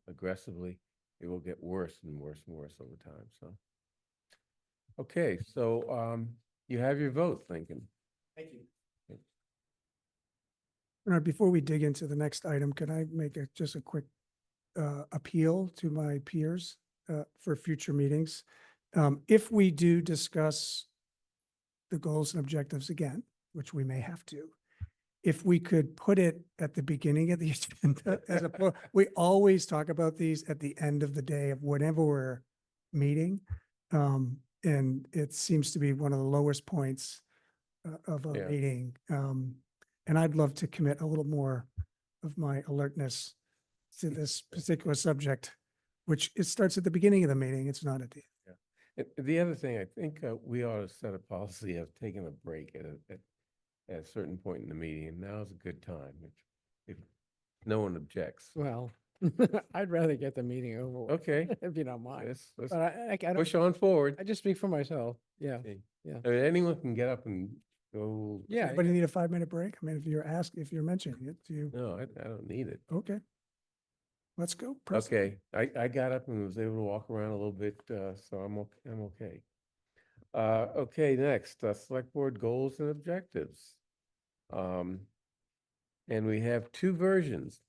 aggressively, it will get worse and worse and worse over time. So, okay, so you have your vote, Lincoln. Thank you. Bernard, before we dig into the next item, can I make just a quick appeal to my peers for future meetings? If we do discuss the goals and objectives again, which we may have to, if we could put it at the beginning of the agenda, we always talk about these at the end of the day of whenever we're meeting. And it seems to be one of the lowest points of a meeting. And I'd love to commit a little more of my alertness to this particular subject, which it starts at the beginning of the meeting. It's not at the end. Yeah. The other thing, I think we ought to set a policy of taking a break at a certain point in the meeting, and now is a good time if no one objects. Well, I'd rather get the meeting over with. Okay. If you don't mind. Let's But I don't, push on forward. I just speak for myself. Yeah. Okay. Yeah. I mean, anyone can get up and go. Yeah. Anybody need a 5-minute break? I mean, if you're mentioning it, do you? No, I don't need it. Okay. Let's go. Okay, I got up and was able to walk around a little bit, so I'm okay. Okay, next, select board goals and objectives. And we have two versions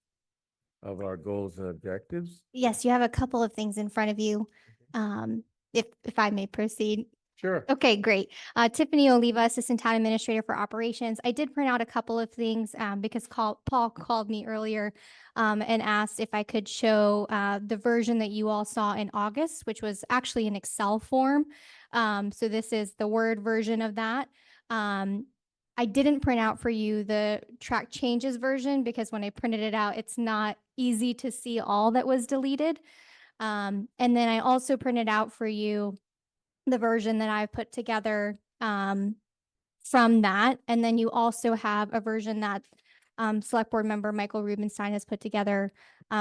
of our goals and objectives. Yes, you have a couple of things in front of you. If I may proceed. Sure. Okay, great. Tiffany Oliva, Assistant Town Administrator for Operations. I did print out a couple of things because Paul called me earlier and asked if I could show the version that you all saw in August, which was actually an Excel form. So this is the Word version of that. I didn't print out for you the track changes version because when I printed it out, it's not easy to see all that was deleted. And then I also printed out for you the version that I put together from that. And then you also have a version that Select Board member Michael Rubenstein has put together,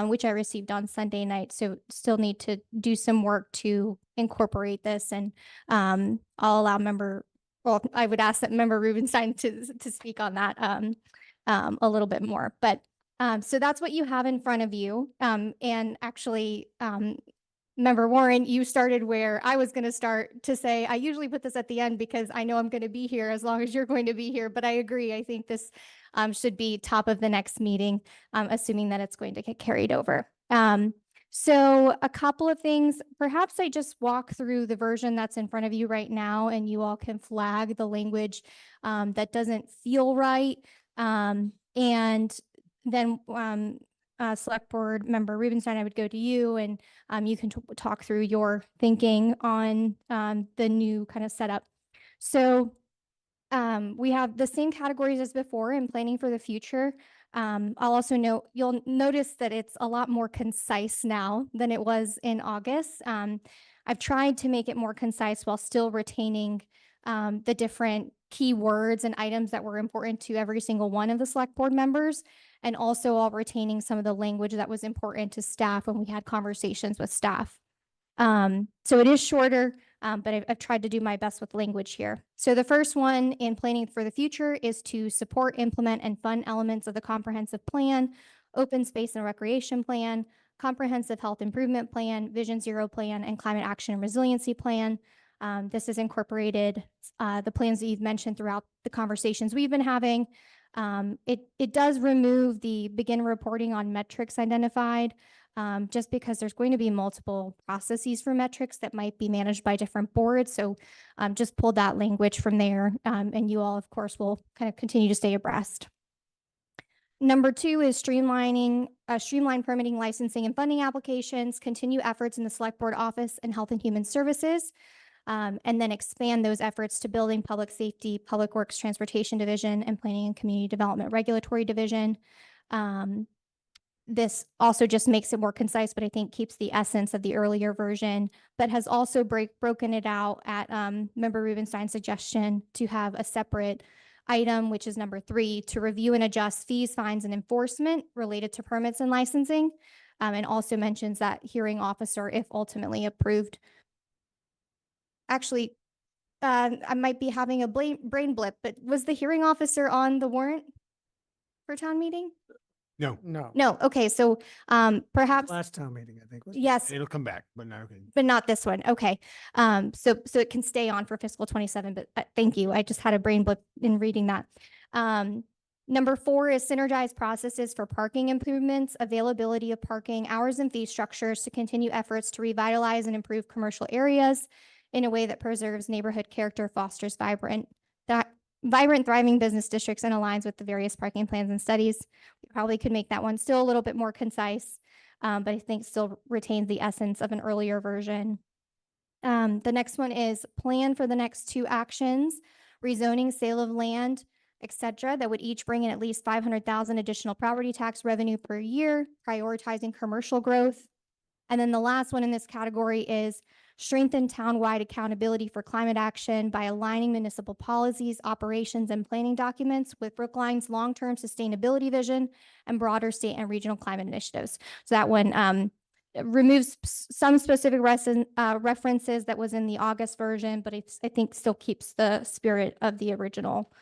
which I received on Sunday night. So still need to do some work to incorporate this. And I'll allow I would ask that member Rubenstein to speak on that a little bit more. But so that's what you have in front of you. And actually, Member Warren, you started where I was going to start to say, I usually put this at the end because I know I'm going to be here as long as you're going to be here, but I agree. I think this should be top of the next meeting, assuming that it's going to get carried over. So a couple of things, perhaps I just walk through the version that's in front of you right now and you all can flag the language that doesn't feel right. And then Select Board Member Rubenstein, I would go to you and you can talk through your thinking on the new kind of setup. So we have the same categories as before in planning for the future. I'll also note, you'll notice that it's a lot more concise now than it was in August. I've tried to make it more concise while still retaining the different keywords and items that were important to every single one of the Select Board members, and also while retaining some of the language that was important to staff when we had conversations with staff. So it is shorter, but I've tried to do my best with language here. So the first one in planning for the future is to support, implement, and fund elements of the comprehensive plan, open space and recreation plan, comprehensive health improvement plan, Vision Zero plan, and climate action and resiliency plan. This has incorporated the plans that you've mentioned throughout the conversations we've been having. It does remove the begin reporting on metrics identified, just because there's going to be multiple processes for metrics that might be managed by different boards. So just pull that language from there, and you all, of course, will kind of continue to stay abreast. Number 2 is streamline permitting, licensing, and funding applications, continue efforts in the Select Board Office and Health and Human Services, and then expand those efforts to Building, Public Safety, Public Works, Transportation Division, and Planning and Community Development Regulatory Division. This also just makes it more concise, but I think keeps the essence of the earlier version, but has also broken it out at Member Rubenstein's suggestion to have a separate item, which is number 3, to review and adjust fees, fines, and enforcement related to permits and licensing, and also mentions that hearing officer, if ultimately approved. Actually, I might be having a brain blip, but was the hearing officer on the warrant for town meeting? No, No. Okay. So perhaps Last town meeting, I think. wasn't it? yes, it'll come back, but no. but not this one. Okay. So it can stay on for fiscal 27, but thank you. I just had a brain blip in reading that. Number 4 is synergize processes for parking improvements, availability of parking, hours and fee structures to continue efforts to revitalize and improve commercial areas in a way that preserves neighborhood character, fosters vibrant, thriving business districts, and aligns with the various parking plans and studies. We probably could make that one still a little bit more concise, but I think still retains the essence of an earlier version. The next one is plan for the next 2 actions, rezoning, sale of land, etc., that would each bring in at least 500,000 additional property tax revenue per year, prioritizing commercial growth. And then the last one in this category is strengthen townwide accountability for climate action by aligning municipal policies, operations, and planning documents with Brookline's long-term sustainability vision and broader state and regional climate initiatives. So that one removes some specific references that was in the August version, but I think still keeps the spirit of the original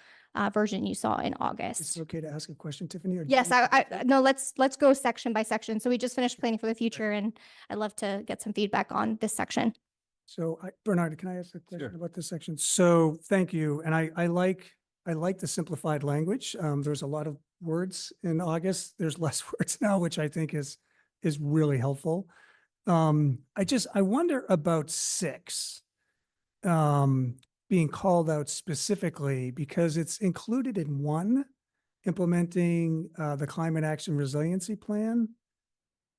version you saw in Is August. it okay to ask a question, Tiffany? Or do Yes, you- no, let's go section by section. So we just finished planning for the future, and I'd love to get some feedback on this section. So Bernard, can I ask a question Sure. about this section? So thank you. And I like the simplified language. There's a lot of words in August. There's less words now, which I think is really helpful. I wonder about 6 being called out specifically because it's included in 1, implementing the climate action resiliency plan.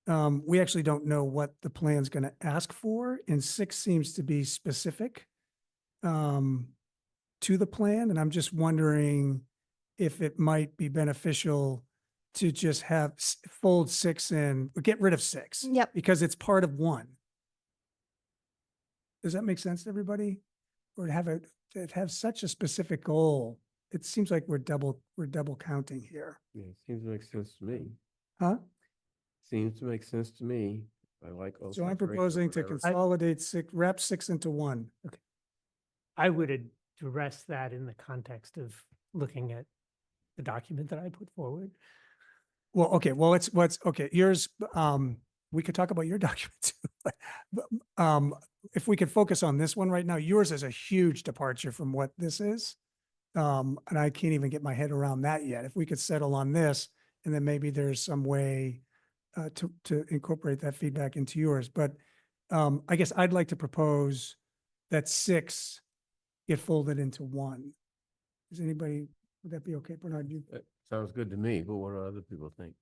We actually don't know what the plan's going to ask for, and 6 seems to be specific to to the plan, and I'm just wondering if it might be beneficial to just have fold 6 in, or get rid of 6. Yep. Because it's part of 1. Does that make sense to everybody? Or to have such a specific goal, it seems like we're double counting here. Yeah, seems to make sense to me. Huh? Seems to make sense to me. I like. So I'm proposing to consolidate 6, wrap 6 into 1. Okay. I would address that in the context of looking at the document that I put forward. Well, okay, well, okay, yours, we could talk about your document too. But, if we could focus on this one right now, yours is a huge departure from what this is. And I can't even get my head around that yet. If we could settle on this, and then maybe there's some way to incorporate that feedback into yours. But I guess I'd like to propose that 6 get folded into 1. Is anybody, would that be okay, Bernard? Sounds good to me, but what do other people think?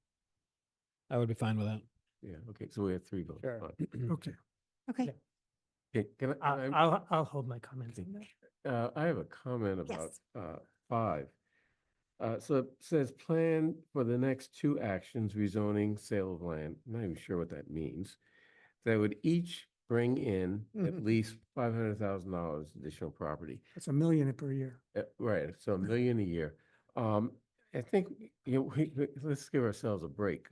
I would be fine with that. Yeah, okay, so we have 3 votes. Sure. Fine. Okay. Okay. Okay, can I? I'll hold my comments on that. I have a comment about Yes. 5. So it says plan for the next 2 actions, rezoning, sale of land. I'm not even sure what that means. That would each bring in at least $500,000 additional property. That's $1 million per year. Right, so $1 million a year. I think, let's give ourselves a break.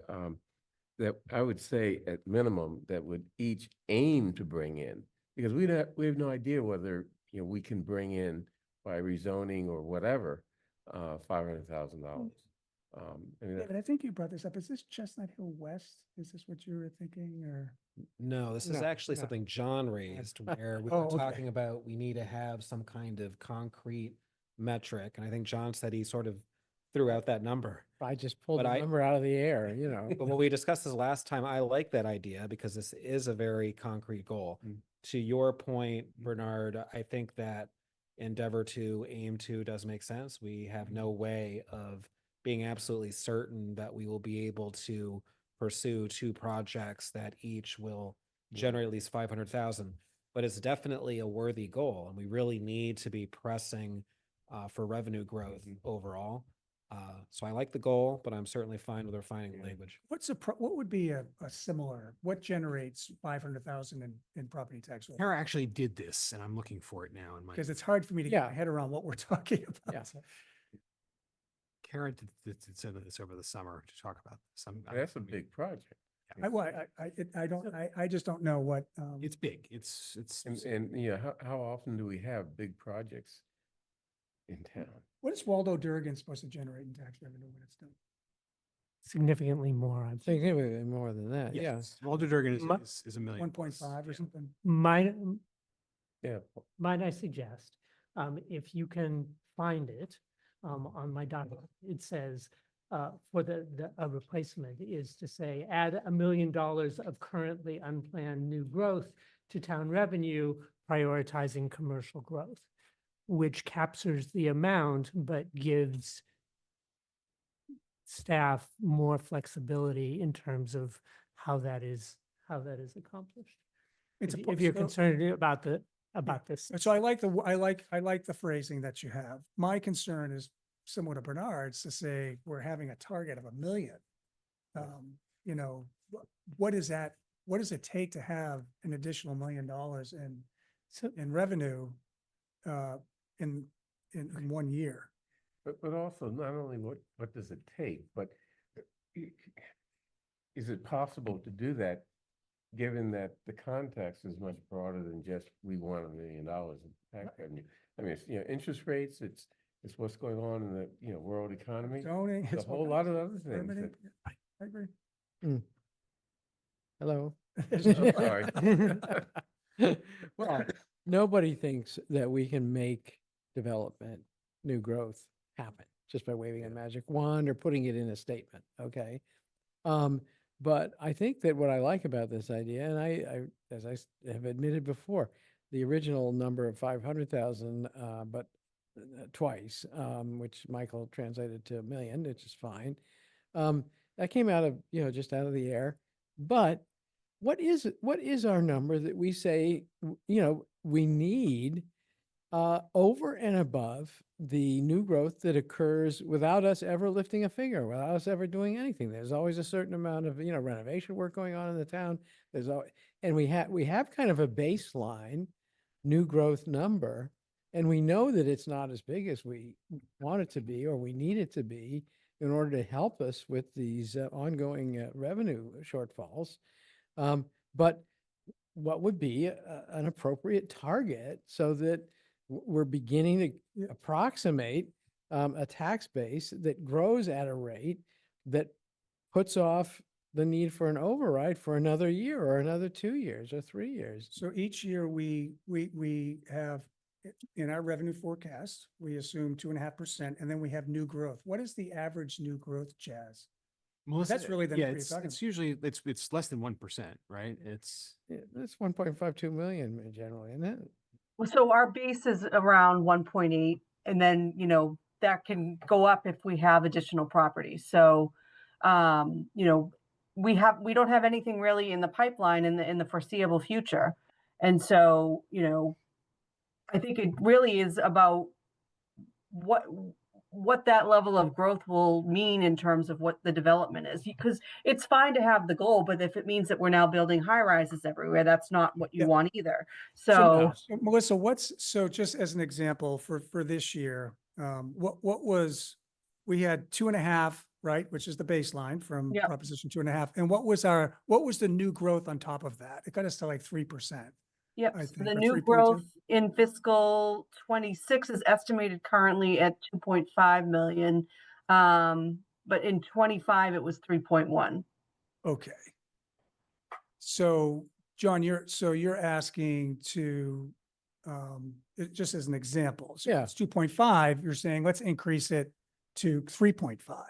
That I would say at minimum that would each aim to bring in, because we have no idea whether, we can bring in by rezoning or whatever, $500,000. I mean, David, I think you brought this up. Is this Chestnut Hill West? Is this what you were thinking, or? No, this is No, actually no. something John raised where we Oh, were okay. talking about we need to have some kind of concrete metric. And I think John said he sort of threw out that number. I just pulled But the I- number out of the air, But when we discussed this last time, I like that idea because this is a very concrete goal. To your point, Bernard, I think that endeavor to aim to does make sense. We have no way of being absolutely certain that we will be able to pursue 2 projects that each will generate at least 500,000. But it's definitely a worthy goal, and we really need to be pressing for revenue growth overall. So I like the goal, but I'm certainly fine with refining language. What would be a similar, what generates 500,000 in property tax? Kara actually did this, and I'm looking for it now in my. Because it's hard for me to get my head around what we're talking about. Kara did some of this over the summer to talk about this. that's a big project. I just don't know what. It's big. It's. And how often do we have big projects in town? What is Waldo Durgan supposed to generate in tax revenue when it's done? Significantly more. I'm thinking. Significantly more than that, yeah. Yes. Walter Durgan is My- is $1 million. 1.5 or something? Might I suggest, if you can find it, on my document, it says, for a replacement is to say, add $1 million of currently unplanned new growth to town revenue, prioritizing commercial growth, which captures the amount, but gives staff more flexibility in terms of how that is accomplished. If you're concerned about this. So I like the phrasing that you have. My concern is similar to Bernard's, to say we're having a target of $1 million. What is that? What does it take to have an additional $1 million in revenue in 1 year? But also not only what does it take, but is it possible to do that, given that the context is much broader than just we want $1 million in tax revenue? I mean, it's, interest rates, it's what's going on in the, world economy. Zoning, It's a whole lot of other things. permitting. that- I agree. Hello. Sorry. Well, nobody thinks that we can make development, new growth happen just by waving a magic wand or putting it in a statement, okay? But I think that what I like about this idea, and I as I have admitted before, the original number of 500,000, but twice, which Michael translated to $1 million, which is fine. That came out of, just out of the air. But what is our number that we say, we need over and above the new growth that occurs without us ever lifting a finger, without us ever doing anything. There's always a certain amount of, renovation work going on in the town. And we have kind of a baseline new growth number, and we know that it's not as big as we want it to be or we need it to be in order to help us with these ongoing revenue shortfalls. But what would be an appropriate target so that we're beginning to approximate a tax base that grows at a rate that puts off the need for an override for another year or another 2 years or 3 years. So each year we have, in our revenue forecast, we assume 2.5%, and then we have new growth. What is the average new growth, Chaz? Melissa, That's really the yeah, number you're it's, talking it's usually, it's less than 1%, right? It's, It's 1.52 million generally, isn't it? Well, so our base is around 1.8, and then, that can go up if we have additional properties. So, we don't have anything really in the pipeline in the foreseeable future. And so, I think it really is about what that level of growth will mean in terms of what the development is, because it's fine to have the goal, but if it means that we're now building high rises everywhere, that's not what you Yeah. want either. So, So Melissa, so just as an example for this year, what was, we had 2.5, right, which is the baseline from Yep. Proposition 2.5. And what was the new growth on top of that? It got us to like 3%. Yep, I so think, the or new 3.2. growth in fiscal 26 is estimated currently at 2.5 million. But in 25, it was 3.1. Okay. So, John, you're asking to, just as an example. So Yeah. it's 2.5, you're saying, let's increase it to 3.5.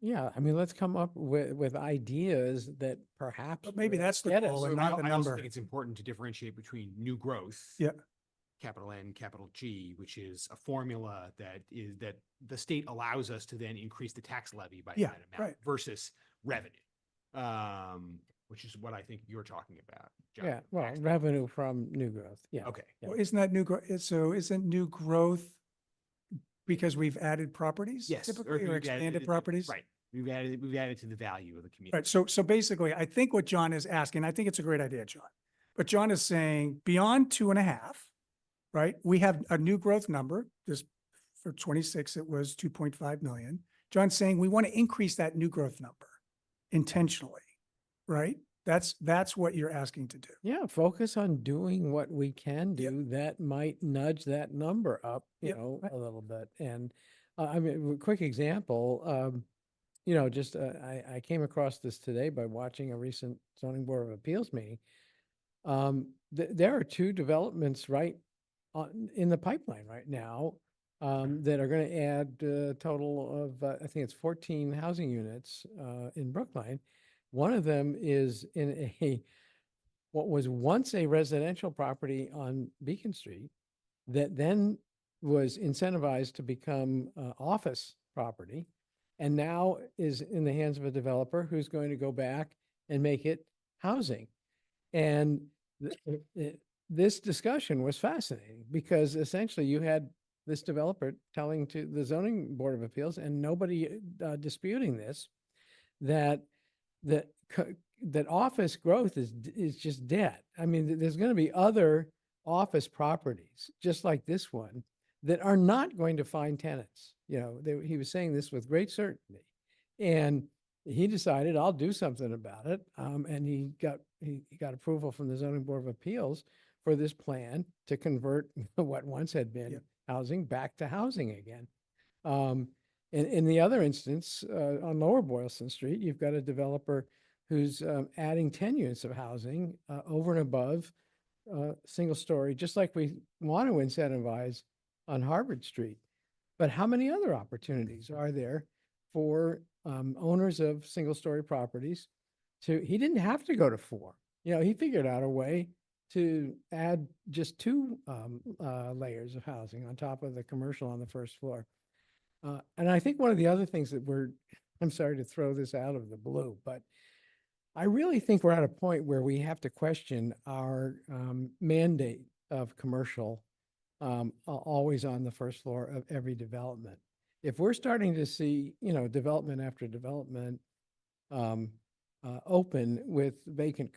Yeah, I mean, let's come up with ideas that perhaps. But maybe will that's the get goal us- and So not the I also number. think it's important to differentiate between new growth. Yeah. Capital N, capital G, which is a formula that the state allows us to then increase the tax levy by Yeah, that amount right. versus revenue, which is what I think you're talking about, John. Yeah, well, Tax levy. revenue from new growth, yeah. Okay. Yeah. Well, isn't that new growth? So isn't new growth because we've added properties? Yes. Typically, or we've expanded properties? Right. We've added to the value of the community. Right. So basically, I think what John is asking, I think it's a great idea, John. But John is saying beyond 2.5, right? We have a new growth number. Just for 26, it was 2.5 million. John's saying we want to increase that new growth number intentionally, right? That's what you're asking to do. Yeah, focus on doing what we can Yep. do that might nudge that number up, Yep. a little bit. And I mean, a quick example, I came across this today by watching a recent zoning board of appeals meeting. There are 2 developments in the pipeline right now that are going to add a total of, I think it's 14 housing units in Brookline. One of them is in what was once a residential property on Beacon Street that then was incentivized to become office property, and now is in the hands of a developer who's going to go back and make it housing. And this discussion was fascinating because essentially you had this developer telling to the zoning board of appeals, and nobody disputing this, that office growth is just dead. I mean, there's going to be other office properties just like this one that are not going to find tenants. He was saying this with great certainty, and he decided, I'll do something about it. And he got approval from the zoning board of appeals for this plan to convert what once had been housing back to housing again. In the other instance, on Lower Boylston Street, you've got a developer who's adding 10 units of housing over and above single story, just like we want to incentivize on Harvard Street. But how many other opportunities are there for owners of single story properties he didn't have to go to 4. He figured out a way to add just 2 layers of housing on top of the commercial on the first floor. And I think one of the other things that I'm sorry to throw this out of the blue, but I really think we're at a point where we have to question our mandate of commercial always on the first floor of every development. If we're starting to see, development after development open with vacant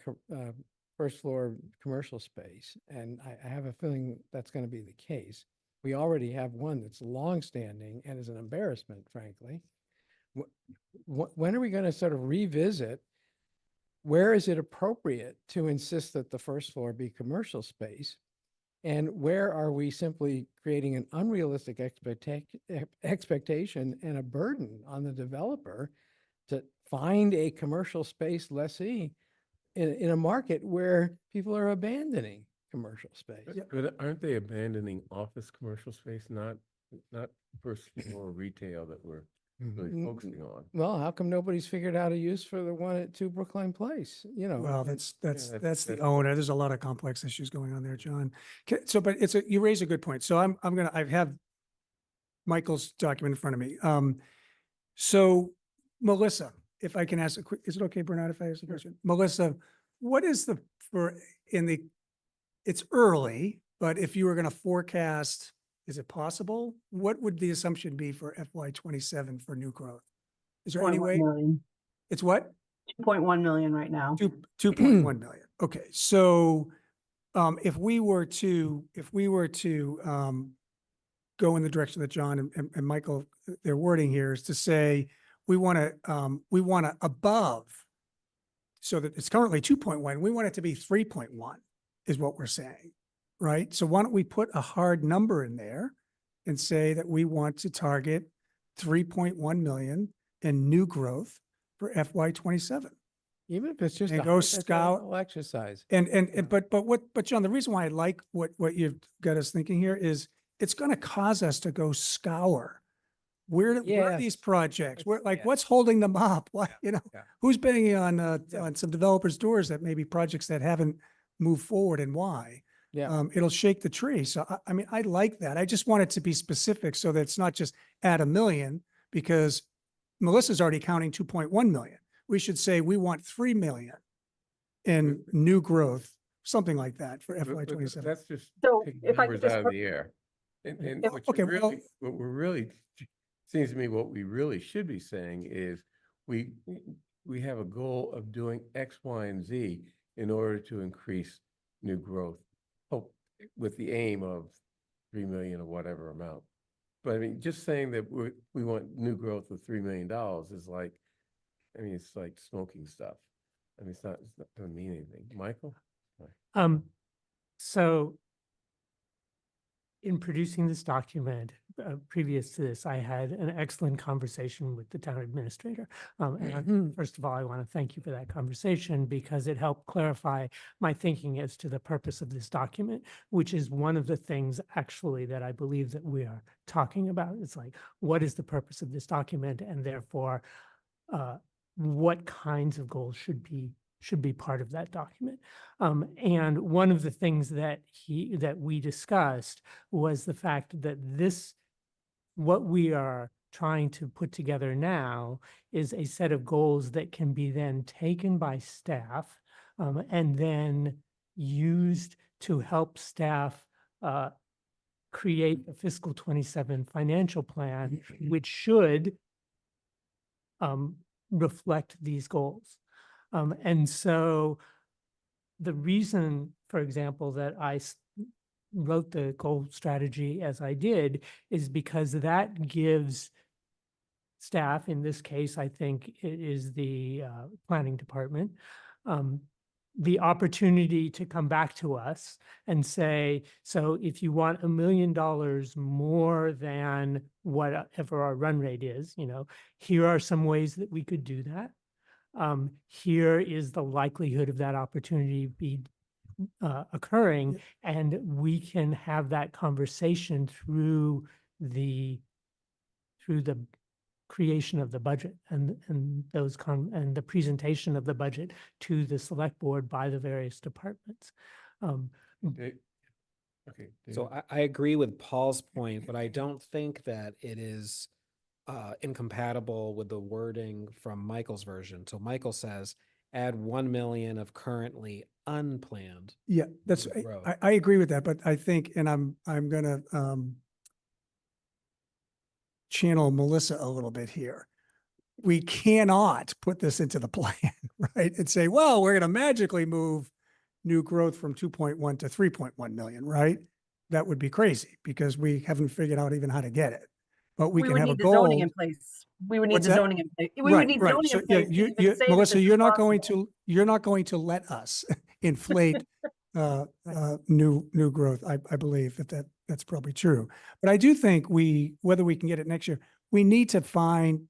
first floor commercial space, and I have a feeling that's going to be the case. We already have one that's longstanding and is an embarrassment, frankly. When are we going to sort of revisit where is it appropriate to insist that the first floor be commercial space? And where are we simply creating an unrealistic expectation and a burden on the developer to find a commercial space lessee in a market where people are abandoning commercial space? But aren't they abandoning office commercial space, not first floor retail that we're really focusing on? Well, how come nobody's figured out a use for the one at 2 Brookline Place? Well, Yeah, that's that's- the owner. There's a lot of complex issues going on there, John. So, but you raise a good point. So I have Michael's document in front of me. So Melissa, if I can ask a quick, is it okay, Bernard, if I ask a question? Melissa, what is it's early, but if you were going to forecast, is it possible? What would the assumption be for FY27 for new growth? Is there any 2.1 way? million. It's what? 2.1 million right now. 2.1 million. Okay, so if we were to go in the direction that John and Michael, their wording here is to say we want to above, so that it's currently 2.1. We want it to be 3.1 is what we're saying, right? So why don't we put a hard number in there and say that we want to target 3.1 million in new growth for FY27. Even if it's just And a go scout hypothetical exercise. But John, the reason why I like what you've got us thinking here is it's going to cause us to go scour. Where are Yes. these projects? Where, Yeah. what's holding them up? What, Yeah. who's banging on some developers' doors that maybe projects that haven't moved forward and why? Yeah. It'll shake the tree. So I mean, I like that. I just want it to be specific so that it's not just add 1 million, because Melissa's already counting 2.1 million. We should say we want 3 million in new growth, something like that for But FY27. That's just So taking if I could numbers just out of the air. And If- what we're really, seems to me what we really should be saying is we have a goal of doing X, Y, and Z in order to increase new growth, with the aim of 3 million or whatever amount. But I mean, just saying that we want new growth of $3 million is like, I mean, it's like smoking stuff. I mean, it's not going to mean anything. Michael? So in producing this document, previous to this, I had an excellent conversation with the town administrator. First of all, I want to thank you for that conversation because it helped clarify my thinking as to the purpose of this document, which is one of the things actually that I believe that we are talking about. It's like, what is the purpose of this document? And therefore, what kinds of goals should be part of that document. And one of the things that we discussed was the fact that what we are trying to put together now is a set of goals that can be then taken by staff and then used to help staff create a fiscal 27 financial plan, which should reflect these goals. And so the reason, for example, that I wrote the goal strategy as I did is because that gives staff, in this case, I think it is the planning department, the opportunity to come back to us and say, so if you want $1 million more than whatever our run rate is, here are some ways that we could do that. Here is the likelihood of that opportunity occurring, and we can have that conversation through the creation of the budget and the presentation of the budget to the select board by the various departments. Okay. So I agree with Paul's point, but I don't think that it is incompatible with the wording from Michael's version. So Michael says, add 1 million of currently unplanned. Yeah, that's, new growth. I agree with that, but I think, and I'm gonna, channel Melissa a little bit here. We cannot put this into the plan, right? And say, well, we're gonna magically move new growth from 2.1 to 3.1 million, right? That would be crazy because we haven't figured out even how to get it. But we can would have a need the zoning goal. in place. We would need What's the that? zoning in place. We would need zoning So in yeah, place to even say that Melissa, this is you're not going possible. to, you're not going to let us inflate new growth. I believe that's probably true. But I do think whether we can get it next year, we need to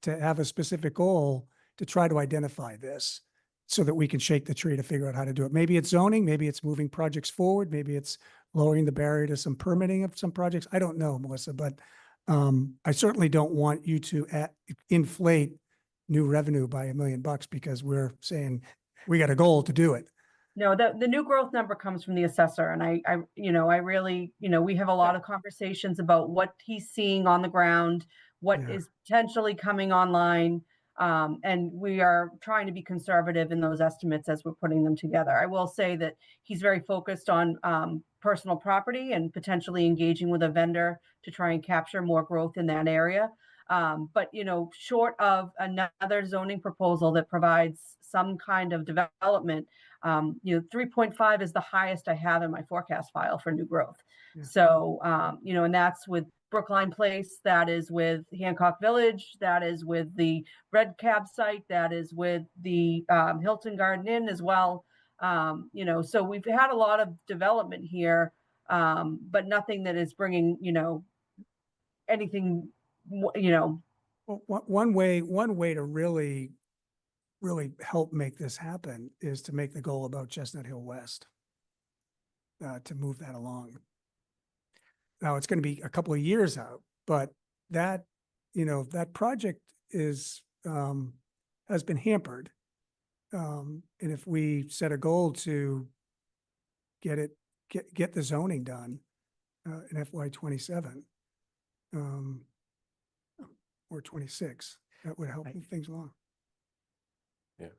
have a specific goal to try to identify this so that we can shake the tree to figure out how to do it. Maybe it's zoning, maybe it's moving projects forward, maybe it's lowering the barrier to some permitting of some projects. I don't know, Melissa, but I certainly don't want you to inflate new revenue by $1 million because we're saying we got a goal to do it. No, the new growth number comes from the assessor, and I really, we have a lot of conversations about what he's seeing on the ground, what Yeah. is potentially coming online. And we are trying to be conservative in those estimates as we're putting them together. I will say that he's very focused on personal property and potentially engaging with a vendor to try and capture more growth in that area. But short of another zoning proposal that provides some kind of development, 3.5 is the highest I have in my forecast file for new growth. Yeah. So, and that's with Brookline Place, that is with Hancock Village, that is with the Red Cab site, that is with the Hilton Garden Inn as well. So we've had a lot of development here, but nothing that is bringing, anything, Well, one way to really help make this happen is to make the goal about Chestnut Hill West, to move that along. Now, it's going to be a couple of years out, but that project has been hampered. And if we set a goal to get the zoning done in FY 27 or 26, that would help move things along.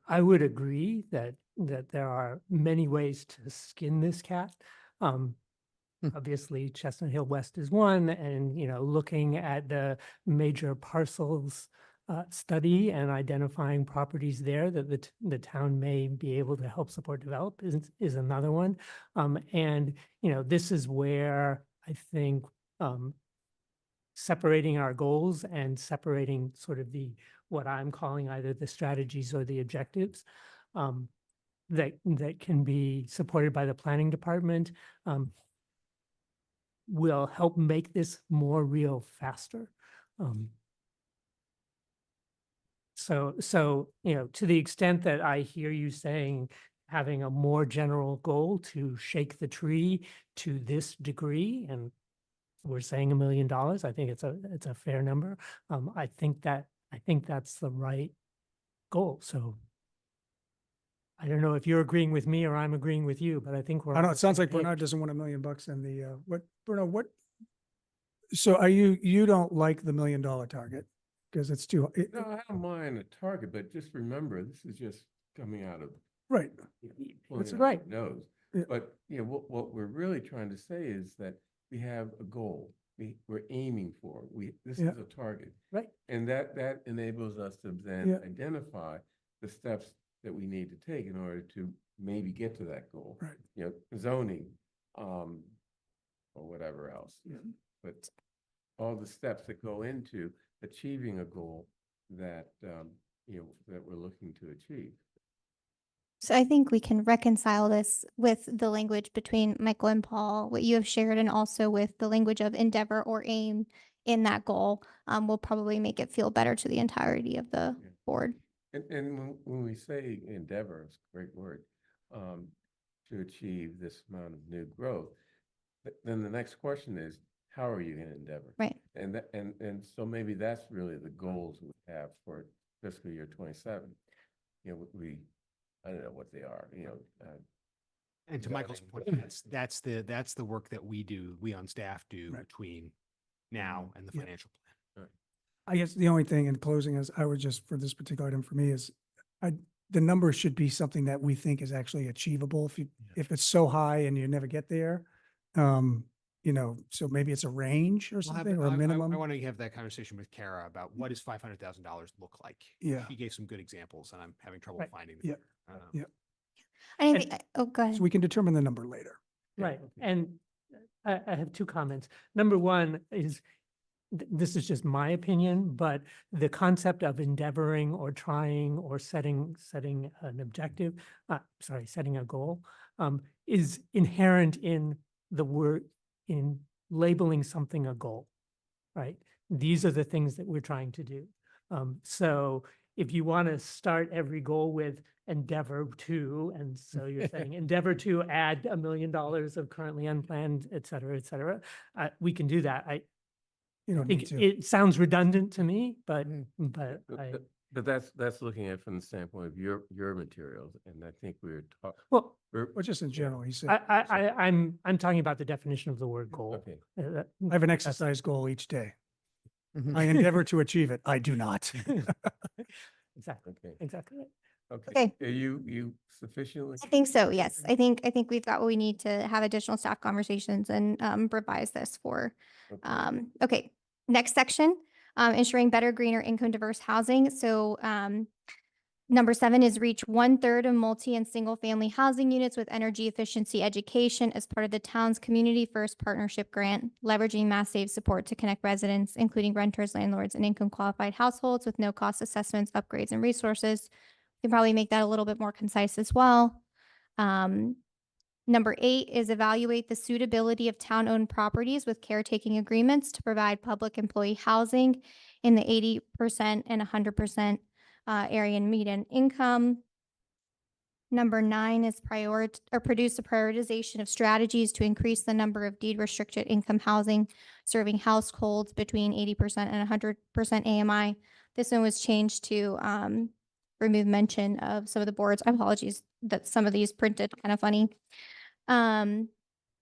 I would agree that there are many ways to skin this cat. Obviously, Chestnut Hill West is one, and looking at the major parcels study and identifying properties there that the town may be able to help support develop is another one. And this is where I think separating our goals and separating sort of what I'm calling either the strategies or the objectives that can be supported by the planning department will help make this more real faster. So to the extent that I hear you saying having a more general goal to shake the tree to this degree, and we're saying $1 million, I think it's a fair number. I think that's the right goal. So I don't know if you're agreeing with me or I'm agreeing with you, but I think we're. I don't know. on It sounds the like same Bernard page. doesn't want $1 million in the, Bernard, so are you don't like the $1 million target? Because it's too, No, I don't mind a target, but just remember, this is just coming out of. right. pulling That's it out right. your Nose. Yeah. But, what we're really trying to say is that we have a goal. We're aiming for, this is Yeah. a target. Right. And that enables us to then Yeah. identify the steps that we need to take in order to maybe get to that goal. Right. Zoning, or whatever else. But all the steps that go into achieving a goal that, that we're looking to achieve. So I think we can reconcile this with the language between Michael and Paul, what you have shared, and also with the language of endeavor or aim in that goal. Will probably make it feel better to the entirety of the board. And when we say endeavor, it's a great word, to achieve this amount of new growth, then the next question is, how are you going to endeavor? Right. And so maybe that's really the goals we have for fiscal year 27. I don't know what they are, And to Michael's point, that's the work that we on staff do Right. between now and the Yeah. financial plan. I guess the only thing in closing is I would just, for this particular item for me is the number should be something that we think is actually achievable. If it's so high and you never get there, so maybe it's a range or something or a minimum. I want to have that conversation with Kara about what does $500,000 look like. Yeah. She gave some good examples, and I'm having trouble Right. finding them. Yeah. Yeah. I think, oh, go ahead. So we can determine the number later. Right. And I have two comments. Number one is, this is just my opinion, but the concept of endeavoring or trying or setting an objective, setting a goal, is inherent in the word, in labeling something a goal, right? These are the things that we're trying to do. So if you want to start every goal with endeavor to, and so you're saying endeavor to add $1 million of currently unplanned, et cetera, we can do that. You don't I need think to. it sounds redundant to me, but But that's looking at it from the standpoint of your materials, and I think we're talking. well, Or just in general, he said. I'm talking about the definition of the word goal. Okay. I have an exercise goal each day. I endeavor to achieve it. I do not. Exactly. Okay. Exactly. Okay. Are you sufficiently? I think so, yes. I think we've got what we need to have additional staff conversations and revise this for. Okay, next section, ensuring better, greener, income diverse housing. So number 7 is reach 1/3 of multi and single family housing units with energy efficiency education as part of the town's Community First Partnership Grant, leveraging Mass Save support to connect residents, including renters, landlords, and income qualified households with no cost assessments, upgrades, and resources. You can probably make that a little bit more concise as well. Number 8 is evaluate the suitability of town-owned properties with caretaking agreements to provide public employee housing in the 80% and 100% area and median income. Number 9 is produce a prioritization of strategies to increase the number of deed restricted income housing serving households between 80% and 100% AMI. This one was changed to remove mention of some of the boards. Apologies that some of these printed kind of funny.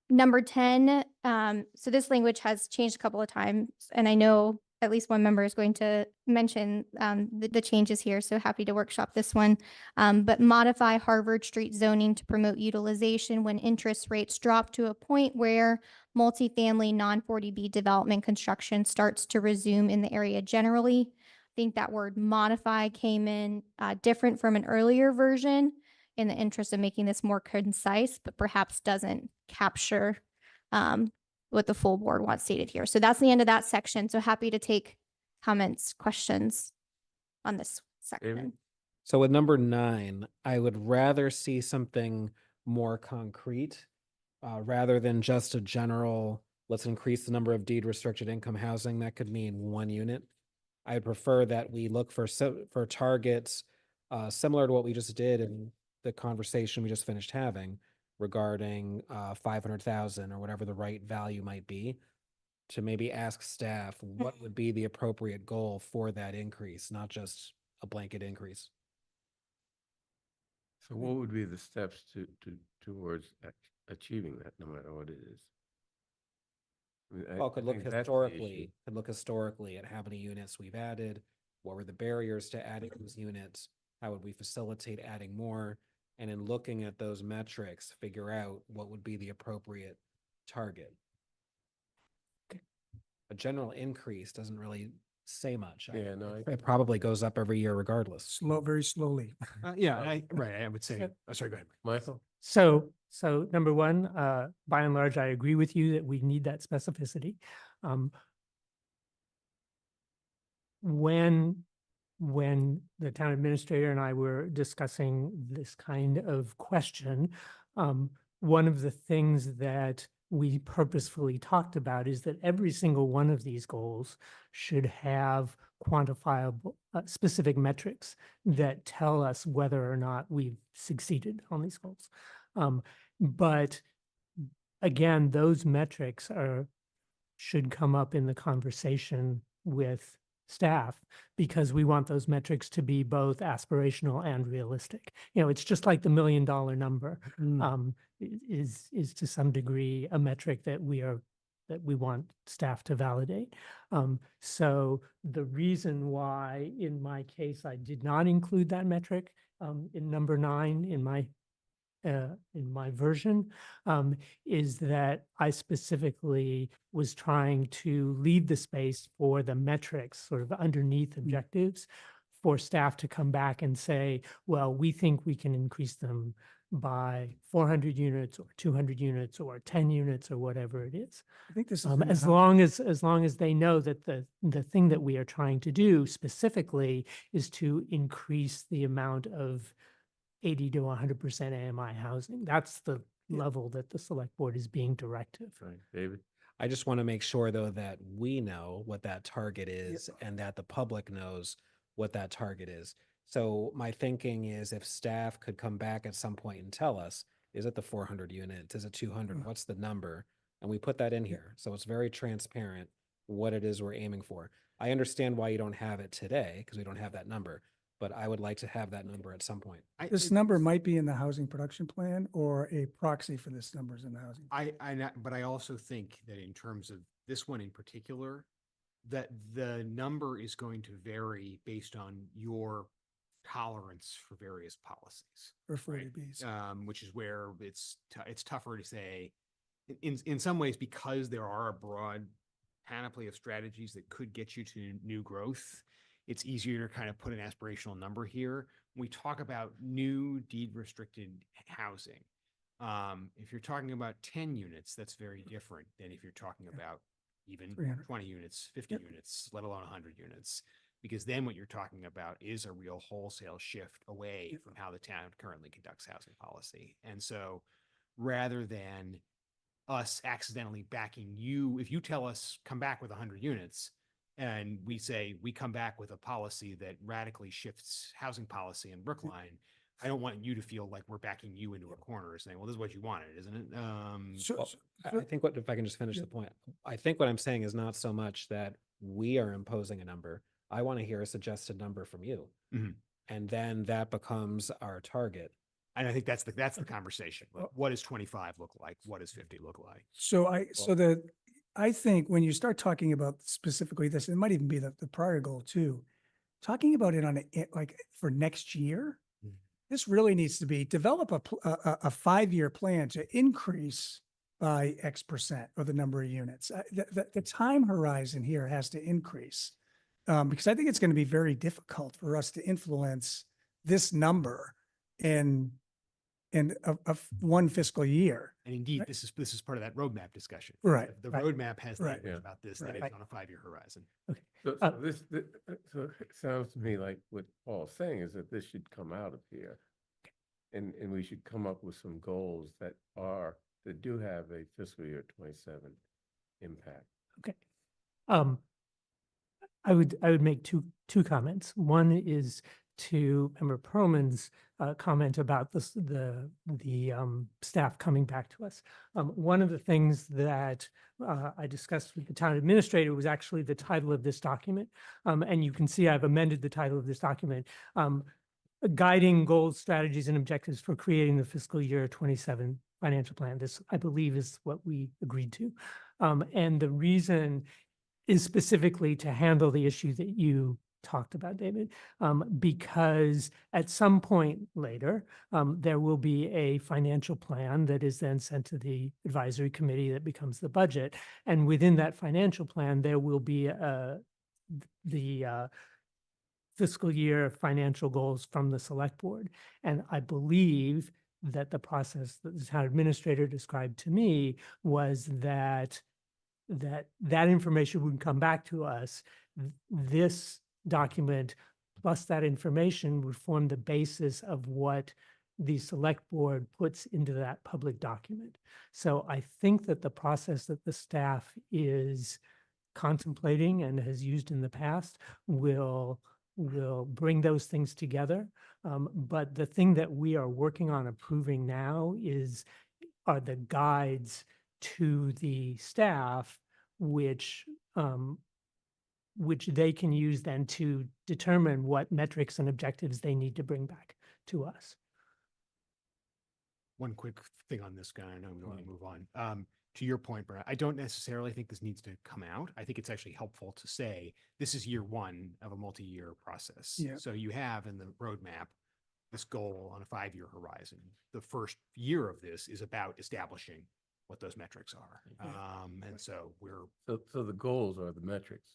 Number 10, so this language has changed a couple of times, and I know at least one member is going to mention the changes here, so happy to workshop this one. But modify Harvard Street zoning to promote utilization when interest rates drop to a point where multifamily non-40B development construction starts to resume in the area generally. I think that word modify came in different from an earlier version in the interest of making this more concise, but perhaps doesn't capture what the full board wants stated here. So that's the end of that section. So happy to take comments, questions on this section. So with number 9, I would rather see something more concrete rather than just a general, let's increase the number of deed restricted income housing. That could mean 1 unit. I prefer that we look for targets similar to what we just did in the conversation we just finished having regarding 500,000 or whatever the right value might be, to maybe ask staff what would be the appropriate goal for that increase, not just a blanket increase. So what would be the steps towards achieving that, no matter what it is? I mean, Well, could I look think that's the issue. historically at how many units we've added, what were the barriers to adding those units, how would we facilitate adding more, and in looking at those metrics, figure out what would be the appropriate target. A general increase doesn't really say much. Yeah, no, It probably goes up every year regardless. Very slowly. I would say, sorry, go ahead. Michael? So number 1, by and large, I agree with you that we need that specificity. When the town administrator and I were discussing this kind of question, one of the things that we purposefully talked about is that every single one of these goals should have quantifiable, specific metrics that tell us whether or not we've succeeded on these goals. But again, those metrics should come up in the conversation with staff, because we want those metrics to be both aspirational and realistic. It's just like the $1 million number is to some degree a metric that that we want staff to validate. So the reason why in my case I did not include that metric in number 9 in my version is that I specifically was trying to leave the space for the metrics sort of underneath objectives for staff to come back and say, well, we think we can increase them by 400 units or 200 units or 10 units or whatever it is. I think this is As long as they know that the thing that we are trying to do specifically is to increase the amount of 80 to 100% AMI housing. That's the level that the select board is being directive. Right, David? I just want to make sure though that we know what that target is and that the public knows what that target is. So my thinking is if staff could come back at some point and tell us, is it the 400 units? Is it 200? What's the number? And we put that in here. So it's very transparent what it is we're aiming for. I understand why you don't have it today because we don't have that number, but I would like to have that number at some point. This number might be in the housing production plan or a proxy for this numbers in the housing. But I also think that in terms of this one in particular, that the number is going to vary based on your tolerance for various policies. For 40Bs. Which is where it's tougher to say in some ways because there are a broad panoply of strategies that could get you to new growth. It's easier to kind of put an aspirational number here. When we talk about new deed restricted housing, if you're talking about 10 units, that's very different than if you're talking about even 20 units, 50 units, let alone 100 units. Because then what you're talking about is a real wholesale shift away from how the town currently conducts housing policy. And so rather than us accidentally backing you, if you tell us come back with 100 units, and we say we come back with a policy that radically shifts housing policy in Brookline, I don't want you to feel like we're backing you into a corner saying, well, this is what you wanted, isn't it? I think if I can just finish the point, I think what I'm saying is not so much that we are imposing a number. I want to hear a suggested number from you. And then that becomes our target. And I think that's the conversation. What does 25 look like? What does 50 look like? I think when you start talking about specifically this, it might even be the prior goal too. Talking about it like for next year, this really needs to be develop a 5-year plan to increase by X% or the number of units. The time horizon here has to increase because I think it's going to be very difficult for us to influence this number in one fiscal year. And indeed, this is part of that roadmap discussion. Right. The roadmap has Right. language about this that it's on a 5-year horizon. Okay. So it sounds to me like what Paul's saying is that this should come out of here. And we should come up with some goals that do have a fiscal year 27 impact. Okay. I would make two comments. One is to Member Perlman's comment about the staff coming back to us. One of the things that I discussed with the town administrator was actually the title of this document. And you can see I've amended the title of this document. Guiding goals, strategies, and objectives for creating the fiscal year 27 financial plan. This, I believe, is what we agreed to. And the reason is specifically to handle the issue that you talked about, David, because at some point later, there will be a financial plan that is then sent to the advisory committee that becomes the budget. And within that financial plan, there will be the fiscal year financial goals from the select board. And I believe that the process that the town administrator described to me was that information would come back to us. This document plus that information would form the basis of what the select board puts into that public document. So I think that the process that the staff is contemplating and has used in the past will bring those things together. But the thing that we are working on approving now are the guides to the staff, which they can use then to determine what metrics and objectives they need to bring back to us. One quick thing on this guy, I know we want to move on. to your point, Brett, I don't necessarily think this needs to come out. I think it's actually helpful to say this is year one of a multi-year process. Yeah. So you have in the roadmap this goal on a 5-year horizon. The first year of this is about establishing what those metrics are. And so we're So the goals are the metrics.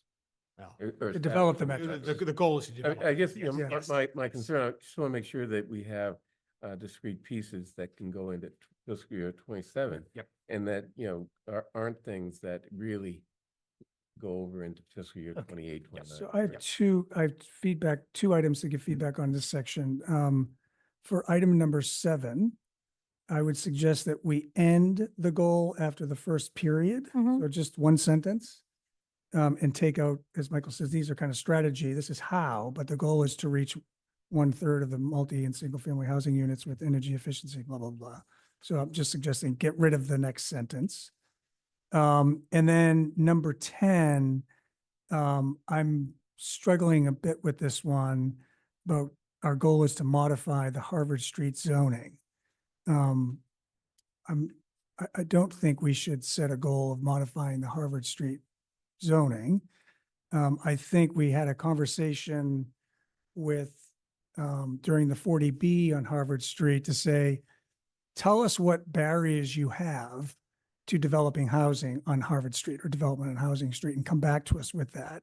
well, To develop the metrics. the goal is to develop. I guess, you know, yes. my concern, I just want to make sure that we have discrete pieces that can go into fiscal year 27. Yep. And that, you know, aren't things that really go over into fiscal year 28, 29. So I have two items to give feedback on this section. For item number 7, I would suggest that we end the goal after the first period. So just one sentence. And take out, as Michael says, these are kind of strategy. This is how, but the goal is to reach 1/3 of the multi and single family housing units with energy efficiency, blah, blah, blah. So I'm just suggesting get rid of the next sentence. And then number 10, I'm struggling a bit with this one, but our goal is to modify the Harvard Street zoning. I don't think we should set a goal of modifying the Harvard Street zoning. I think we had a conversation with, during the 40B on Harvard Street to say, tell us what barriers you have to developing housing on Harvard Street or development on Housing Street and come back to us with that.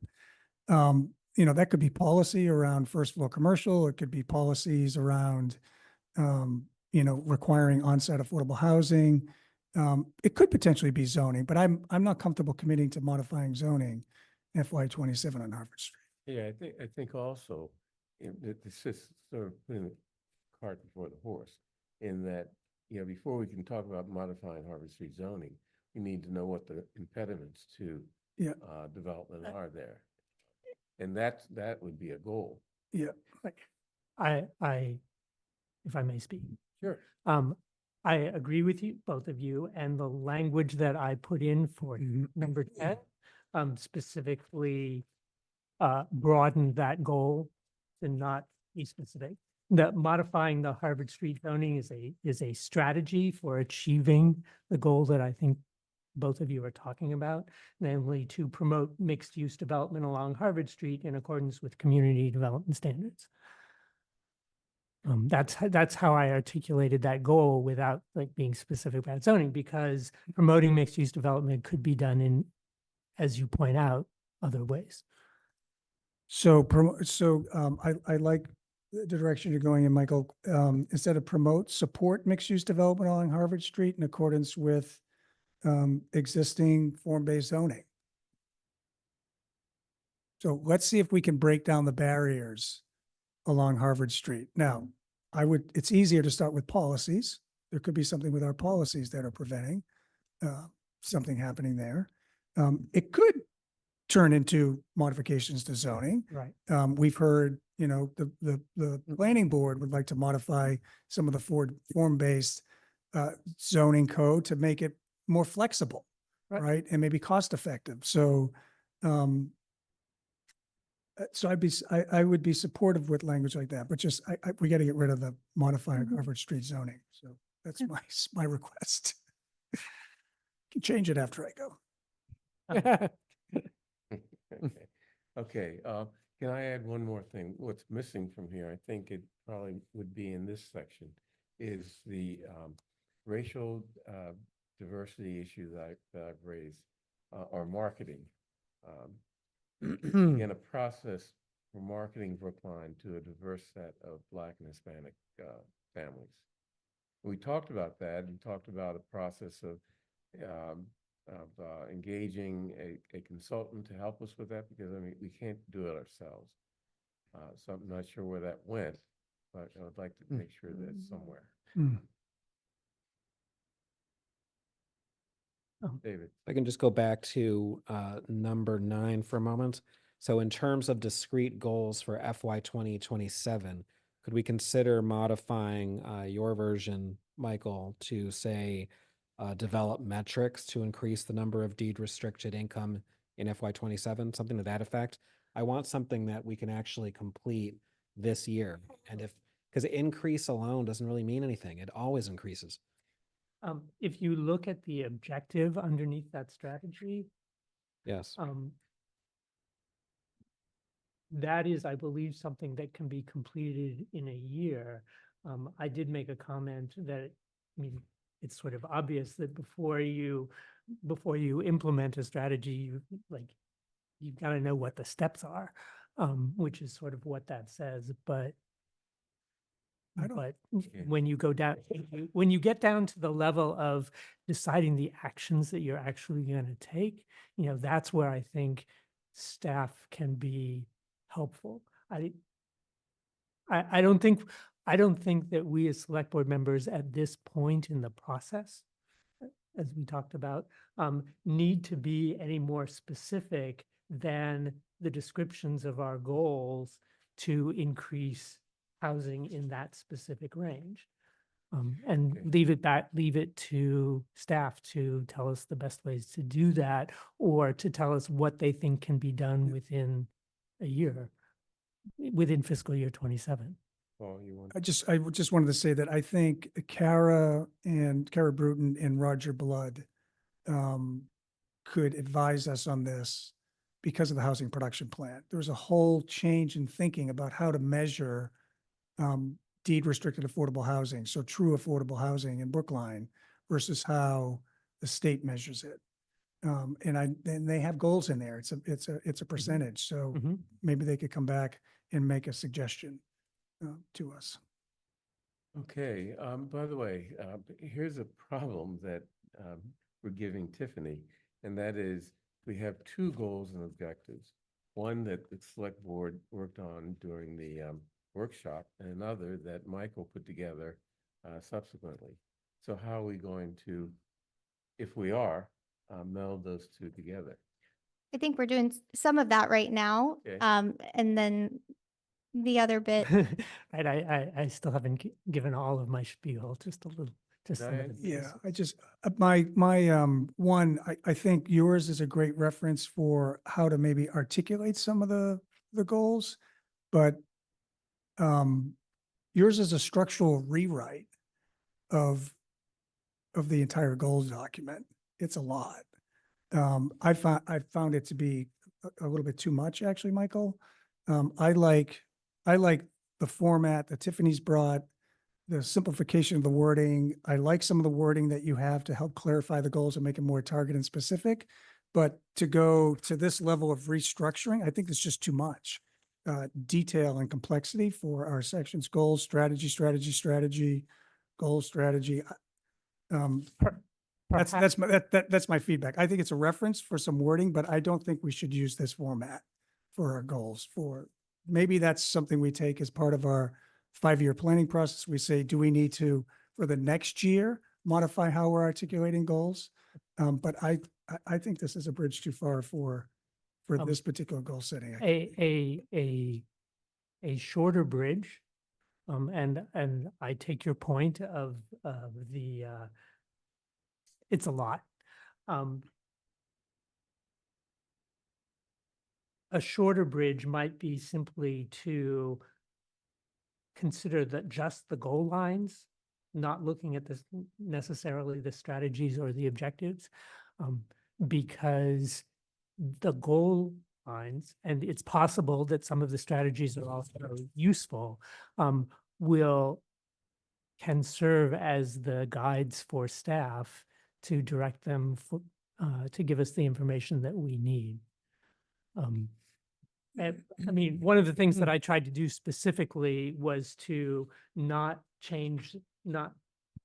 You know, that could be policy around first floor commercial. It could be policies around, you know, requiring on-site affordable housing. It could potentially be zoning, but I'm not comfortable committing to modifying zoning FY 27 on Harvard Street. Yeah, I think also it's just sort of putting the cart before the horse in that, you know, before we can talk about modifying Harvard Street zoning, we need to know what the impediments to development are there. And that would be a goal. Yeah. I, if I may speak. Sure. I agree with you, both of you, and the language that I put in for number 10 specifically broadened that goal to not be specific. That modifying the Harvard Street zoning is a strategy for achieving the goal that I think both of you are talking about, namely to promote mixed-use development along Harvard Street in accordance with community development standards. That's how I articulated that goal without like being specific about zoning, because promoting mixed-use development could be done in, as you point out, other ways. So, I like the direction you're going in, Michael. Instead of promote, support mixed-use development along Harvard Street in accordance with existing form-based zoning. So let's see if we can break down the barriers along Harvard Street. Now, it's easier to start with policies. There could be something with our policies that are preventing something happening there. It could turn into modifications to zoning. Right. We've heard, you know, the planning board would like to modify some of the form-based zoning code to make it more flexible, right? And maybe cost-effective. So, I would be supportive with language like that, but just we got to get rid of the modifying Harvard Street zoning. So that's my request. Can change it after I go. Okay. Can I add one more thing? What's missing from here, I think it probably would be in this section, is the racial diversity issue that I've raised, or marketing. Again, a process for marketing Brookline to a diverse set of Black and Hispanic families. We talked about that and talked about a process of engaging a consultant to help us with that, because I mean, we can't do it ourselves. So I'm not sure where that went, but I would like to make sure that it's somewhere. David. If I can just go back to number 9 for a moment. So in terms of discrete goals for FY 2027, could we consider modifying your version, Michael, to say develop metrics to increase the number of deed restricted income in FY 27, something to that effect? I want something that we can actually complete this year. And because increase alone doesn't really mean anything, it always increases. If you look at the objective underneath that strategy, Yes. that is, I believe, something that can be completed in a year. I did make a comment that, I mean, it's sort of obvious that before you implement a strategy, you've got to know what the steps are, which is sort of what that says. But when you go down, when you get down to the level of deciding the actions that you're actually going to take, that's where I think staff can be helpful. I don't think that we as select board members at this point in the process, as we talked about, need to be any more specific than the descriptions of our goals to increase housing in that specific range. And leave it to staff to tell us the best ways to do that, or to tell us what they think can be done within a year, within fiscal year 27. Paul, you want? I just wanted to say that I think Kara Bruton and Roger Blood could advise us on this because of the housing production plan. There was a whole change in thinking about how to measure deed restricted affordable housing, so true affordable housing in Brookline versus how the state measures it. And they have goals in there. It's a percentage. So maybe they could come back and make a suggestion to us. Okay, by the way, here's a problem that we're giving Tiffany, and that is we have two goals and objectives. One that the select board worked on during the workshop, and another that Michael put together subsequently. So how are we going to, if we are, meld those two together? I think we're doing some of that right now. Okay. And then the other bit. Right, I still haven't given all of my spiel, just a little, just some of the Diane? Yeah, I just, my one, I think yours is a great reference for how to maybe articulate some of the goals, but yours is a structural rewrite of the entire goals document. It's a lot. I found it to be a little bit too much, actually, Michael. I like the format that Tiffany's brought, the simplification of the wording. I like some of the wording that you have to help clarify the goals and make it more targeted and specific. But to go to this level of restructuring, I think it's just too much detail and complexity for our sections: goals, strategy, goals, strategy. That's my feedback. I think it's a reference for some wording, but I don't think we should use this format for our goals. Maybe that's something we take as part of our 5-year planning process. We say, do we need to, for the next year, modify how we're articulating goals? But I think this is a bridge too far for this particular goal setting. A shorter bridge, and I take your point of the it's a lot. A shorter bridge might be simply to consider that just the goal lines, not looking at this necessarily the strategies or the objectives, because the goal lines, and it's possible that some of the strategies are also useful, can serve as the guides for staff to direct them to give us the information that we need. And I mean, one of the things that I tried to do specifically was to not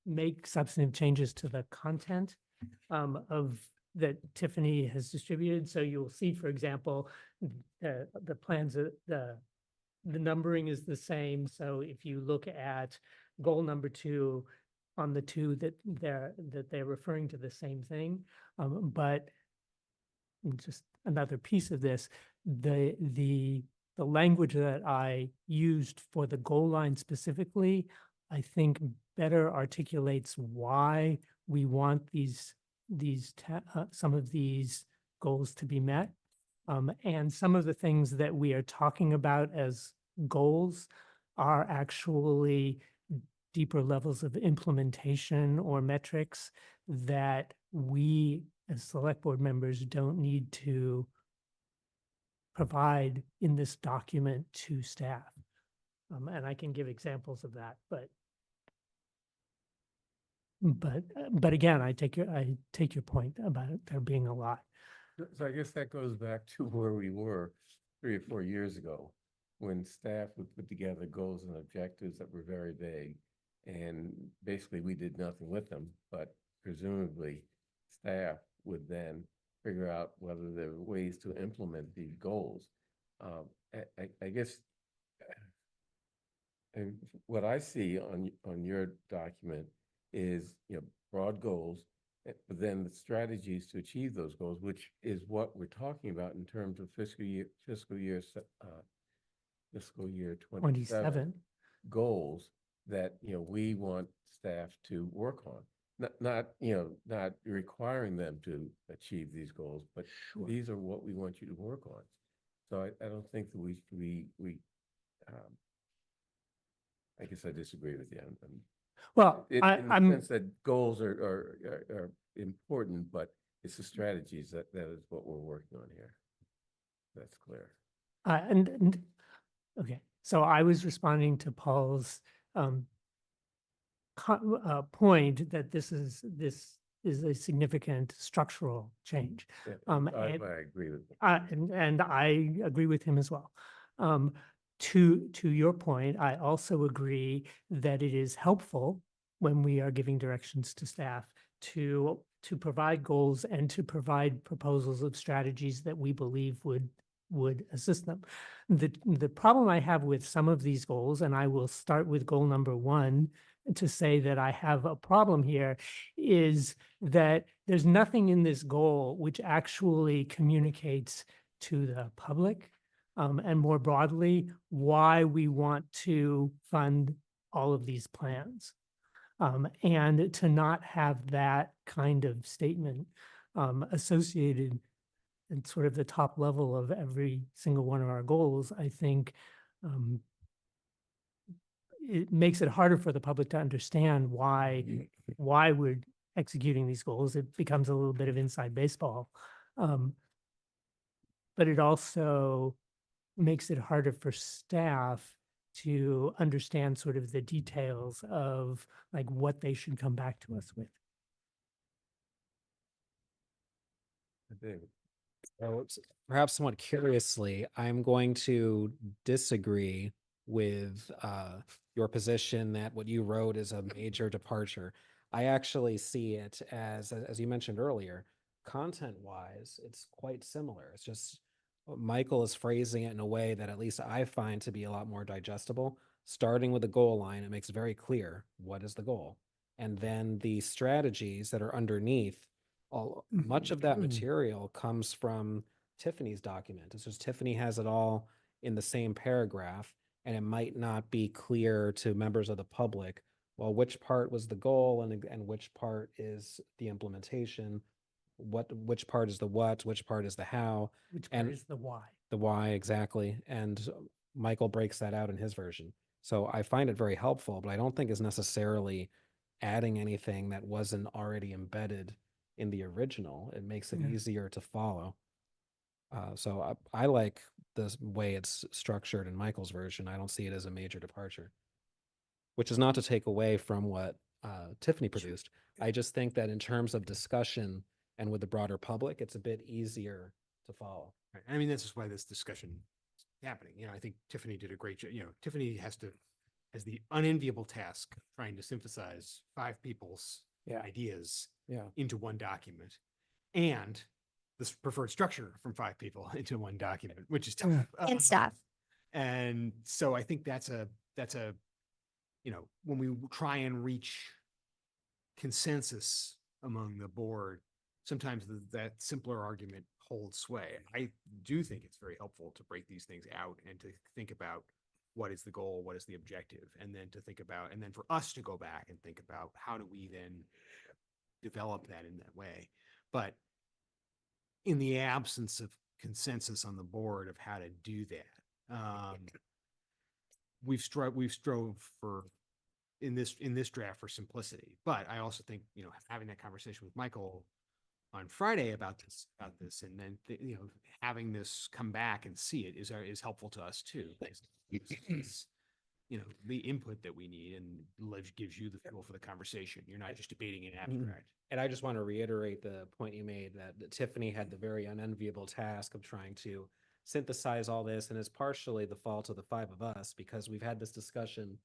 make substantive changes to the content of that Tiffany has distributed. So you'll see, for example, the plans, the numbering is the same. So if you look at goal number 2 on the 2 that they're referring to the same thing, but just another piece of this, the language that I used for the goal line specifically, I think better articulates why we want some of these goals to be met. And some of the things that we are talking about as goals are actually deeper levels of implementation or metrics that we as select board members don't need to provide in this document to staff. And I can give examples of that, but again, I take your point about it there being a lot. So I guess that goes back to where we were 3 or 4 years ago, when staff would put together goals and objectives that were very vague. And basically we did nothing with them, but presumably staff would then figure out whether there were ways to implement these goals. I guess, and what I see on your document is, broad goals, but then the strategies to achieve those goals, which is what we're talking about in terms of fiscal year 27 goals that, we want staff to work on. Not requiring them to achieve these goals, but these are what we want you to work on. So I don't think that I guess I disagree with you. Well, in the sense that goals are important, but it's the strategies that is what we're working on here. That's clear. And okay, so I was responding to Paul's point that this is a significant structural change. Yeah, And, I agree with you. and I agree with him as well. To your point, I also agree that it is helpful when we are giving directions to staff to provide goals and to provide proposals of strategies that we believe would assist them. The problem I have with some of these goals, and I will start with goal number 1 to say that I have a problem here, is that there's nothing in this goal which actually communicates to the public and more broadly why we want to fund all of these plans. And to not have that kind of statement associated at sort of the top level of every single one of our goals, I think it makes it harder for the public to understand why we're executing these goals. It becomes a little bit of inside baseball. But it also makes it harder for staff to understand sort of the details of like what they should come back to us with. David. So perhaps somewhat curiously, I'm going to disagree with your position that what you wrote is a major departure. I actually see it as you mentioned earlier, content-wise, it's quite similar. It's just Michael is phrasing it in a way that at least I find to be a lot more digestible. Starting with the goal line, it makes very clear what is the goal. And then the strategies that are underneath, much of that material comes from Tiffany's document. It's just Tiffany has it all in the same paragraph, and it might not be clear to members of the public, well, which part was the goal and which part is the implementation, which part is the what, which part is the how. Which part is the why? The why, exactly. And Michael breaks that out in his version. So I find it very helpful, but I don't think it's necessarily adding anything that wasn't already embedded in the original. It makes it easier to follow. So I like the way it's structured in Michael's version. I don't see it as a major departure, which is not to take away from what Tiffany produced. I just think that in terms of discussion and with the broader public, it's a bit easier to follow. Right. I mean, that's just why this discussion is happening. I think Tiffany did a great job. Tiffany has the unenviable task of trying to synthesize 5 people's ideas into one document, and this preferred structure from 5 people into one document, which is tough. And staff. And so I think that's a when we try and reach consensus among the board, sometimes that simpler argument holds sway. I do think it's very helpful to break these things out and to think about what is the goal, what is the objective, and then for us to go back and think about how do we then develop that in that way. But in the absence of consensus on the board of how to do that, we've strove for in this draft for simplicity. But I also think, you know, having that conversation with Michael on Friday about this, and then, you know, having this come back and see it is helpful to us too. It's, you know, the input that we need, and gives you the fuel for the conversation. You're not just debating an abstract. And I just want to reiterate the point you made that Tiffany had the very unenviable task of trying to synthesize all this, and it's partially the fault of the five of us because we've had this discussion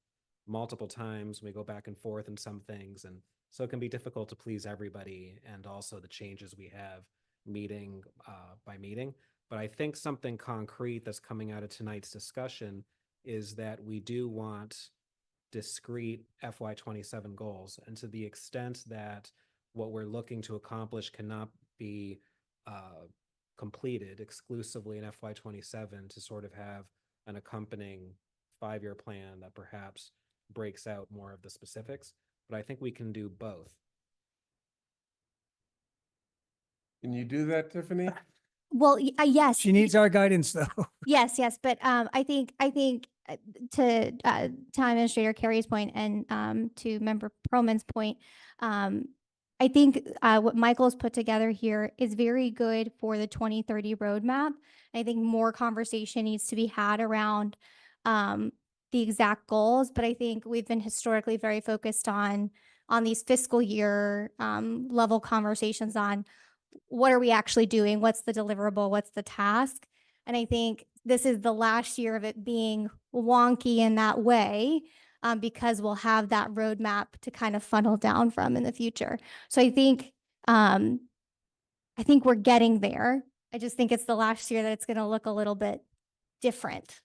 multiple times. We go back and forth in some things, and so it can be difficult to please everybody, and also the changes we have meeting by meeting. But I think something concrete that's coming out of tonight's discussion is that we do want discrete FY27 goals, and to the extent that what we're looking to accomplish cannot be completed exclusively in FY27, to sort of have an accompanying 5-year plan that perhaps breaks out more of the specifics. But I think we can do both. Can you do that, Tiffany? Well, yes. She needs our guidance though. Yes, but I think to Town Administrator Carey's point and to Member Perlman's point, I think what Michael's put together here is very good for the 2030 roadmap. I think more conversation needs to be had around the exact goals, but I think we've been historically very focused on these fiscal year level conversations on what are we actually doing? What's the deliverable? What's the task? And I think this is the last year of it being wonky in that way, because we'll have that roadmap to kind of funnel down from in the future. So I think we're getting there. I just think it's the last year that it's going to look a little bit different.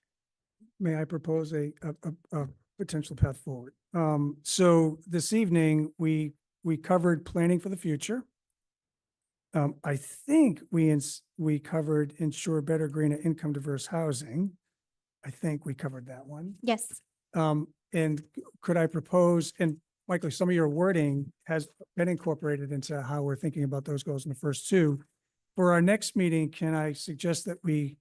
May I propose a potential path forward? So this evening, we covered planning for the future. I think we covered ensure better, greener, income diverse housing. I think we covered that one. Yes. And could I propose, and Michael, some of your wording has been incorporated into how we're thinking about those goals in the first two. For our next meeting, can I suggest that we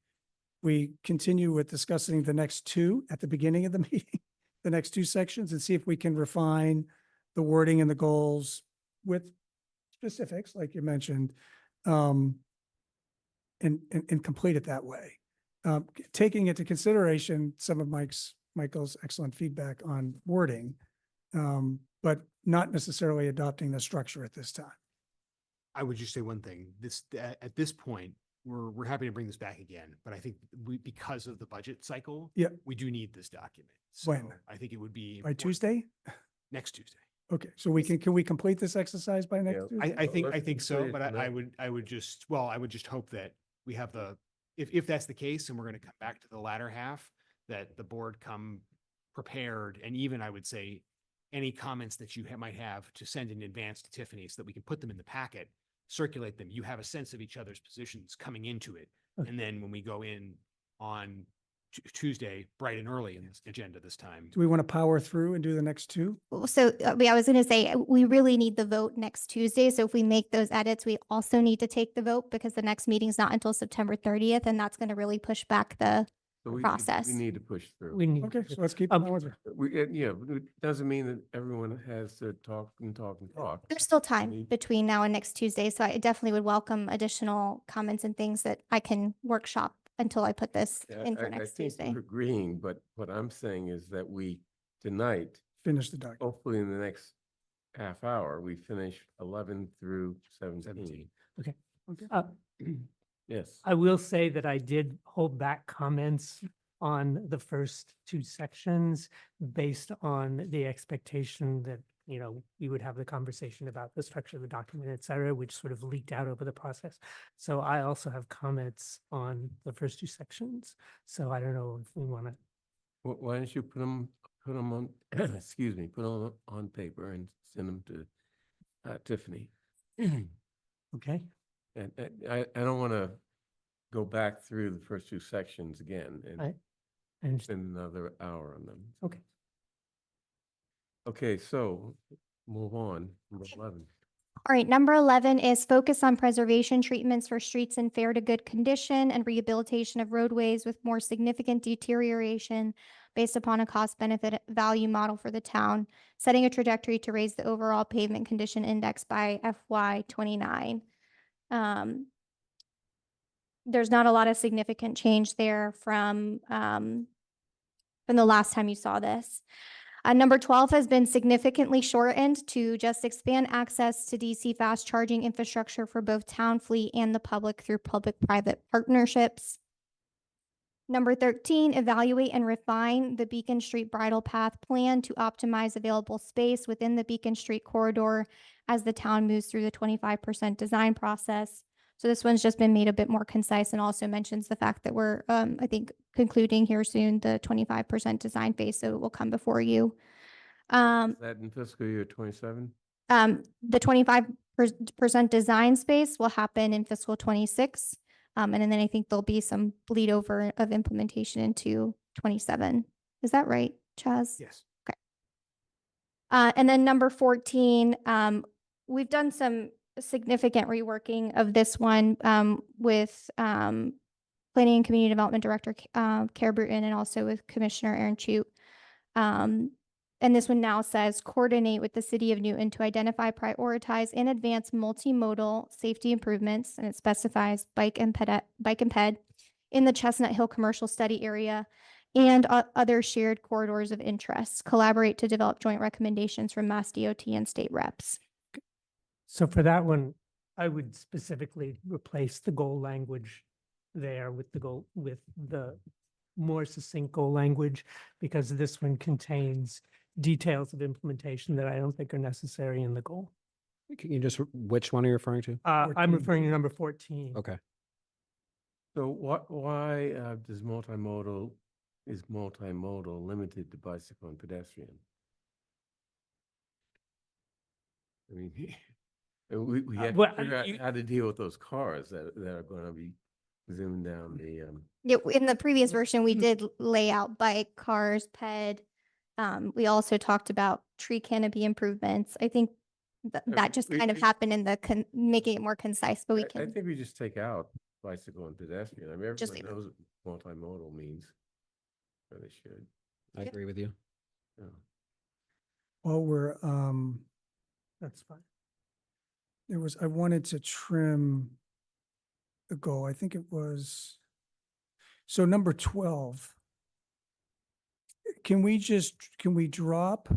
continue with discussing the next two at the beginning of the meeting, the next two sections, and see if we can refine the wording and the goals with specifics, like you mentioned, and complete it that way. Taking into consideration some of Michael's excellent feedback on wording, but not necessarily adopting the structure at this time. I would just say one thing. At this point, we're happy to bring this back again, but I think because of the budget cycle, Yeah. we do need this document. So When? I think it would be By important. Tuesday? Next Tuesday. Okay, so can we complete this exercise by next Yeah. Tuesday? I think so, complete it but tonight. I would just hope that we have if that's the case, and we're going to come back to the latter half, that the board come prepared, and even I would say any comments that you might have to send in advance to Tiffany so that we can put them in the packet, circulate them. You have a sense of each other's positions coming into it. Okay. And then when we go in on Tuesday, bright and early in this agenda this time. Do we want to power through and do the next two? So I was going to say, we really need the vote next Tuesday. So if we make those edits, we also need to take the vote because the next meeting's not until September 30th, and that's going to really push back the So we process. need to push through. We need. Okay, so let's keep. It doesn't mean that everyone has to talk and talk and talk. There's still time Need- between now and next Tuesday, so I definitely would welcome additional comments and things that I can workshop until I put this Yeah, in for I next think Tuesday. we're agreeing, but what I'm saying is that we, tonight, Finish the document. hopefully in the next half hour, we finish 11 through 17. Okay. Okay. Yes. I will say that I did hold back comments on the first two sections based on the expectation that, you know, we would have the conversation about the structure of the document, et cetera, which sort of leaked out over the process. So I also have comments on the first two sections. So I don't know if we want to. Why don't you put them on, excuse me, put them on paper and send them to Tiffany. Okay. And I don't want to go back through the first two sections again and spend another hour on them. Okay. Okay, so move on. Number 11. All right, number 11 is focus on preservation treatments for streets in fair to good condition and rehabilitation of roadways with more significant deterioration based upon a cost-benefit value model for the town, setting a trajectory to raise the overall pavement condition index by FY '29. There's not a lot of significant change there from the last time you saw this. Number 12 has been significantly shortened to just expand access to DC fast charging infrastructure for both town fleet and the public through public-private partnerships. Number 13, evaluate and refine the Beacon Street Bridle Path plan to optimize available space within the Beacon Street corridor as the town moves through the 25% design process. So this one's just been made a bit more concise and also mentions the fact that we're, I think, concluding here soon the 25% design phase, so it will come before you. Is that in fiscal year 27? The 25% design space will happen in fiscal 26. And then I think there'll be some bleed over of implementation into 27. Is that right, Chaz? Yes. Okay. And then number 14, we've done some significant reworking of this one with Planning and Community Development Director Kara Bruton and also with Commissioner Aaron Chute. And this one now says coordinate with the city of Newton to identify, prioritize, and advance multimodal safety improvements, and it specifies bike and ped in the Chestnut Hill commercial study area and other shared corridors of interest. Collaborate to develop joint recommendations from Mass DOT and state reps. So for that one, I would specifically replace the goal language there with the more succinct goal language, because this one contains details of implementation that I don't think are necessary in the goal. Can you just, which one are you referring to? I'm 14. referring to number 14. Okay. So why is multimodal limited to bicycle and pedestrian? I mean, we have well, to figure out how to deal with those cars that are going to be zooming down the. Yeah, in the previous version, we did lay out bike, cars, ped. We also talked about tree canopy improvements. I think that just kind of happened in the making it more concise, but we I can. think we just take out bicycle and pedestrian. I mean, Just everybody knows what multimodal means. Or they should. I agree with you. Yeah. Well, we're, That's fine. I wanted to trim the goal. I think it was, so number 12. Can we drop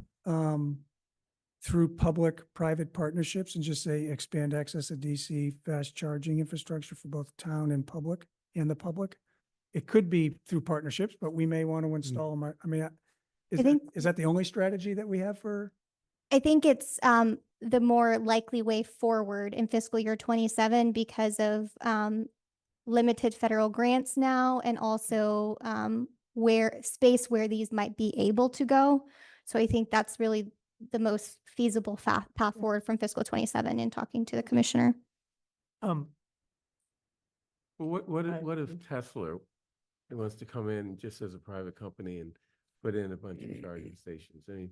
through public-private partnerships and just say expand access to DC fast charging infrastructure for both town and the public? It could be through partnerships, but we may want to install them. I mean, is that the only strategy that we have for? I think it's the more likely way forward in fiscal year 27 because of limited federal grants now and also where these might be able to go. So I think that's really the most feasible path forward from fiscal 27 in talking to the commissioner. Well, what if Tesla wants to come in just as a private company and put in a bunch of charging stations? I mean,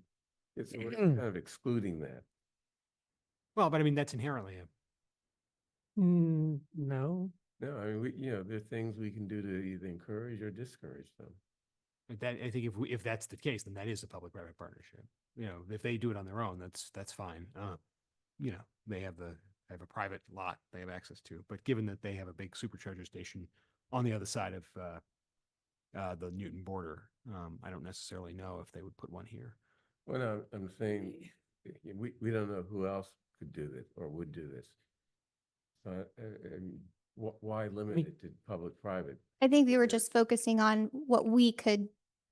it's we're kind of excluding that. Well, but I mean, that's inherently No. No, I mean, there are things we can do to either encourage or discourage them. that. I think if that's the case, then that is a public-private partnership. If they do it on their own, that's fine. They have a private lot they have access to, but given that they have a big supercharger station on the other side of the Newton border, I don't necessarily know if they would put one here. Well, no, I'm saying we don't know who else could do this or would do this. Why limit it to public-private? I think we were just focusing on what we could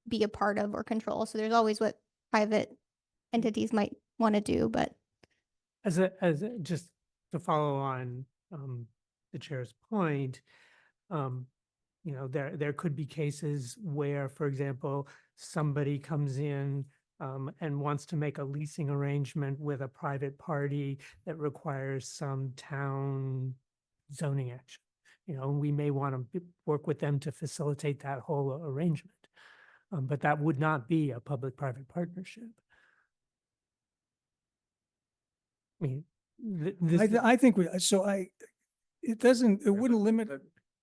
be a part of or control. So there's always what private entities might want to do, but Just to follow on the chair's point, there could be cases where, for example, somebody comes in and wants to make a leasing arrangement with a private party that requires some town zoning action. We may want to work with them to facilitate that whole arrangement. But that would not be a public-private partnership. I mean, I think it wouldn't limit.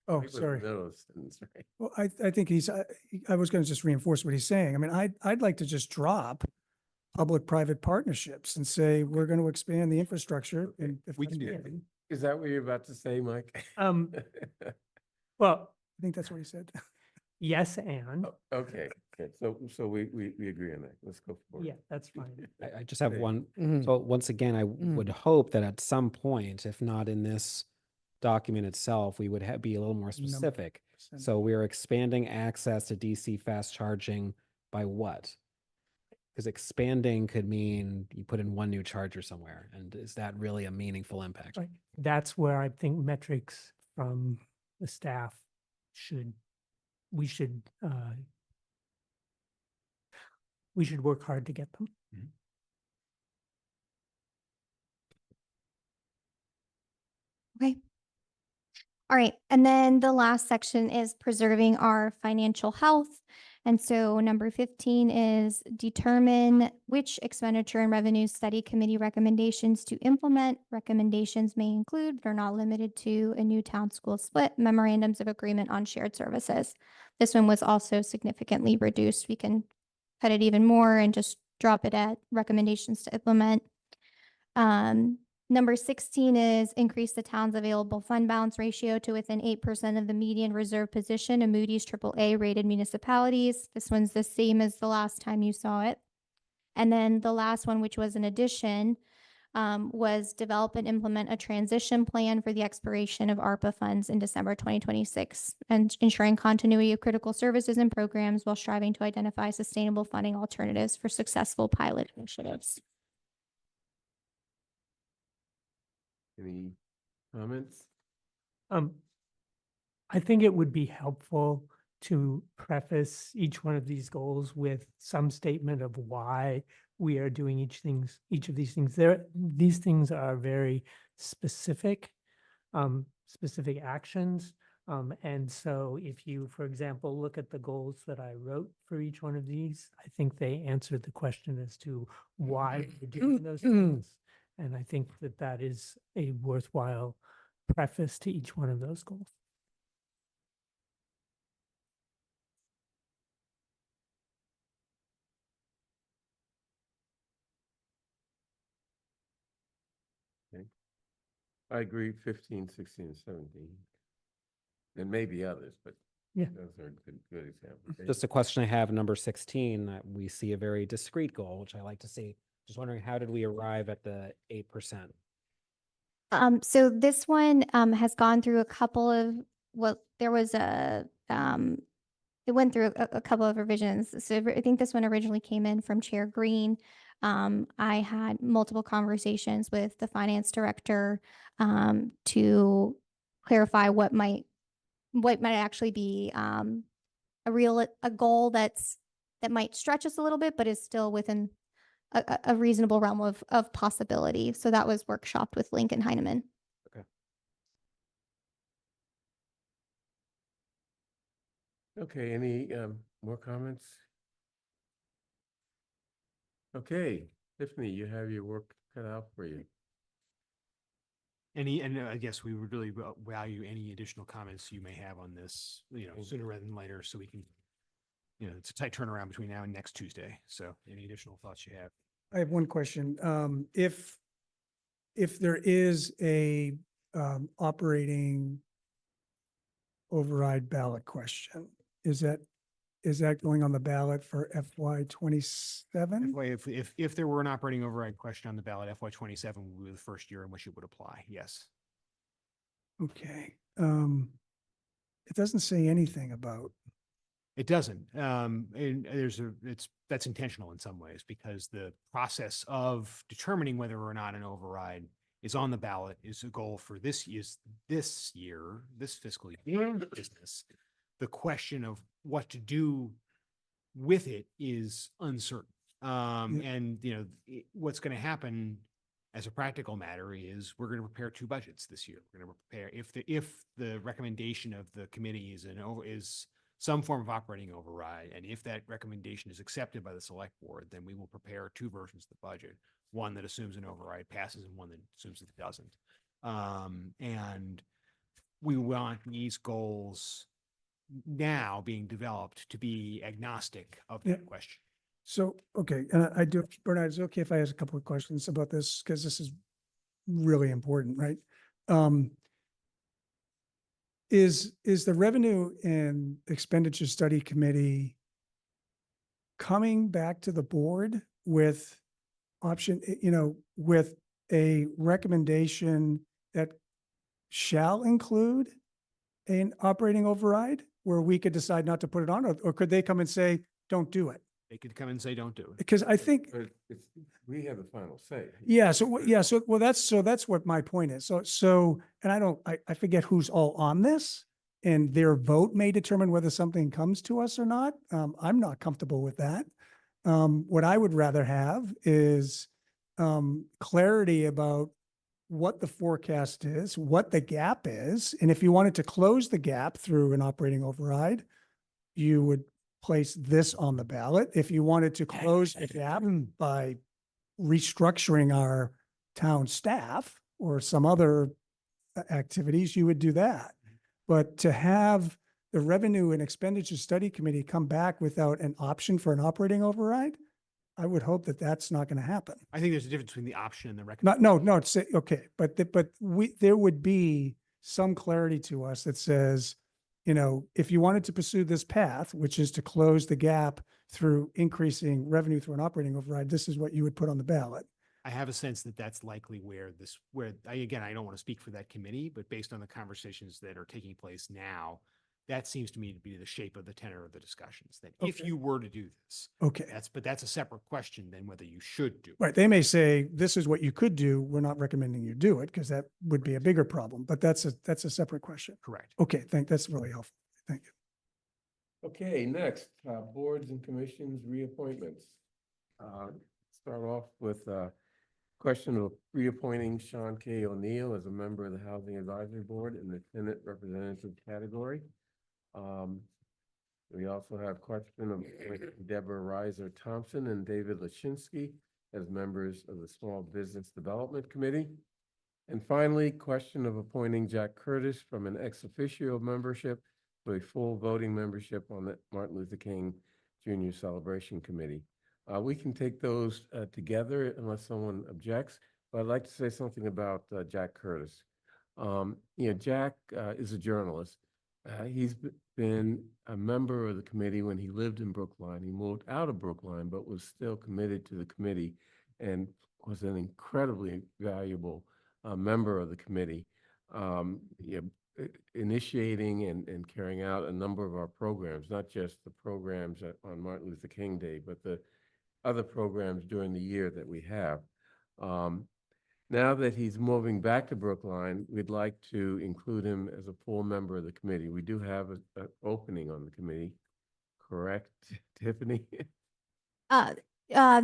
Oh, Right with the sorry. middle of the sentence, right? Well, I think I was going to just reinforce what he's saying. I mean, I'd like to just drop public-private partnerships and say, we're going to expand the infrastructure. And if We that's can do what- that. Is that what you're about to say, Mike? Well, I think that's what he said. yes, and, Okay, okay, so we agree on that. Let's go forward. yeah, that's fine. I just have Okay. one. Mhm. So once again, I Mhm. would hope that at some point, if not in this document itself, we would be a little more Number. specific. So we're expanding access to DC fast charging by what? Because expanding could mean you put in one new charger somewhere. And is that really a meaningful impact? Right. That's where I think metrics from the staff we should work hard to get them. Okay. All right. And then the last section is preserving our financial health. And so number 15 is determine which expenditure and revenue study committee recommendations to implement. Recommendations may include, but are not limited to, a new town school split, memorandums of agreement on shared services. This one was also significantly reduced. We can cut it even more and just drop it at recommendations to implement. Number 16 is increase the town's available fund balance ratio to within 8% of the median reserve position in Moody's AAA rated municipalities. This one's the same as the last time you saw it. And then the last one, which was an addition, was develop and implement a transition plan for the expiration of ARPA funds in December 2026 and ensuring continuity of critical services and programs while striving to identify sustainable funding alternatives for successful pilot initiatives. Any comments? I think it would be helpful to preface each one of these goals with some statement of why we are doing each of these things. These things are very specific, specific actions. And so if you, for example, look at the goals that I wrote for each one of these, I think they answered the question as to why we're doing those things. And I think that that is a worthwhile preface to each one of those goals. Okay. I agree, 15, 16, and 17. And maybe others, but Yeah. those are good examples. Just a question I have, number 16, we see a very discrete goal, which I like to see. Just wondering, how did we arrive at the 8%? So this one has gone through a couple of, well, there was it went through a couple of revisions. So I think this one originally came in from Chair Green. I had multiple conversations with the finance director to clarify what might actually be a goal that might stretch us a little bit, but is still within a reasonable realm of possibility. So that was workshopped with Lincoln Heineman. Okay, any more comments? Okay, Tiffany, you have your work cut out for you. And I guess we would really value any additional comments you may have on this, sooner rather than later, so we can, it's a tight turnaround between now and next Tuesday. So any additional thoughts you have? I have one question. If there is a operating override ballot question, is that going on the ballot for FY 27? If there were an operating override question on the ballot, FY 27 would be the first year in which it would apply. Yes. Okay. It doesn't say anything about. It doesn't. And that's intentional in some ways, because the process of determining whether or not an override is on the ballot is a goal for this fiscal year business. The question of what to do with it is uncertain. And what's going to happen as a practical matter is we're going to prepare two budgets this year. We're going to prepare if the recommendation of the committee is some form of operating override, and if that recommendation is accepted by the select board, then we will prepare two versions of the budget: one that assumes an override passes and one that assumes it doesn't. And we want these goals now being developed to be agnostic of Yeah. that question. So, okay, I do, Bernard, is it okay if I ask a couple of questions about this? Because this is really important, right? Is the Revenue and Expenditure Study Committee coming back to the board with with a recommendation that shall include an operating override where we could decide not to put it on, or could they come and say, don't do it? They could come and say, don't do it. Because I think, But we have the final say. so that's what my point is. And I forget who's all on this, and their vote may determine whether something comes to us or not. I'm not comfortable with that. What I would rather have is clarity about what the forecast is, what the gap is, and if you wanted to close the gap through an operating override, you would place this on the ballot. If you wanted to close the gap by restructuring our town staff or some other activities, you would do that. But to have the Revenue and Expenditure Study Committee come back without an option for an operating override, I would hope that that's not going to happen. I think there's a difference between the option and the recommendation. No, it's okay. But there would be some clarity to us that says, if you wanted to pursue this path, which is to close the gap through increasing revenue through an operating override, this is what you would put on the ballot. I have a sense that that's likely again, I don't want to speak for that committee, but based on the conversations that are taking place now, that seems to me to be the shape of the tenor of the discussions, that if Okay. you were to do this, Okay. but that's a separate question than whether you should do it. Right. They may say, this is what you could do. We're not recommending you do it, because that would be a bigger problem, but that's a separate question. Correct. Okay. That's really helpful. Thank you. Okay, next, boards and commissions reappointments. Start off with question of reappointing Sean K. O'Neill as a member of the Housing Advisory Board in the tenant representative category. We also have question of Deborah Reiser Thompson and David Lachinsky as members of the Small Business Development Committee. And finally, question of appointing Jack Curtis from an ex officio membership to a full voting membership on the Martin Luther King Jr. Celebration Committee. We can take those together unless someone objects, but I'd like to say something about Jack Curtis. Jack is a journalist. He's been a member of the committee when he lived in Brookline. He moved out of Brookline, but was still committed to the committee and was an incredibly valuable member of the committee, initiating and carrying out a number of our programs, not just the programs on Martin Luther King Day, but the other programs during the year that we have. Now that he's moving back to Brookline, we'd like to include him as a full member of the committee. We do have an opening on the committee, correct, Tiffany?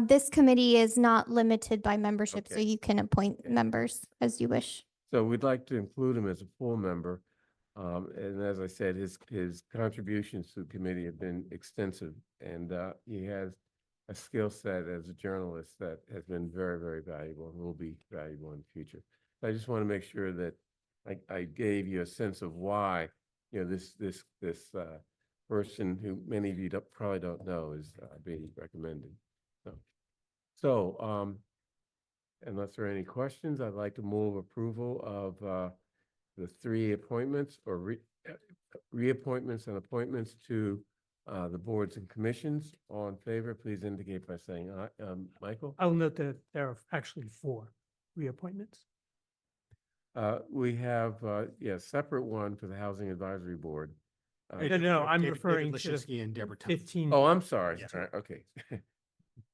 This committee is not limited by membership, so Okay. you can appoint members as you wish. So we'd like to include him as a full member. And as I said, his contributions to the committee have been extensive, and he has a skill set as a journalist that has been very, very valuable and will be valuable in the future. I just want to make sure that I gave you a sense of why, this person who many of you probably don't know is being recommended. So unless there are any questions, I'd like to move approval of the three appointments or reappointments and appointments to the boards and commissions. All in favor, please indicate by saying aye. Michael? I'll note that there are actually 4 reappointments. We have, separate one for the Housing Advisory Board. No, I'm David referring to Lachinsky and Deborah Thompson. 15. Oh, I'm sorry. Yeah. All right, okay.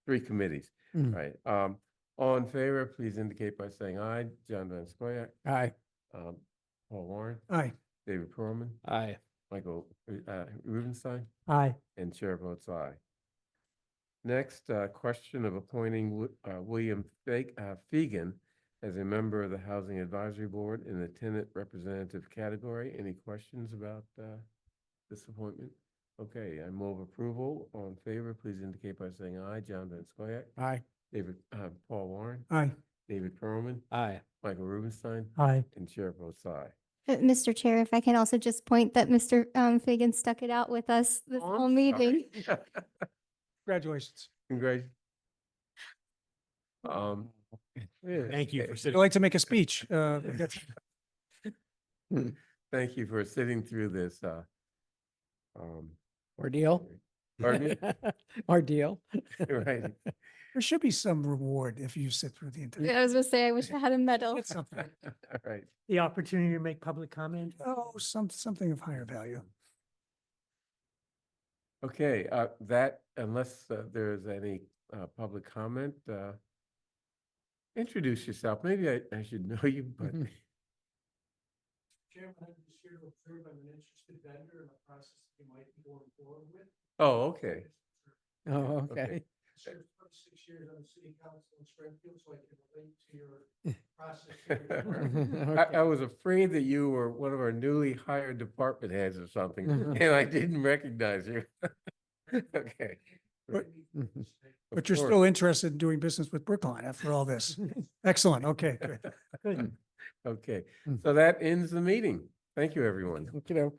3 committees. Mm. Right. All in favor, please indicate by saying aye. John Van Scoyac. Aye. Paul Warren. Aye. David Perlman. Aye. Michael Rubenstein. Aye. And chair votes aye. Next, question of appointing William Fegan as a member of the Housing Advisory Board in the tenant representative category. Any questions about this appointment? Okay, I move approval. All in favor, please indicate by saying aye. John Van Scoyac. Aye. Paul Warren. Aye. David Perlman. Aye. Michael Rubenstein. Aye. And chair votes aye. Mr. Chair, if I can also just point that Mr. Fagan stuck it out with us this Oh, I'm whole meeting. sorry. Congratulations. Congrats. Thank you for I'd sitting. like to make a speech. Thank you for sitting through this. Ordeal? Pardon me? Ordeal. Right. There should be some reward if you sit through the entire. I was gonna say, I wish I had a medal. Get something. Right. The opportunity to make public comment. Oh, something of higher value. Okay, that, unless there's any public comment, introduce yourself. Maybe I should know you, but Chairman, I'm just here to observe. I'm an interested vendor in the process you might be going forward with. oh, okay. Oh, okay. Served 26 years on the city council in Springfield, so I can relate to your process. I was afraid that you were one of our newly hired department heads or something, and I didn't recognize you. Okay. But- Of But you're course. still interested in doing business with Brookline after all this. Excellent. Okay, good. Good. Okay, so that ends the meeting. Thank you, everyone. Okay.